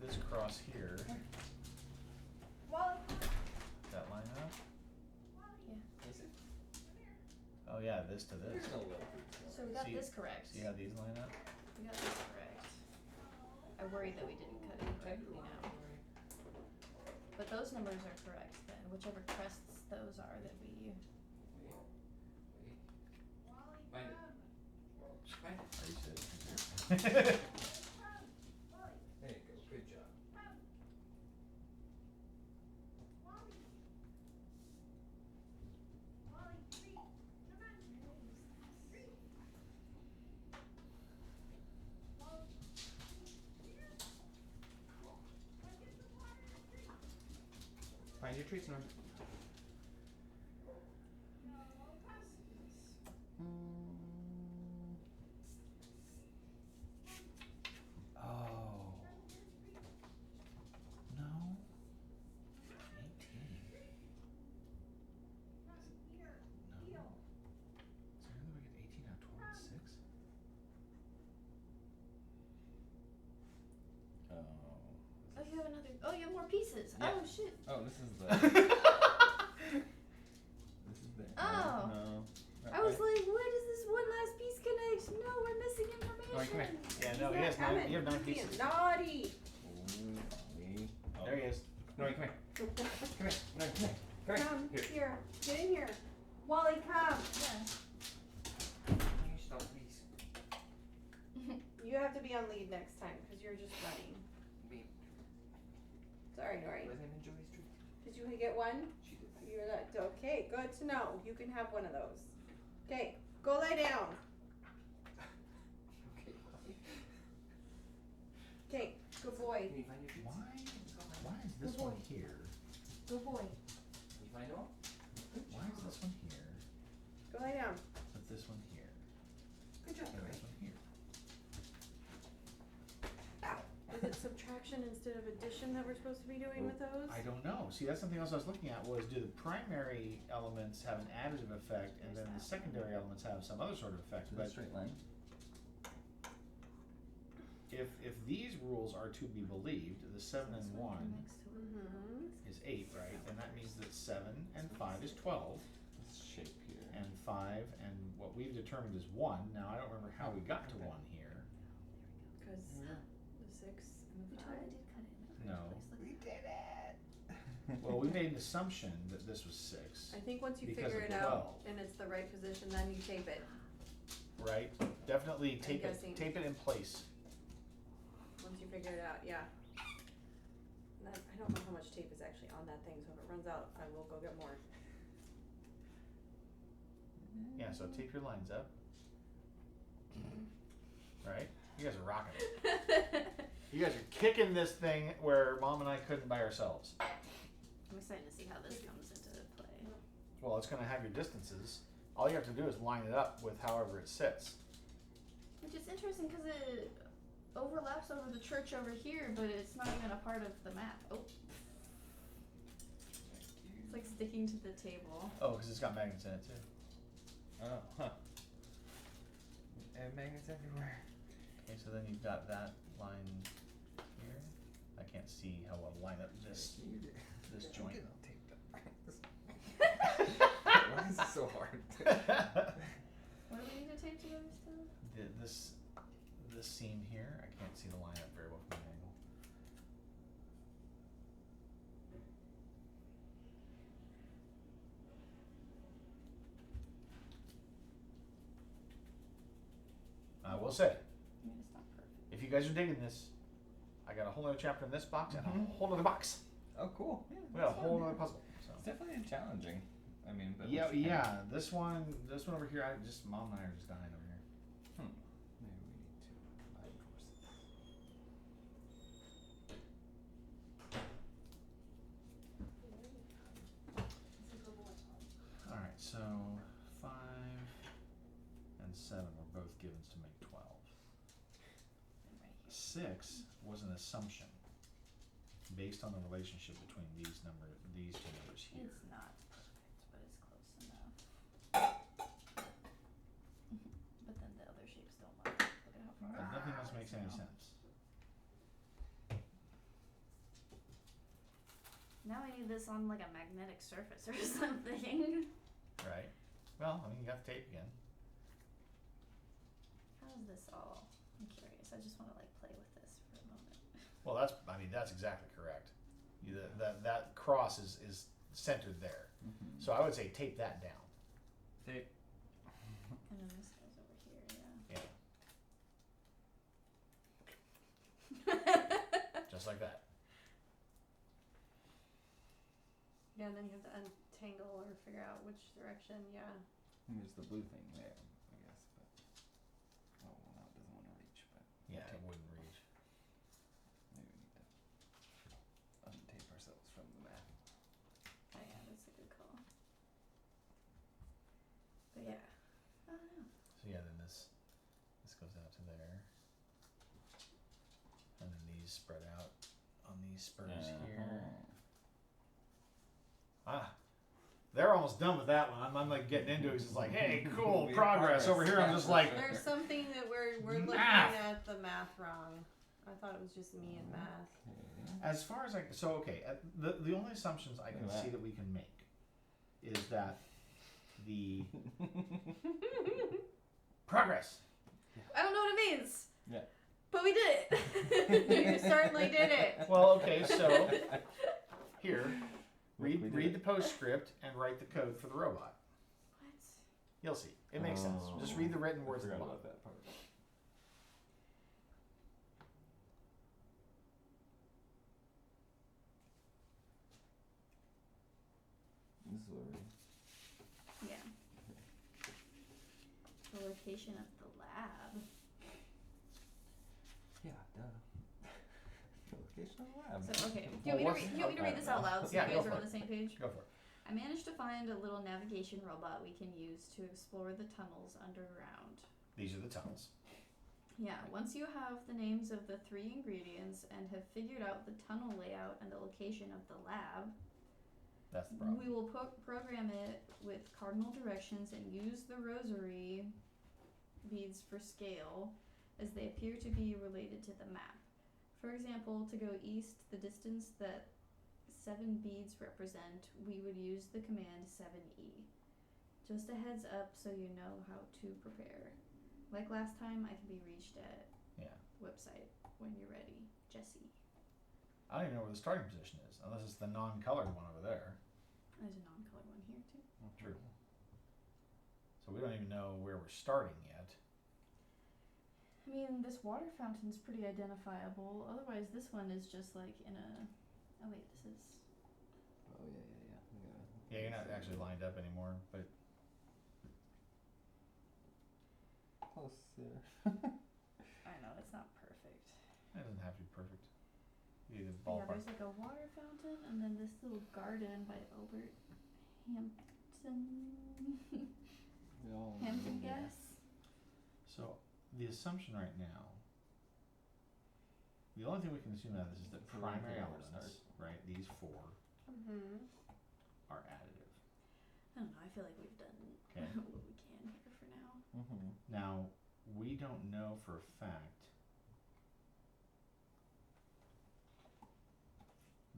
this cross here. Wally, Does that line up? Is it? Oh yeah, this to this. There's no little. So we got See- this correct. See how these line up? We got this correct. I worried that we didn't cut it correctly now. But those numbers are correct then, whichever crests those are that we. Find it. Find it. Are you serious? There you go. Good job. Find your treats, Norm. Oh. No. 18. No. So how do we get 18 out of 26? Oh. Oh, you have another. Oh, you have more pieces. Yeah. Oh shit. Oh, this is the. This is the. Oh. No. I was like, where does this one last piece connect? No, we're missing information. Alright, come here. Yeah, he's no, not he has nine. coming. You have 9 He's being pieces. naughty. Oh. There he is. No, come here. Come here. No, come here. Come here. Come Here. here. Get in here. Wally, come. Yeah. Can you stop, please? You have to be on lead next time because you're just running. Me. Sorry, Nori. Wasn't even Joey's treat. Did you get one? She did. You're not okay. Good to know. You can have one of those. Okay, go lay down. Okay. Okay, good boy. Can you find your treats? Why is this one here? Good boy. Can you find them all? Why is this one here? Go lay down. But this one here? Good job, And this one here? Is it subtraction instead of addition that we're supposed to be doing with those? I don't know. See, that's something else I was looking at was do the primary elements have an additive effect and then the secondary elements have some other sort of effect. To the But straight line. if these rules are to be believed, the 7 and 1 Mm-hmm. is 8, right? And that means that 7 and 5 is 12, This shape here. and 5 and what we've determined is 1. Now I don't remember how we got to 1 here. Because the 6 and We the 5. totally did cut it in the No. first place. We did it. Well, we made an assumption that this was 6, I think once you Because figure of it 12. out and it's the right position, then you tape it. right? Definitely tape guessing. it in place. Once you figure it out, yeah. And I don't know how much tape is actually on that thing, so if it runs out, I will go get more. Yeah, so tape your lines up. Right? You guys are rocking it. You guys are kicking this thing where Mom and I couldn't by ourselves. I'm excited to see how this comes into play. Well, it's going to have your distances. All you have to do is line it up with however it sits. Which is interesting because it overlaps over the church over here, but it's not even a part of the map. Oh. It's like sticking to the table. Oh, because it's got magnets in it too. Oh, huh. And magnets everywhere. Okay, so then you've got that line here. I can't see how I'll line up this joint. Why is it so hard? What do we need to tape together still? This seam here, I can't see the line up very well from the angle. I will say, I mean, it's not perfect. if you guys are digging this, I got a whole other chapter in this box and Mhm. a whole other box. Oh, cool. Yeah, We got a that's whole fun. other puzzle. So. It's definitely challenging. I mean, but Yeah, it's kind of- yeah. This one over here. Mom and I are just dying over here. Maybe we need to combine forces. All right, so 5 and 7 were both givens to make 12. And right here. 6 was an assumption based on the relationship between these two numbers here. It's not perfect, but it's close enough. But then the other shapes don't look at how far. But nothing else makes any now. sense. Now I need this on like a magnetic surface or something. Right? Well, I mean, you got the tape again. How is this all? I'm curious. I just want to like play with this for a moment. Well, that's exactly correct. That cross is centered there. Mm-hmm. So I would say tape that down. Tape. And then this goes over here, Yeah. Just like that. Yeah, and then you have to untangle or figure out which direction, yeah. There's the blue thing there, I guess, but oh well, now it doesn't want to reach. But Yeah, it wouldn't reach. maybe we need to untape ourselves from the map. Oh yeah, that's a good call. But yeah, I don't know. So yeah, then this goes out to there. And then these spread out on these spurs here. Ah, they're almost done with that one. I'm like getting into it 'cause it's like, hey, cool, We have progress. Over here, I'm just like, There's something that we're looking Math. at the math wrong. I thought it was just me and math. as far as the only assumptions I can Look at see that. that we can make is that the progress. I don't know what it means. Yeah. But we did it. You certainly did it. Well, okay, so here, We did read it. the postscript and write the code for the robot. What? You'll see. It makes sense. Just read the written words at the I bottom. forgot about that part. This is what we. Yeah. The location of the lab. Yeah, duh. The location of the lab. So okay, do you Well, want me to read this out loud so Yeah, you go guys are for on it. the same page? Go for it. I managed to find a little navigation robot we can use to explore the tunnels underground. These are the tunnels. Yeah, once you have the names of the 3 ingredients and have figured out the tunnel layout and the location of the lab, That's the problem. we will program it with cardinal directions and use the rosary beads for scale as they appear to be related to the map. For example, to go east, the distance that 7 beads represent, we would use the command 7E. Just a heads up so you know how to prepare. Like last time, I can be reached at Yeah. website when you're ready. Jesse. I don't even know where the starting position is, unless it's the non-colored one over there. There's a non-colored one here too. True. So we don't even know where we're starting yet. I mean, this water fountain's pretty identifiable. Otherwise, this one is just like in a. Oh wait, this is. Oh yeah, yeah, yeah. We gotta. Yeah, you're not actually lined up anymore, but Close there. I know it's not perfect. it doesn't have to be perfect. You either Yeah, ballpark. there's like a water fountain and then this little garden by Albert Hampton. We all Hampton know there. guess. So the assumption right now, the only thing we can assume out of this is that It's a really primary good way to elements, right, these 4 Mm-hmm. are additive. I don't know. I feel like we've done Okay. what we can here for now. Mm-hmm. Now, we don't know for a fact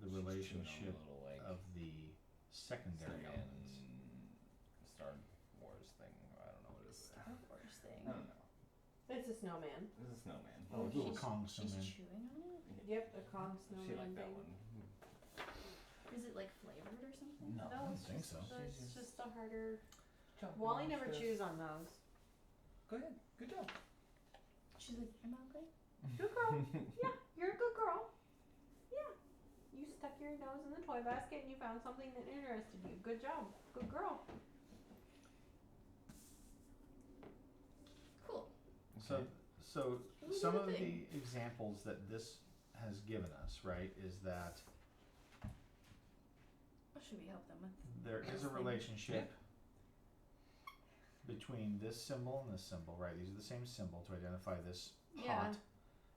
the relationship of the secondary elements. Star Wars thing. I don't know what it is. Star Wars thing. I don't know. It's a snowman. This is Snowman. Oh, she's- little Kong She's snowman. chewing on it. Yep, a Kong She snowman liked that thing. one. Is it like flavored or something? No, No, don't think so. It's just a harder. Chocolate Wally never monster. chews on those. Go ahead. Good job. She's like, am I okay? Good girl. Yeah, you're a good girl. Yeah. You stuck your nose in the toy basket and you found something that interested you. Good job. Good girl. Cool. So, so Ooh, some good of the thing. examples that this has given us, right, is that What should we help them with? there is a relationship between this symbol and this symbol, right? These are the same symbol to identify this Yeah. hot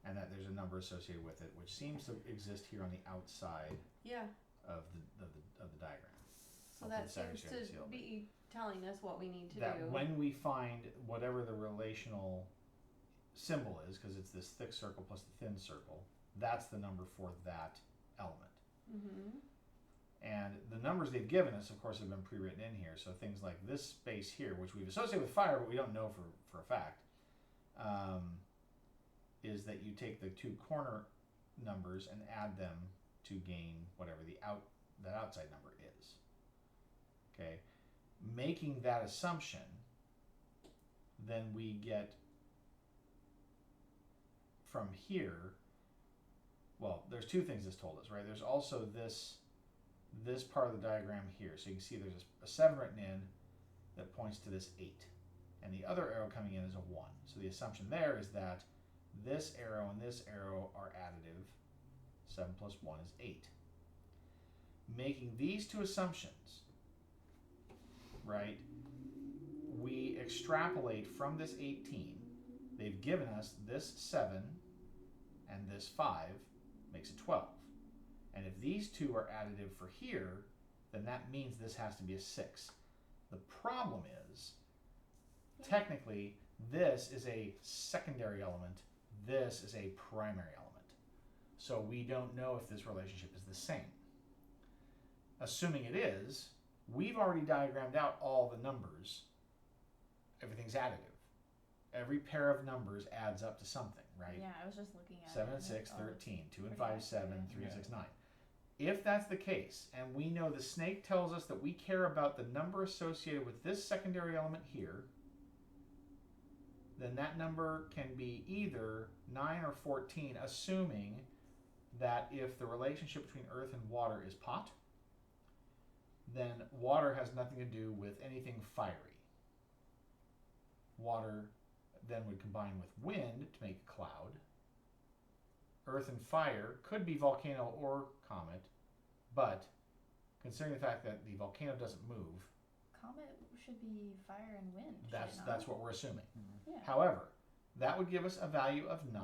and that there's a number associated with it, which seems to exist here on the outside Yeah. of the diagram. So I'll that put the seems Sagittarius to seal, but be telling us what we need to that do. when we find whatever the relational symbol is, because it's this thick circle plus the thin circle, that's the number for that element. Mm-hmm. And the numbers they've given us, of course, have been pre-written in here. So things like this space here, which we've associated with fire, but we don't know for a fact, is that you take the two corner numbers and add them to gain whatever that outside number is. Okay, making that assumption, then we get from here. Well, there's two things this told us, right? There's also this part of the diagram here. So you can see there's a 7 written in that points to this 8. And the other arrow coming in is a 1. So the assumption there is that this arrow and this arrow are additive. 7 plus 1 is 8. Making these two assumptions, right, we extrapolate from this 18. They've given us this 7 and this 5 makes it 12. And if these two are additive for here, then that means this has to be a 6. The problem is, technically, this is a secondary element, this is a primary element. So we don't know if this relationship is the same. Assuming it is, we've already diagrammed out all the numbers. Everything's additive. Every pair of numbers adds up to something, right? Yeah, I was just looking at 7 it. and 6, 13. 2 and pretty 5, 7. accurate. 3 and Yeah. 6, 9. If that's the case, and we know the snake tells us that we care about the number associated with this secondary element here, then that number can be either 9 or 14, assuming that if the relationship between earth and water is pot, then water has nothing to do with anything fiery. Water then would combine with wind to make a cloud. Earth and fire could be volcano or comet, but considering the fact that the volcano doesn't move, Comet should be fire and wind. should that's it not? that's what we're assuming. Yeah. However, that would give us a value of 9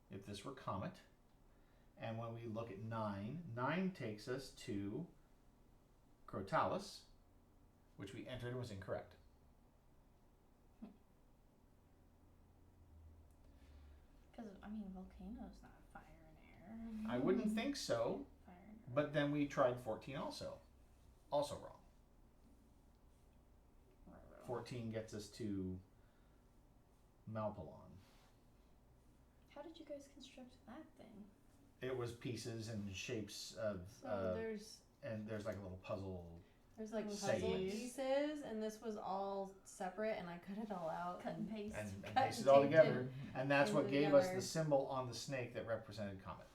if this were comet. And when we look at 9, 9 takes us to Crotalus, which we entered and was incorrect. Because I mean, volcano's not fire and air. I wouldn't think so, Fire and earth. but then we tried 14 also. Also wrong. Right. 14 gets us to Malpolon. How did you guys construct that thing? It was pieces and shapes of, So and there's like a little puzzle. there's like Say puzzle it. pieces, and this was all separate, and I cut it all out. Cut and paste. And Cut paste and it all taped together, and that's what into gave us together. the symbol on the snake that represented comet.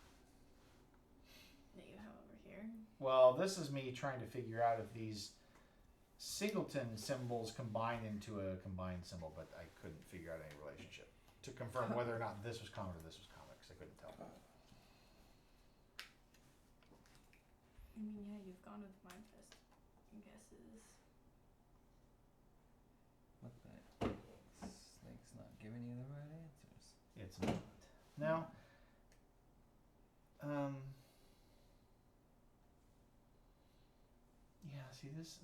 That you have over here. Well, this is me trying to figure out if these singleton symbols combine into a combined symbol, but I couldn't figure out any relationship to confirm whether or not this was comet or this was comet, because I couldn't tell. I mean, yeah, you've gone with my best guesses. What the? Snake's not giving you the right answers. It's not. Now, yeah, see this,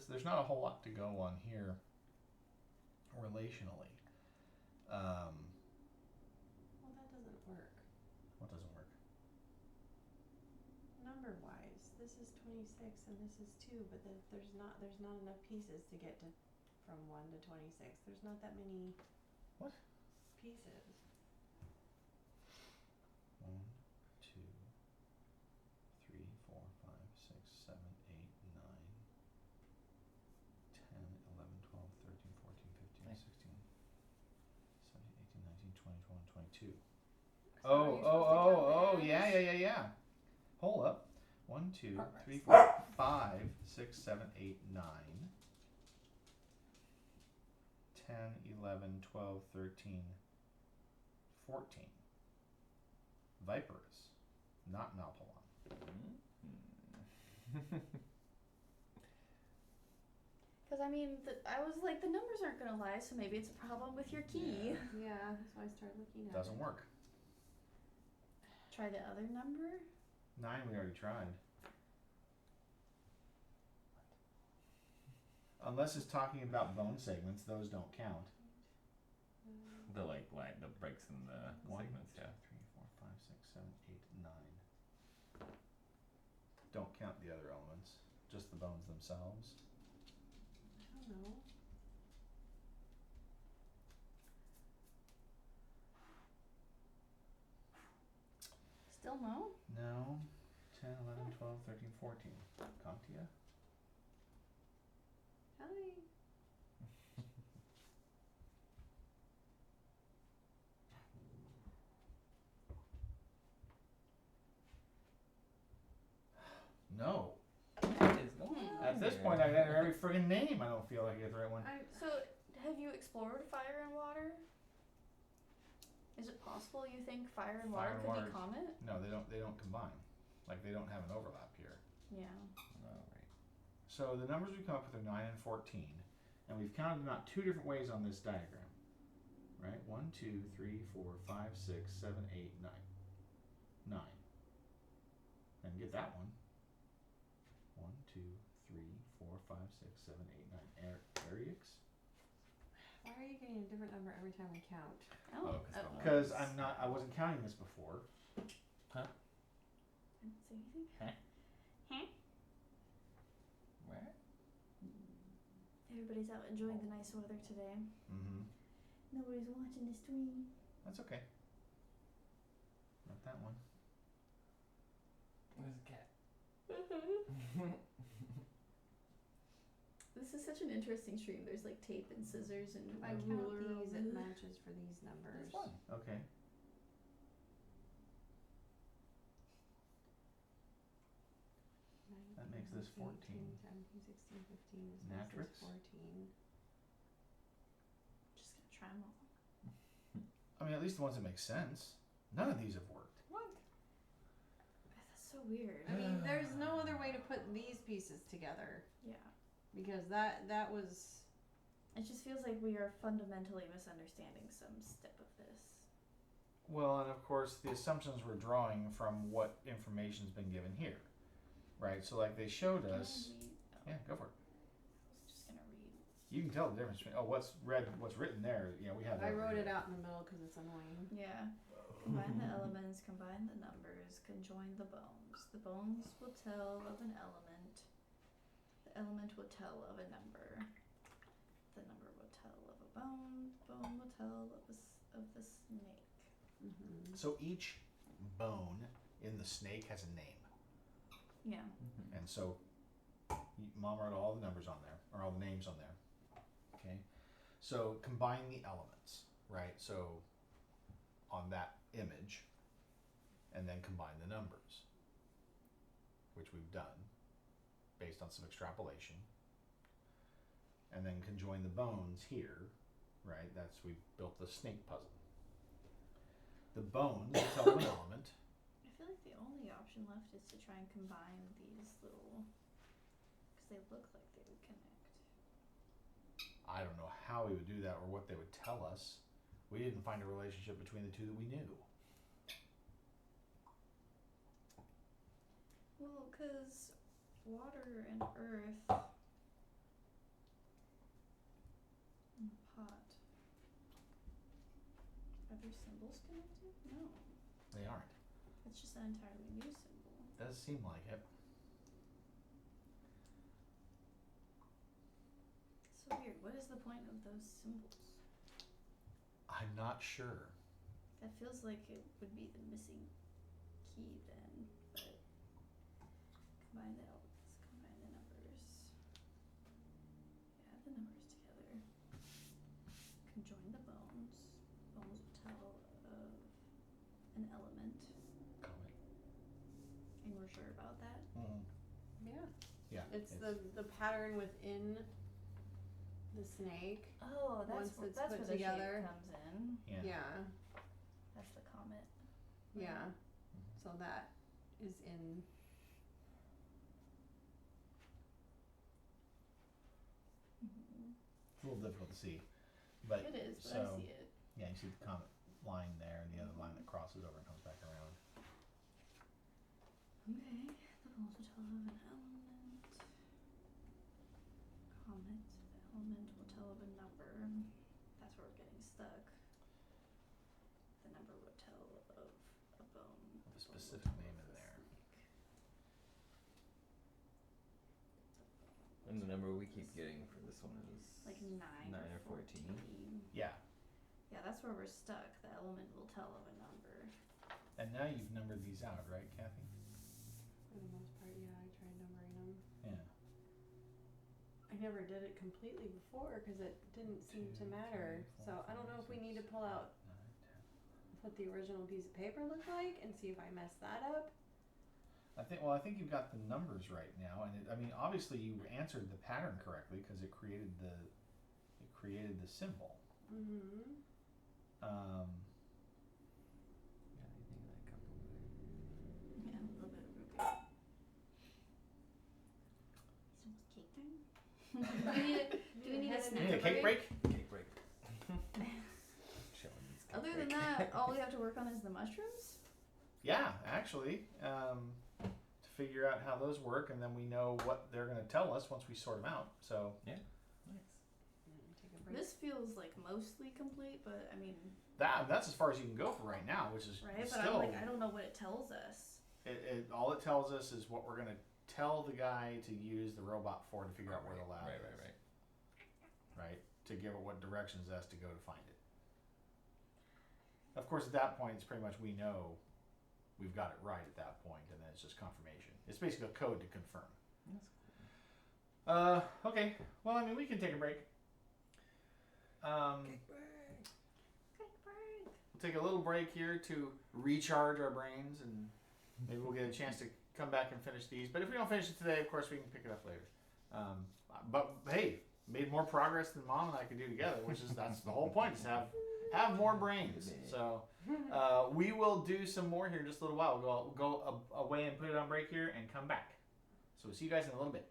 there's not a whole lot to go on here relationally. Well, that doesn't work. What doesn't work? Number wise, this is 26 and this is 2, but there's not enough pieces to get to from 1 to 26. There's not that many What? pieces. 1, 2, 3, 4, 5, 6, 7, 8, 9, 10, 11, 12, 13, 14, 15, Nice. 16, 17, 18, 19, 20, 21, 22. So are you supposed to count the Yeah, ends? yeah. Hold up. 1, 2, Progress. 3, 4, 5, 6, 7, 8, 9, 10, 11, 12, 13, 14. Viperus, not Malpolon. Because I mean, I was like, the numbers aren't gonna lie, so maybe it's a problem with your key. Yeah, that's why I started looking at Doesn't it. work. Try the other number. 9 we already tried. Unless it's talking about bone segments, those don't count. The the breaks in the 1, segments, 2, yeah. 3, 4, 5, 6, 7, 8, 9. Don't count the other elements, just the bones themselves. I don't know. Still no? No. 10, 11, 12, 13, 14. CompTIA? Hi. No. What is going on At this here? point, I'd enter every friggin' name. I don't feel like I get the right one. So, have you explored fire and water? Is it possible you think fire and Fire water and could water- be comet? No, they don't combine. Like, they don't have an overlap here. Yeah. Oh, right. So the numbers we come up with are 9 and 14, and we've counted them out 2 different ways on this diagram. Right? 1, 2, 3, 4, 5, 6, 7, 8, 9. 9. And get that one. 1, 2, 3, 4, 5, 6, 7, 8, 9. Arix? Why are you getting a different number every time we count? Oh, 'cause the Because I wasn't counting this before. Huh? I didn't say anything. Where? Everybody's out enjoying the nice weather today. Mm-hmm. Nobody's watching the stream. That's okay. Not that one. Where's the cat? This is such an interesting stream. There's like tape and scissors and If I a count ruler. these, over it the- matches for these numbers. This one. Okay. 9, That makes this 18, 14. 17, 16, 15. This Natrix? makes this 14. Just gonna try them all. I mean, at least the ones that make sense. None of these have worked. What? That's so weird. I mean, there's no other way to put these pieces together Yeah. because that was. It just feels like we are fundamentally misunderstanding some step of this. Well, and of course, the assumptions we're drawing from what information's been given here, right? So, like they showed Can I us. read? Oh, Yeah, go for it. I was just gonna read. You can tell the difference between what's written there. Yeah, we have. I that wrote over it here. out in the middle because it's annoying. Yeah. Combine the elements, combine the numbers, conjoin the bones. The bones will tell of an element. The element will tell of a number. The number will tell of a bone. Bone will tell of the snake. Mm-hmm. So each bone in the snake has a name, Yeah. Mm-hmm. and so Mom wrote all the numbers on there, or all the names on there. Okay, so combine the elements, right? So on that image, and then combine the numbers, which we've done based on some extrapolation, and then conjoin the bones here, right? We've built the snake puzzle. The bones tell of an element. I feel like the only option left is to try and combine these little, because they look like they would connect. I don't know how we would do that or what they would tell us. We didn't find a relationship between the two that we knew. Well, because water and earth in the pot. Are there symbols connected? No. They aren't. It's just an entirely new symbol. Does seem like it. So weird. What is the point of those symbols? I'm not sure. That feels like it would be the missing key then, but combine the elements, combine the numbers. Add the numbers together. Conjoin the bones. Bones will tell of an element. Comment. And we're sure about that? Mm. Yeah. Yeah. It's the pattern within the snake. Oh, Once it's that's put where the together. shape comes in. Yeah. Yeah. That's the comet. Yeah. Mhm. So that is in. Mm-hmm. It's a little difficult to see, but It is, but so I see it. yeah, you see the comet line there, and the other line that crosses over and comes back around. Okay, the volatile of an element. Comet, the element will tell of a number. That's where we're getting stuck. The number would tell of a bone. With a specific name in there. And the number we keep getting for this one is Like 9 or 14. Yeah, Yeah, that's where we're stuck. The element will tell of a number. and now you've numbered these out, right, Kathy? For the most part, yeah, I tried numbering them. Yeah. I never did it completely before because it didn't seem to matter. So I don't know if we need to pull out what the original piece of paper looked like and see if I messed that up. I think you've got the numbers right now, and I mean, obviously you answered the pattern correctly because it created the symbol. Mm-hmm. Um, Yeah, anything that couple there. Yeah, a little bit of Rubik. It's almost cake time. Do we need a you snack need a cake break? Cake break. Showing these cake Other than break. that, all we have to work on is the mushrooms. Yeah, actually, to figure out how those work, and then we know what they're going to tell us once we sort them out. So Nice. Take a break. This feels like mostly complete, but I mean, that's as far as you can go for right now, which is right? But still. I'm like, I don't know what it tells us. All it tells us is what we're going to tell the guy to use the robot for to figure out where the lab is. Right? To give it what directions it has to go to find it. Of course, at that point, it's pretty much we know we've got it right at that point, and then it's just confirmation. It's basically a code to confirm. That's Okay. Well, I mean, we can take a break. Cake break. We'll take a little break here to recharge our brains, and maybe we'll get a chance to come back and finish these. But if we don't finish it today, of course, we can pick it up later. But hey, made more progress than Mom and I could do together, that's the whole point, is have more brains. So we will do some more here in just a little while. We'll go away and put it on break here and come back. So we'll see you guys in a little bit.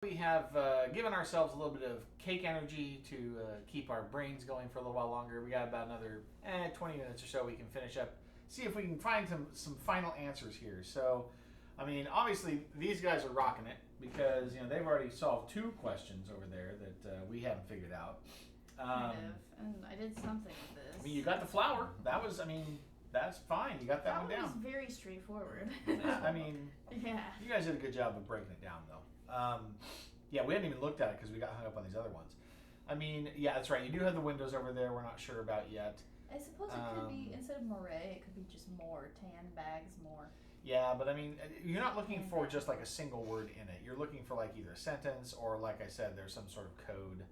We have given ourselves a little bit of cake energy to keep our brains going for a little while longer. We got about another 20 minutes or so. We can finish up, see if we can find some final answers here. So, I mean, obviously these guys are rocking it because they've already solved 2 questions over there that we haven't figured out. Kind of, and I did something with this. I mean, you got the flower. That was, that's fine. You got that one down. That was very straightforward. I mean, yeah. You guys did a good job of breaking it down, though. Yeah, we hadn't even looked at it because we got hung up on these other ones. I mean, yeah, that's right. You do have the windows over there. We're not sure about yet. I suppose it could be, instead of moire, it could be just more. Tan bags, more. Yeah, but I mean, you're not looking for just like a single word in it. You're looking for like either a sentence or, like I said, there's some sort of code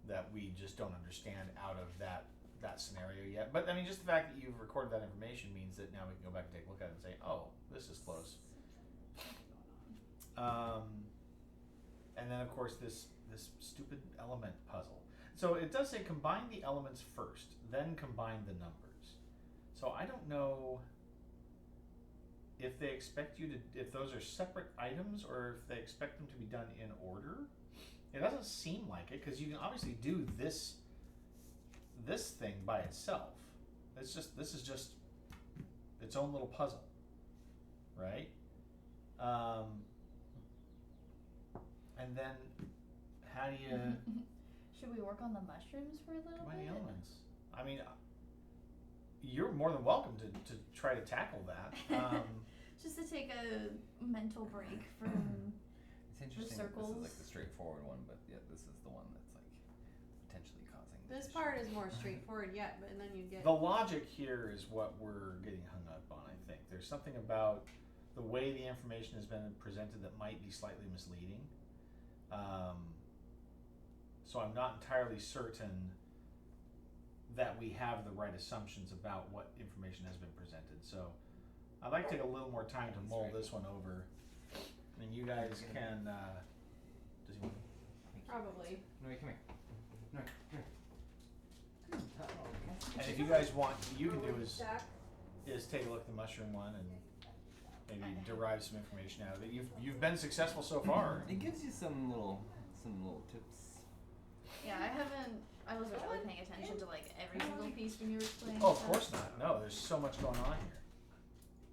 that we just don't understand out of that scenario yet. But I mean, just the fact that you've recorded that information means that now we can go back and take a look at it and say, oh, this is close. And then of course this stupid element puzzle. So it does say combine the elements first, then combine the numbers. So I don't know if they expect you to, if those are separate items or if they expect them to be done in order. It doesn't seem like it because you can obviously do this thing by itself. This is just its own little puzzle, right? And then how do you Should we work on the mushrooms for a little combine bit? the elements? I mean, you're more than welcome to try to tackle that. Just to take a mental break from It's interesting that circles. this is like the straightforward one, but yet this is the one that's like potentially causing This issue. part is more straightforward yet, but then you get. The logic here is what we're getting hung up on, I think. There's something about the way the information has been presented that might be slightly misleading. So I'm not entirely certain that we have the right assumptions about what information has been presented. So I'd like to take a little more time to mull this one over. And you guys can, does he want to? Probably. No, come here. No, come here. And if you guys want, you can do is Jack? take a look at the mushroom one and maybe derive some information out of it. You've been successful so far. It gives you some little tips. Yeah, I wasn't really paying attention to like every single piece when you were explaining. Oh, of stuff. course not. No, there's so much going on here.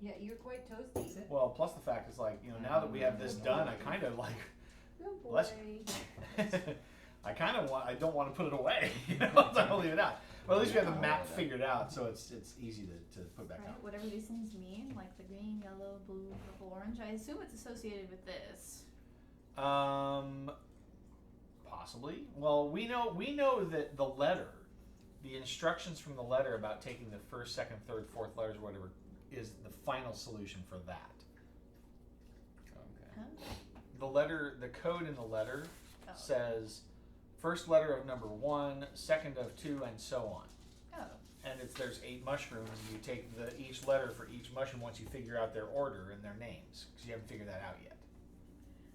Yeah, you're quite toasty. Well, plus the fact is like, now that we have this done, I kind of like, Good boy. let's- I don't want to put it away. So I'll leave it out. Well, at least we have the map figured out, so it's easy to put back Right, out. whatever these things mean, like the green, yellow, blue, purple, orange, I assume it's associated with this. Possibly. Well, we know that the letter, the instructions from the letter about taking the first, second, third, fourth letters, or whatever, is the final solution for that. Okay. Huh? The code in the letter Oh. says first letter of number 1, second of 2, and so on. Oh. And there's 8 mushrooms, and you take each letter for each mushroom once you figure out their order and their names, because you haven't figured that out yet.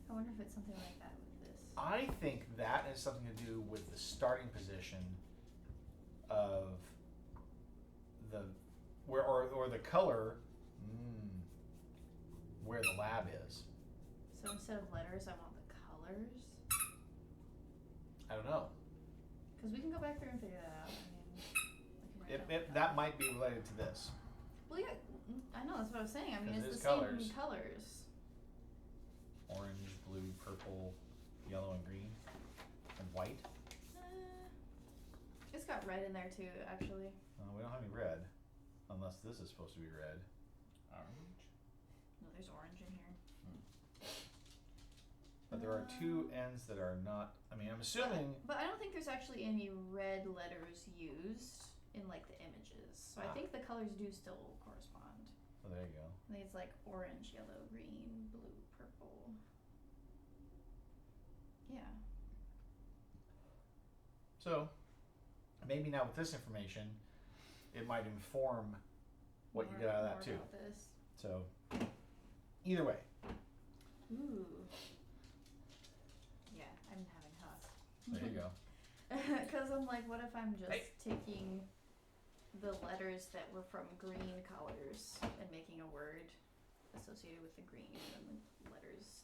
I wonder if it's something like that with this. I think that has something to do with the starting position of the or the color where the lab is. So instead of letters, I want the colors. I don't know. Because we can go back through and figure that out. I mean, we can write down That might be related to this. Well, yeah, I know, that's what I was saying. I mean, 'Cause it's it the is colors. same colors. Orange, blue, purple, yellow, and green, and white. It's got red in there too, actually. We don't have any red, unless this is supposed to be red. Orange. No, there's orange in here. But there are 2 ends that are not. I mean, I'm assuming. But I don't think there's actually any red letters used in like the images. So I think the colors do still correspond. Oh, there you go. I think it's like orange, yellow, green, blue, purple. Yeah. So, maybe now with this information, it might inform what you get out of that too. More about this. So, either way. Ooh. Yeah, I'm having huss. There you go. Because I'm like, what if I'm just Hey. taking the letters that were from green colors and making a word associated with the green and then the letters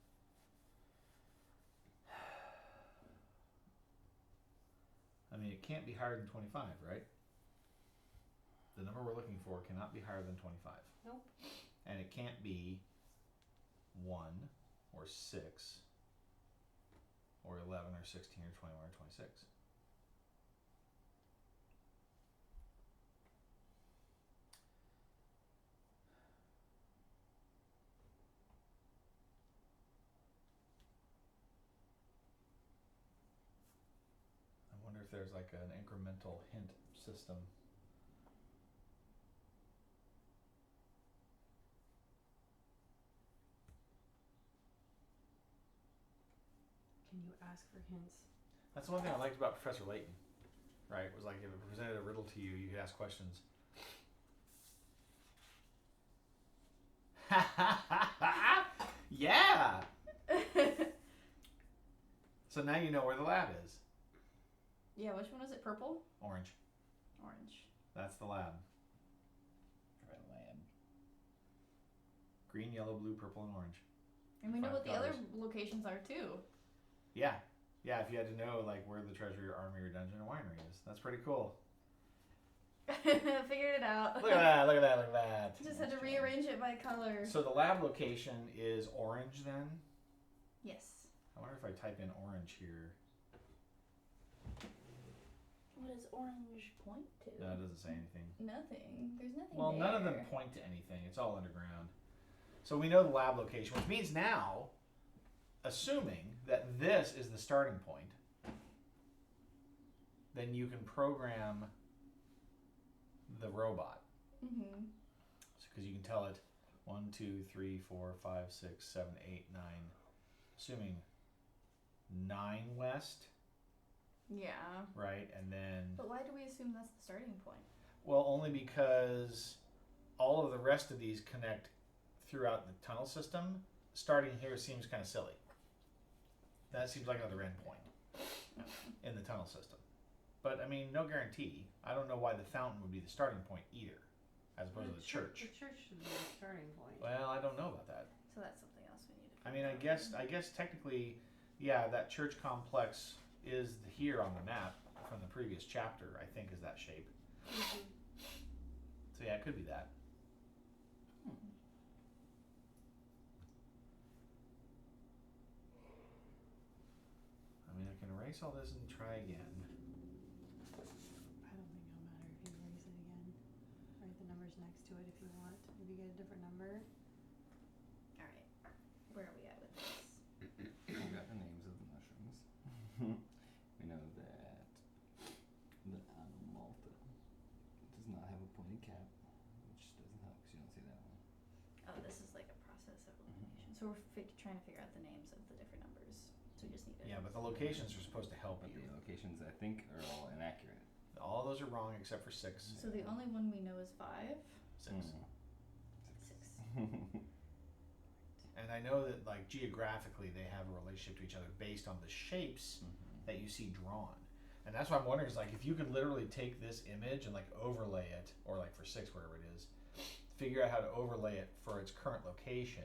can't be higher than 25, right? The number we're looking for cannot be higher than 25. Nope. And it can't be 1 or 6 or 11 or 16 or 21 or 26. I wonder if there's like an incremental hint system. Can you ask for hints? That's the one thing I liked about Professor Layton, right? Was like if it presented a riddle to you, you could ask questions. Yeah! So now you know where the lab is. Yeah, which one was it? Purple? Orange. Orange. That's the lab. Red lab. Green, yellow, blue, purple, and orange. And we know 5 what the other colors. locations are too. Yeah. Yeah, if you had to know like where the treasury, armory, or dungeon, or winery is. That's pretty cool. Figured it out. Look at that, look at that, look at that. Just had to rearrange it by color. So the lab location is orange then? Yes. I wonder if I type in orange here. What does orange point to? No, it doesn't say anything. Nothing. There's nothing Well, there. none of them point to anything. It's all underground. So we know the lab location, which means now, assuming that this is the starting point, then you can program the robot. Mm-hmm. Because you can tell it 1, 2, 3, 4, 5, 6, 7, 8, 9. Assuming 9 west, Yeah. right? And then, But why do we assume that's the starting point? well, only because all of the rest of these connect throughout the tunnel system. Starting here seems kind of silly. That seems like another endpoint in the tunnel system. But I mean, no guarantee. I don't know why the fountain would be the starting point either, as opposed to the church. The church should be the starting point. Well, I don't know about that. So that's something else we need to. I mean, I guess technically, yeah, that church complex is here on the map from the previous chapter. I think is that shape. Mhm. So yeah, it could be that. I mean, I can erase all this and try again. I don't think it'll matter if you erase it again. Write the numbers next to it if you want. If you get a different number. All right. Where are we at with this? We got the names of the mushrooms. We know that the Malta does not have a pointed cap, which doesn't help because you don't see that one. Oh, this is like a process of elimination. So we're trying to figure out the names of the different numbers. So we just need to. Yeah, but the locations are supposed to help But you. the locations, I think, are all inaccurate. All those are wrong except for 6. So the only one we know is 5. 6. 6. And I know that like geographically they have a relationship to each other based on the shapes that you see drawn. And that's why I'm wondering is like if you could literally take this image and like overlay it, or like for 6 wherever it is, figure out how to overlay it for its current location,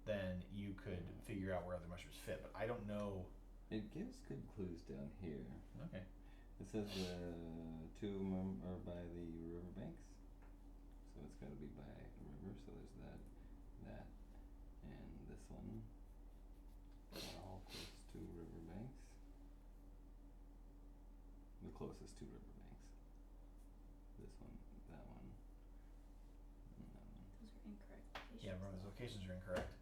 then you could figure out where other mushrooms fit. But I don't know. It gives good clues down here. Okay. It says the 2 of them are by the riverbanks, so it's got to be by a river. So there's that, and this one. They're all close to riverbanks. The closest to riverbanks. This one, that one, and that one. Those are incorrect locations. Yeah, remember those locations are incorrect.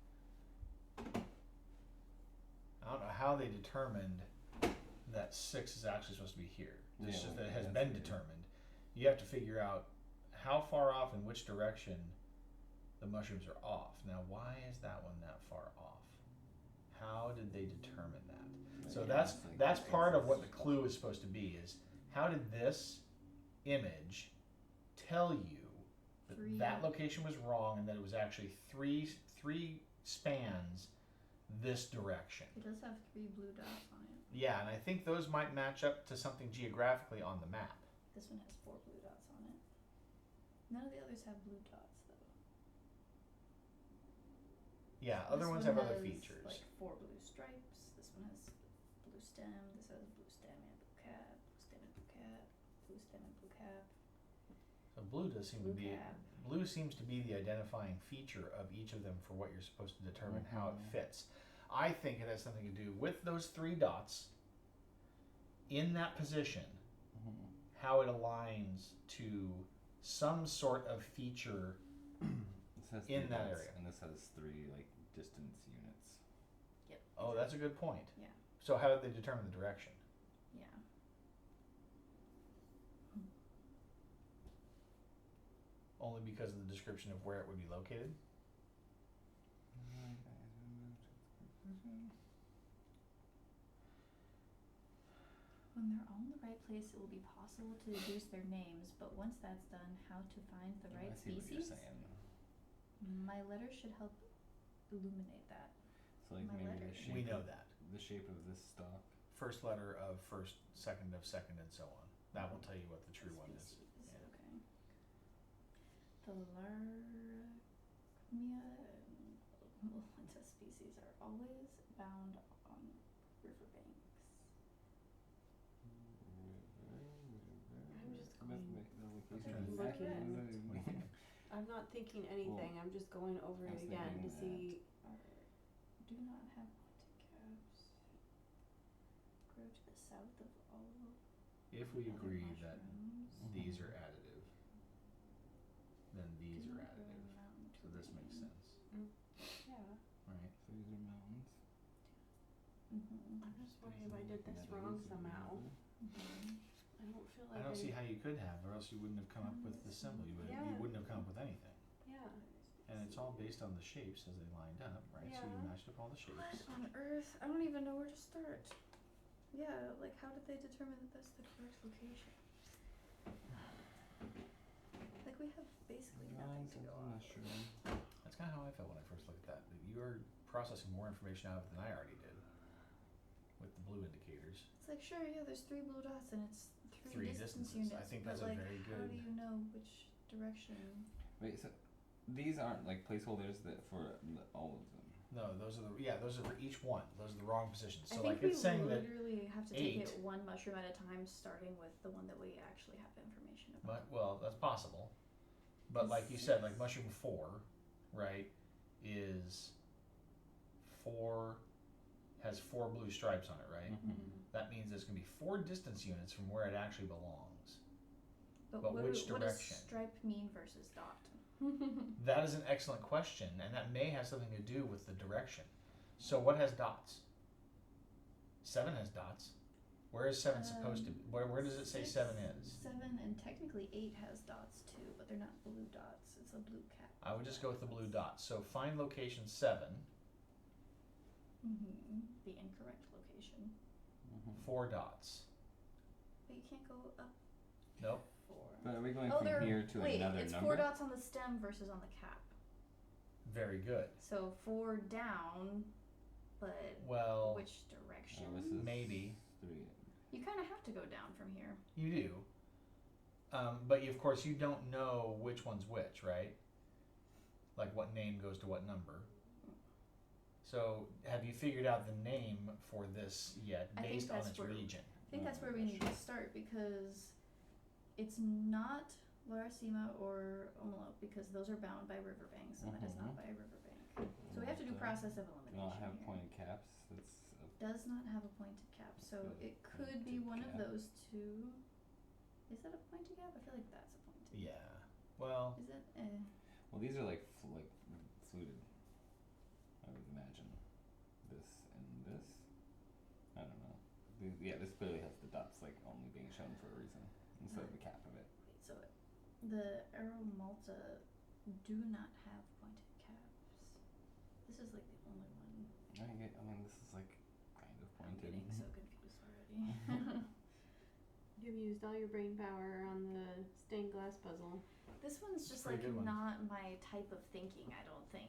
I don't know how they determined that 6 is actually supposed to be here. It's Yeah, just that it has that's been weird. determined. You have to figure out how far off in which direction the mushrooms are off. Now, why is that one that far off? How did they determine that? So Yeah, that's it's like that's the part of what the axis. clue is supposed to be is how did this image tell you that that location was wrong and that it was actually three spans this direction. It does have 3 blue dots on it. Yeah, and I think those might match up to something geographically on the map. This one has 4 blue dots on it. None of the others have blue dots though. Yeah, This other ones one have other has, features. Like 4 blue stripes. This one has blue stem. This has blue stem and blue cap. stem and blue cap. So blue does seem to Blue be cap. blue seems to be the identifying feature of each of them for what you're supposed to determine how it fits. I think it has something to do with those 3 dots in that position, how it aligns to some sort of feature This has in 3 that dots, area. and this has 3 like distance units. Yep. Oh, that's a good point. Yeah. So how did they determine the direction? Yeah. Only because of the description of where it would be located? When they're all in the right place, it will be possible to deduce their names, but once that's done, how to find the right I see what you're species? saying. My letter should help illuminate that. So like My maybe letter. the shape We know of, that. the shape of this stalk. First letter of first, second of second, and so on. That will tell you what the true one is. Species, Yeah. okay. The Laracmia Molenta species are always found on riverbanks. I'm just going. Looking. I'm not thinking anything. I'm just going over I it was again to thinking see. Do not have pointed caps. Grow to the south of all If we other agree that mushrooms. these are additive, then these Do are not grow additive. mountain So this makes terrain. sense, Yeah. right? So these are mountains. Mhm. I'm just wondering if I did this Meadows wrong and somehow. Mhm. I don't feel I like don't see how you could have, or else you wouldn't have come up with the symbol. You Yeah. wouldn't have come up with anything. Yeah. And it's all based on the shapes as they lined up, right? So you Yeah. matched up all the shapes. What on earth? I don't even know where to start. Yeah, like how did they determine that that's the correct location? Like we have basically nothing Drawings to of go the off. mushroom. That's kind of how I felt when I first looked at that. That you are processing more information out of it than I already did with the blue indicators. It's like sure, yeah, there's 3 blue dots and it's 3 Three distance distances. units. I think but that's a like, very how good- do you know which direction? Wait, so these aren't like placeholders that for all of them. No, those are for each one. Those are the wrong positions. So I think like we it's saying that literally have to take 8 it one mushroom at a time, starting with the one that we actually have information about. well, that's possible. But like you said, like mushroom 4, right, is 4 has 4 blue stripes on it, right? Mhm. That means there's gonna be 4 distance units from where it actually belongs. But what which what does direction? stripe mean versus dot? That is an excellent question, and that may have something to do with the direction. So what has dots? 7 has dots. Where is 7 supposed to be? Where does it say 7 is? 7 and technically 8 has dots too, but they're not blue dots. It's a blue cap. I would just go with the blue dots. So find location 7, The incorrect location. 4 dots. But you can't go up Nope. 4. But are we going Oh, from there. here to Wait, another it's number? 4 dots on the stem versus on the cap. Very good. So 4 down, but Well, which direction? Oh, this is Maybe. 3. You kind of have to go down from here. you do. But of course you don't know which one's which, right? Like what name goes to what number. So have you figured out the name for this yet, I think based on that's its where- region? I think that's where we need to start because it's not Laracima or Omelo because those are bound by riverbanks and that is not by a riverbank. So we have to do process of Do elimination not have here. pointed caps. That's Does not have a pointed cap, so Good. it could be Pointed one cap. of those two. Is that a pointed cap? I feel like that's a pointed. Yeah. Well, Is it? well. These are like fluted. I would imagine this and this. I don't know. Yeah, this clearly has the dots like only being shown for a reason instead of the cap of it. Wait, so the Aeromalta do not have pointed caps. This is like the only one. I mean, this is like kind of I'm pointed. getting so confused already. You've used all your brain power on the stained glass puzzle. This one's just Pretty like good one. not my type of thinking, I don't think.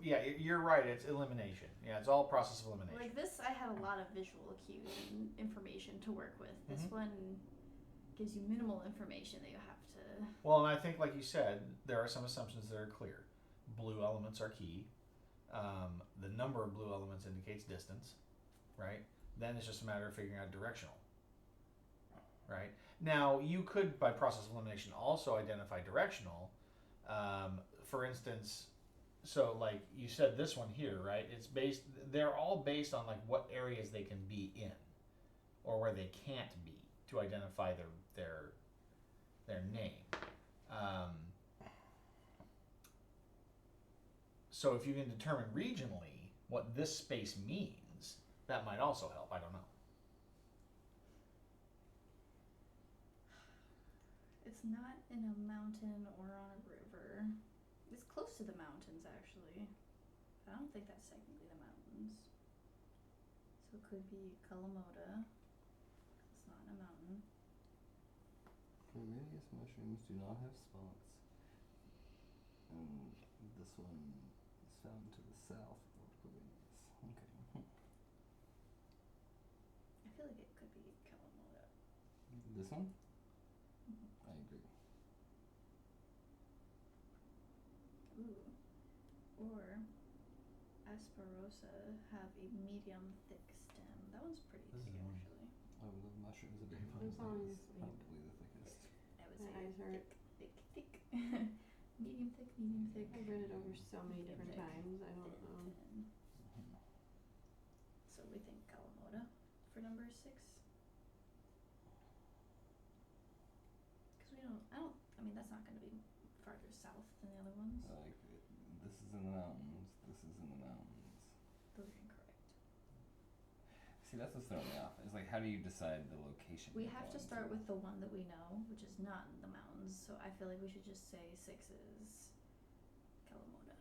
you're right. It's elimination. Yeah, it's all process of elimination. Like this, I had a lot of visual cues and information to work with. This Mhm. one gives you minimal information that you have to. Well, and I think, like you said, there are some assumptions that are clear. Blue elements are key. The number of blue elements indicates distance, right? Then it's just a matter of figuring out directional, right? Now, you could, by process of elimination, also identify directional. For instance, so like you said, this one here, right? It's based. They're all based on like what areas they can be in, or where they can't be, to identify their name. So if you can determine regionally what this space means, that might also help. I don't know. It's not in a mountain or on a river. It's close to the mountains, actually. I don't think that's technically the mountains. So it could be Kalamoda. It's not in a mountain. Camellias mushrooms do not have spots. And this one is found to the south of Camellias. Okay. I feel like it could be Kalamoda. This one? Mhm. I agree. Ooh. Or Asperosa have a medium thick stem. That one's pretty This thick, is one. actually. Oh, the mushroom's a big I'm one. sorry, It's sleep. probably the thickest. I would My say eyes hurt. thick. Medium thick, medium thick. I've read it over so many different Thick, times, I don't know. thin. So we think Kalamoda for number 6. Because I mean, that's not going to be farther south than the other ones. Like, this is in the mountains, this is in the mountains. Those are incorrect. See, that's what's throwing me off. It's like, how do you decide the location? We you're have to going start with the one that we know, which is not in the mountains. So I feel like we should just say 6 is Kalamoda.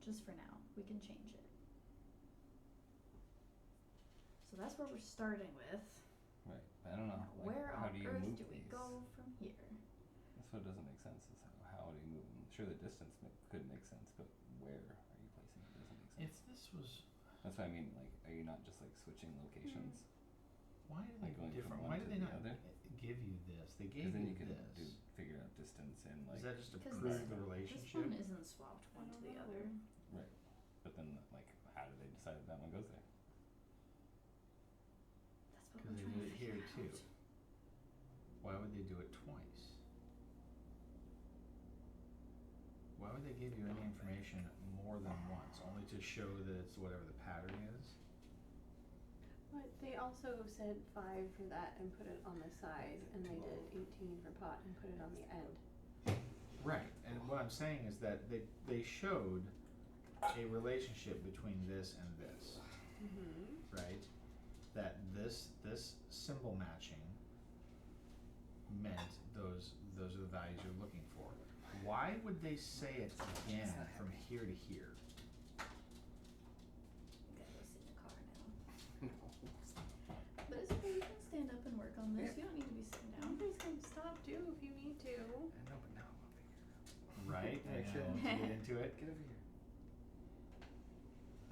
Just for now. We can change it. So that's where we're starting with. Right, but I don't know. Now, Like, where how on do you earth move do we these? go from here? That's what doesn't make sense. Is how do you move them? Sure, the distance could make sense, but where are you placing it doesn't make If sense. this was, That's what I mean. Like, are you not just like switching locations? why are Like they going from different? one Why to did they the not other? give you this? They Because gave then you you can this. figure out distance and like. Is that just to Because prove this- the This relationship? one isn't swapped one I to don't the know. other. Right, but then like, how do they decide that one goes there? That's what Because we're they trying did to it figure here too. out. Why would they do it twice? Why would they give you any information more than once, only to show that it's whatever the pattern is? But they also said 5 for that and put it on the side, and they did 18 for pot and put it on the end. Right, and what I'm saying is that they showed a relationship between this and this, Mm-hmm. right? That this symbol matching meant those are the values you're looking for. Why would they say it again from here to here? We gotta go sit in the car now. But it's okay, you can stand up and work on this. You don't need to be sitting You down. guys can stop too if you need to. I know, but now I'm up here. Right? Actually, And to get into it. Get over here.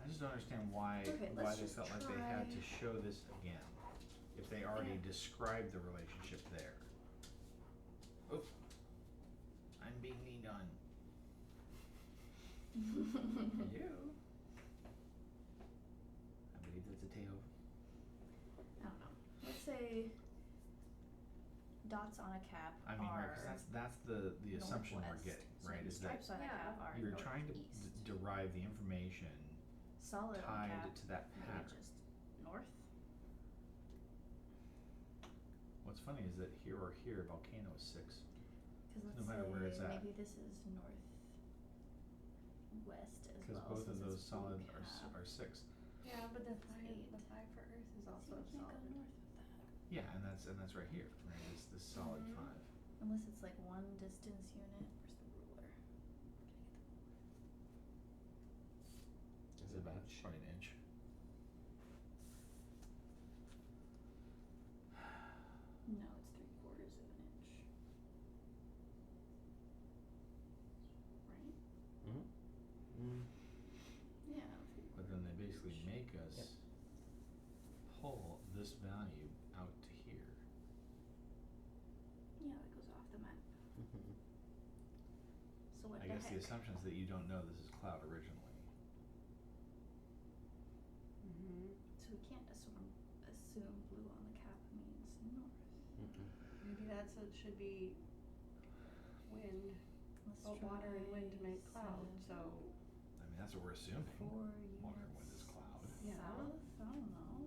I just don't understand why Okay, why let's they just felt like they had to try- show this again, if they already Yeah. described the relationship there. Oof. I'm being leaned on. You. I believe that's a tail. I don't know. Let's say dots on a cap I mean, right, are 'cause that's the assumption we're northwest. getting, So right? the Is that stripes on a Yeah. cap are you're trying to northeast. derive the information Solid on tied cap, to that maybe pattern. just north. What's funny is that here or here, volcano is 6. Because let's No matter say where it's at. maybe this is northwest as Because well. both since of those it's blue solid cap. are 6. Yeah, but the That's 5 8. for Earth is So also you can't go solid. north with that. Yeah, and that's right here, right? It's this solid Mhm. 5. Unless it's like one distance unit. Where's the ruler? Is it about probably an inch? No, it's 3/4 of an inch. Right? Mm-hmm. Yeah. But then they basically make us pull this value out to here. Yeah, that goes off the map. Mm-hmm. So what I the guess heck? the assumption is that you don't know this is cloud originally. Mm-hmm. So we can't assume blue on the cap means north. so it should be wind, Let's water and wind to make try cloud, so, I mean, that's what we're assuming. 4 Water and wind units is cloud. Yeah. south. I don't know.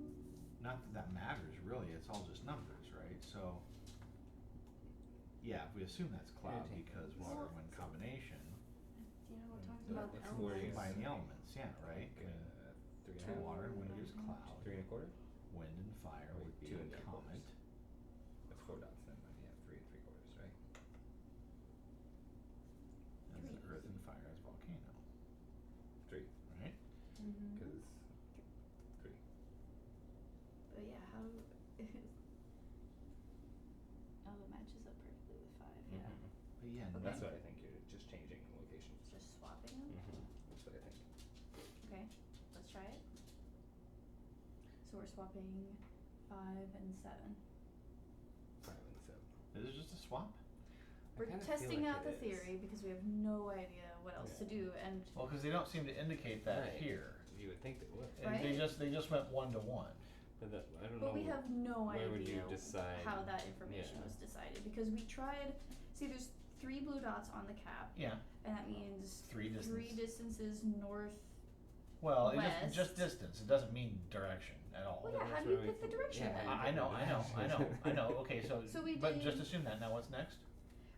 Not that that matters, really, it's all just numbers, right? So, yeah, if we assume that's cloud Yeah, because water and wind combination, you know, it talks So about the that's 40 elements. by the elements, yeah, right? Like, three and a Two half. water and wind is cloud, 3 1/4. wind and fire Or would be 2 a 3/4. comet. That's 4 dots then. But yeah, 3 3/4, right? And the earth and fire is volcano, 3, right? Mhm. because 3. But yeah, how do oh, it matches up perfectly with 5. Yeah, But yeah, Okay. That's what I think. You're just changing locations. just swapping them. That's what I think. Okay, let's try it. So we're swapping 5 and 7. 5 and 7. Is it just a swap? We're kinda feel testing like out the it is. theory because we have no idea what else to Yeah. do, and Well, because they don't seem to indicate that Right. here. You would think they would. And they Right? just went 1 to 1. But that, I don't but know. we have no where would idea you decide? how that information Yeah. was decided because we tried. See, there's 3 blue dots on the cap, Yeah, and that means 3 distance. 3 distances north. Well, it west. just distance. It doesn't mean direction at all. Well, yeah, how that's do you what we pick the think. direction Yeah, then? I know. Okay, so, So we but just did- assume that. Now, what's next?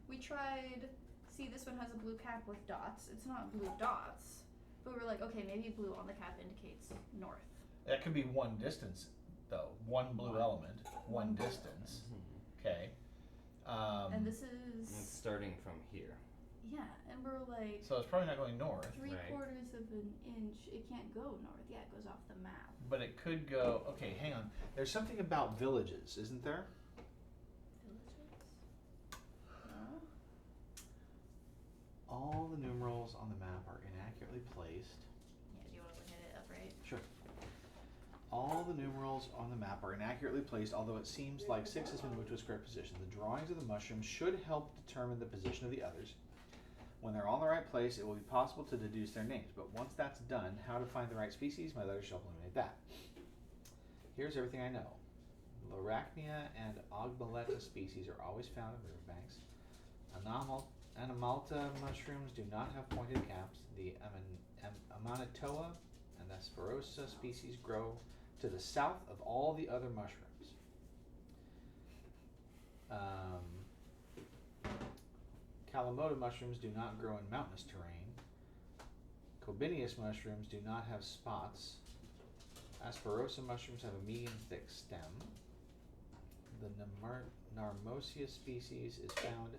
We tried. See, this one has a blue cap with dots. It's not blue dots, but we're like, okay, maybe blue on the cap indicates north. That could be 1 distance, though. 1 blue One. element, 1 One blue distance. Okay. And this It's is starting from here. yeah, and we're like So it's probably not going north, 3/4 of an inch. It can't go north. Yeah, it goes off the map. but it could go. Okay, hang on. There's something about villages, isn't there? Villages? No. All the numerals on the map are inaccurately placed. Yeah. Do you want to look at it upright? Sure. All the numerals on the map are inaccurately placed, although it seems like 6 has been moved to a square position. The drawings of the mushrooms should help determine the position of the others. When they're all in the right place, it will be possible to deduce their names. But once that's done, how to find the right species? My letters shall illuminate that. Here's everything I know. Lorachnia and Ogbaleta species are always found in riverbanks. Anomalta mushrooms do not have pointed caps. The Amanitoa and the Asperosa species grow to the south of all the other mushrooms. Kalamata mushrooms do not grow in mountainous terrain. Cobineus mushrooms do not have spots. Asperosa mushrooms have a medium thick stem. The Narmosia species is found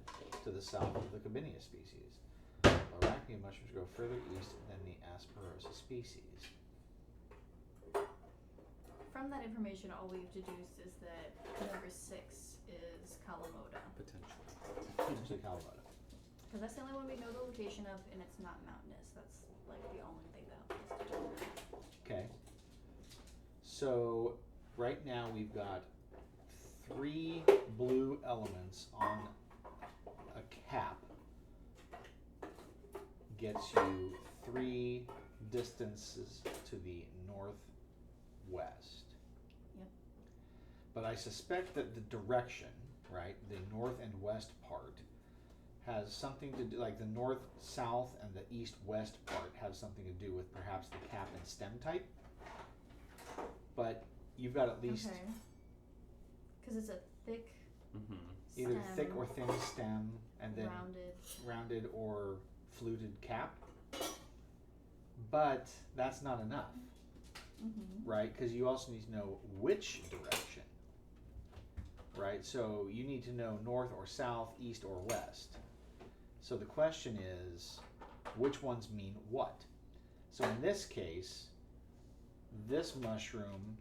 to the south of the Cobineus species. Lorachnia mushrooms grow further east than the Asperosa species. From that information, all we've deduced is that number 6 is Kalamata. Potentially. Essentially Kalamata. Because that's the only one we know the location of, and it's not mountainous. That's like the only thing that helps us determine that. Okay. So right now we've got 3 blue elements on a cap. Gets you 3 distances to the northwest. Yep. But I suspect that the direction, right, the north and west part, has something to do, like the north, south, and the east, west part have something to do with perhaps the cap and stem type. But you've got at least Okay. Because it's a thick, either stem, thick or thin stem, and then rounded. or fluted cap. But that's not enough, Mm-hmm. right? Because you also need to know which direction, right? So you need to know north or south, east or west. So the question is, which ones mean what? So in this case, this mushroom,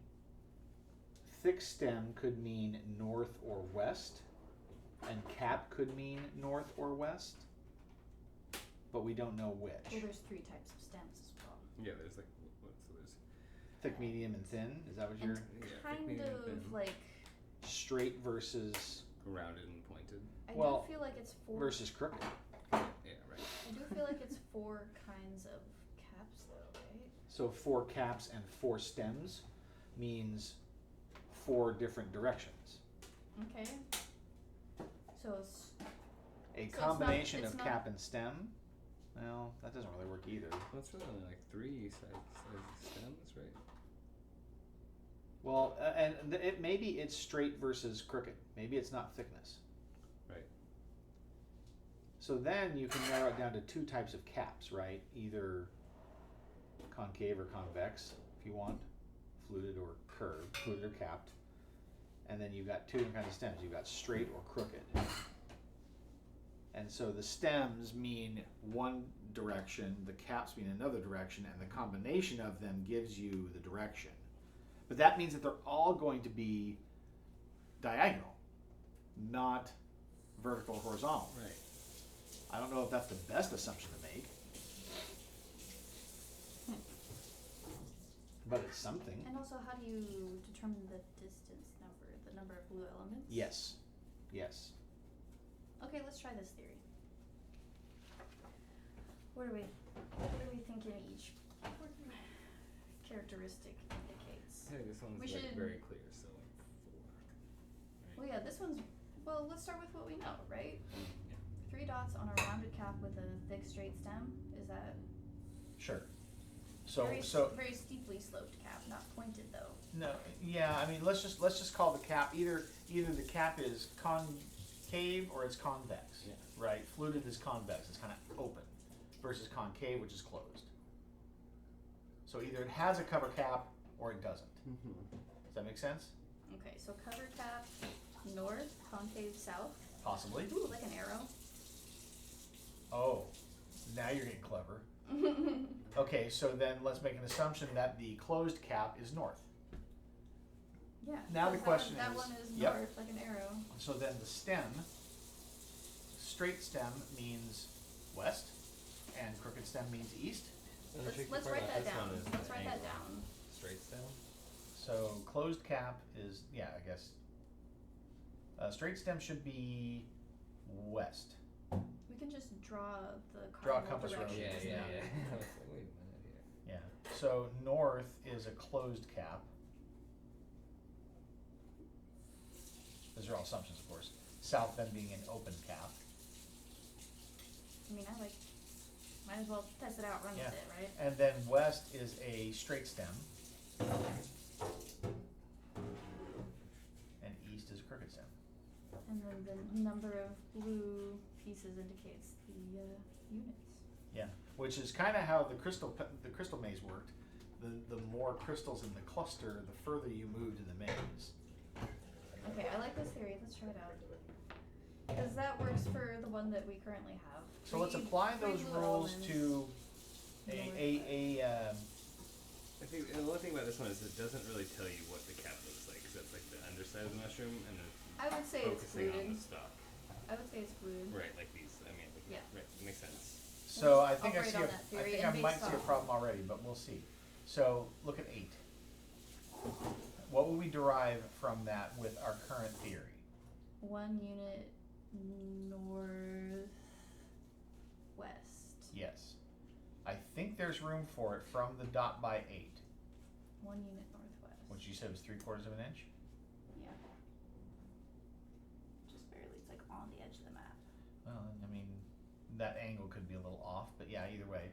thick stem could mean north or west, and cap could mean north or west, but we don't know which. Well, there's 3 types of stems as well. Yeah, there's like what? So there's Thick, medium, and thin? Is that what And you're... thick, kind medium, of thin. like, Straight versus rounded and pointed. I Well, do feel like it's 4. versus crooked. Yeah, right. I do feel like it's 4 kinds of caps though, right? So 4 caps and 4 stems means 4 different directions. Okay. So it's A it's not- combination it's of not- cap and stem. Well, that doesn't really work either. Well, it's really only like 3 sizes stems, right? Well, maybe it's straight versus crooked. Maybe it's not thickness. Right. So then you can narrow it down to 2 types of caps, right? Either concave or convex, if you want, fluted or curved, fluted or capped. And then you've got 2 different kinds of stems. You've got straight or crooked. And so the stems mean one direction, the caps mean another direction, and the combination of them gives you the direction. But that means that they're all going to be diagonal, not vertical or horizontal. Right. I don't know if that's the best assumption to make, but it's something. and also how do you determine the distance number, the number of blue elements? Yes, yes. Okay, let's try this theory. What are we thinking each characteristic indicates? Hey, this one's We like should- very clear, so like 4. Well, yeah, this one's, well, let's start with what we know, right? Yeah. 3 dots on a rounded cap with a thick straight stem, is that Sure. very steeply sloped cap, not pointed though. No, yeah, I mean, let's just call the cap either the cap is concave or it's convex. Yeah. Right? Fluted is convex, it's kind of open, versus concave, which is closed. So either it has a cover cap or it doesn't. Mm-hmm. Does that make sense? Okay, so cover cap, north, concave south. Possibly. Ooh, like an arrow. Oh, now you're getting clever. Okay, so then let's make an assumption that the closed cap is north. Yeah. Now the question that is- one is yep. north, like an arrow. So then the stem, straight stem means west, and crooked stem means east. And the Let's, tricky let's part write about that this down. one is Let's the write that angle. down. Straight stem. So closed cap is, yeah, I guess. Straight stem should be west. We can just draw the Draw a cardinal compass road. directions Yeah. down. I was like, wait a minute here. Yeah. So north is a closed cap. Those are all assumptions, of course. South then being an open cap. I mean, might as well test it out, run Yeah. with it, right? And then west is a straight stem. And east is a crooked stem. And then the number of blue pieces indicates the units. Yeah, which is kind of how the crystal maze worked. The more crystals in the cluster, the further you moved in the maze. Okay, I like this theory. Let's try it out. Because that works for the one that we currently have. So let's Three- apply three those blue rules elements. to I think the only thing about this one is it doesn't really tell you what the cap looks like, because that's like the underside of the mushroom, and then I would say it's focusing on fluted. the stalk. I would say it's fluted. Right, like these. I mean, like, Yeah. right, makes sense. So We'll I think I operate see on a, that I theory think and I based might see a off- problem already, but we'll see. So look at 8. What would we derive from that with our current theory? 1 unit northwest. Yes. I think there's room for it from the dot by 8, 1 unit northwest. which you said was 3/4 of an inch. Yeah. Just barely. It's like on the edge of the map. Well, I mean, that angle could be a little off, but yeah, either way.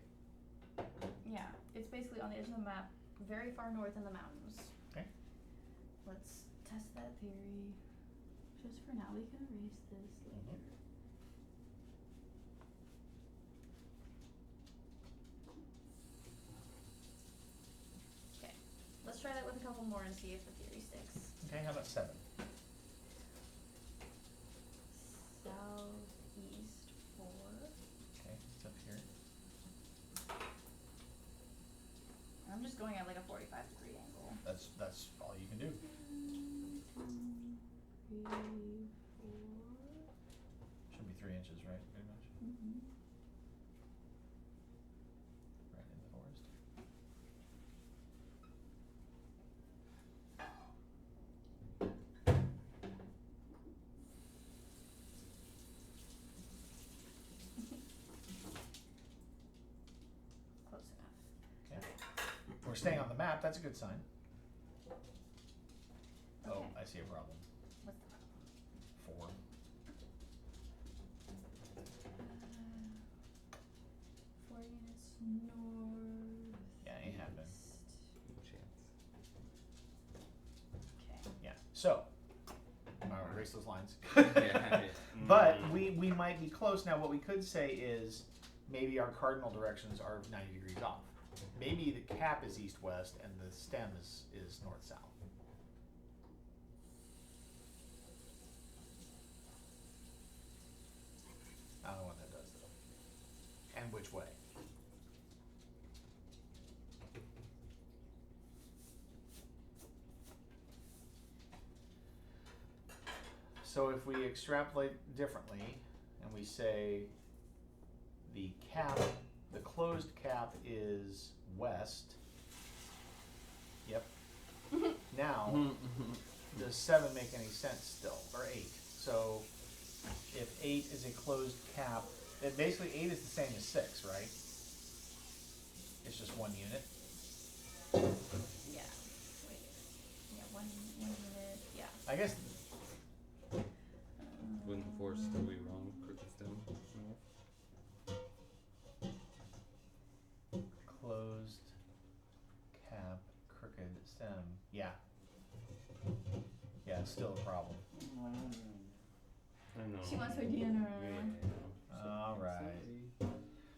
Yeah, it's basically on the edge of the map, very far north in the mountains. Okay. Let's test that theory. Just for now, we can erase this later. Okay, let's try that with a couple more and see if the theory sticks. Okay, how about 7? Southeast 4. Okay, it's up here. I'm just going at like a 45-degree angle. That's all you can do. 1, 2, 3, 4. Should be 3 inches, right? Pretty much. Mm-hmm. Right in the forest. Close enough. Okay. We're staying on the map. That's a good sign. Oh, Okay. I see a problem. What's the problem? 4. north. Yeah, ain't happening. No chance. Okay. Yeah. So, I'm gonna erase those lines. Yeah. But we might be close now. What we could say is maybe our cardinal directions are 90 degrees off. Maybe the cap is east-west and the stem is north-south. I don't know what that does though. And which way. So if we extrapolate differently and we say the cap, the closed cap is west. Yep. Now, does 7 make any sense still? Or 8? So if 8 is a closed cap, then basically 8 is the same as 6, right? It's just one unit. Yeah. Wait. Yeah, one unit. Yeah. I guess Wouldn't the 4 still be wrong? Crooked stem. closed cap, crooked stem. Yeah. Yeah, it's still a problem. I know. She wants her DNA. All right.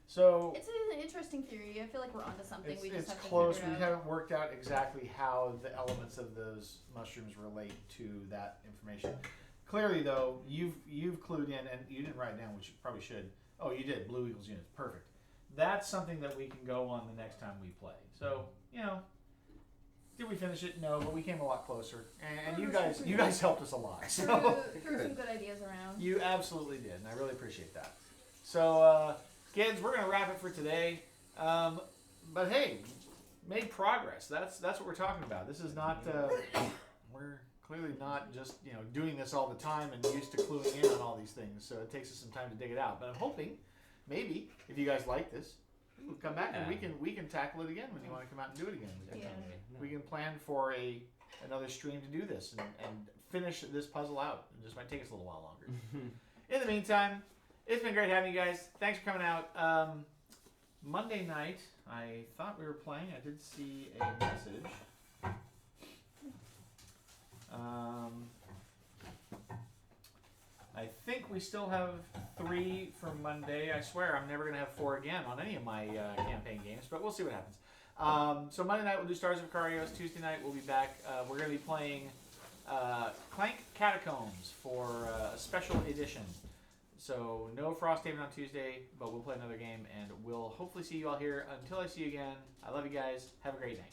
So It's an interesting theory. I feel like we're onto something. We just it's have to close. figure We it out. haven't worked out exactly how the elements of those mushrooms relate to that information. Clearly, though, you've clued in, and you didn't write it down, which you probably should. Oh, you did. Blue equals units. Perfect. That's something that we can go on the next time we play. So, did we finish it? No, but we came a lot closer, and you guys helped us a lot. So Threw some good ideas around. you absolutely did, and I really appreciate that. So, kids, we're gonna wrap it for today. But hey, made progress. That's what we're talking about. This is not. We're clearly not just doing this all the time and used to cluing in on all these things. So it takes us some time to dig it out. But I'm hoping, maybe if you guys like this, we'll come back and we can tackle it again when you want to come out and do it again. Yeah. We can plan for another stream to do this and finish this puzzle out. It just might take us a little while longer. In the meantime, it's been great having you guys. Thanks for coming out. Monday night, I thought we were playing. I did see a message. I think we still have 3 for Monday. I swear I'm never going to have 4 again on any of my campaign games, but we'll see what happens. So Monday night we'll do Stars of Ikarios. Tuesday night we'll be back. We're going to be playing Clank Catacombs for a special edition. So no Frosthaven on Tuesday, but we'll play another game, and we'll hopefully see you all here. Until I see you again, I love you guys. Have a great night.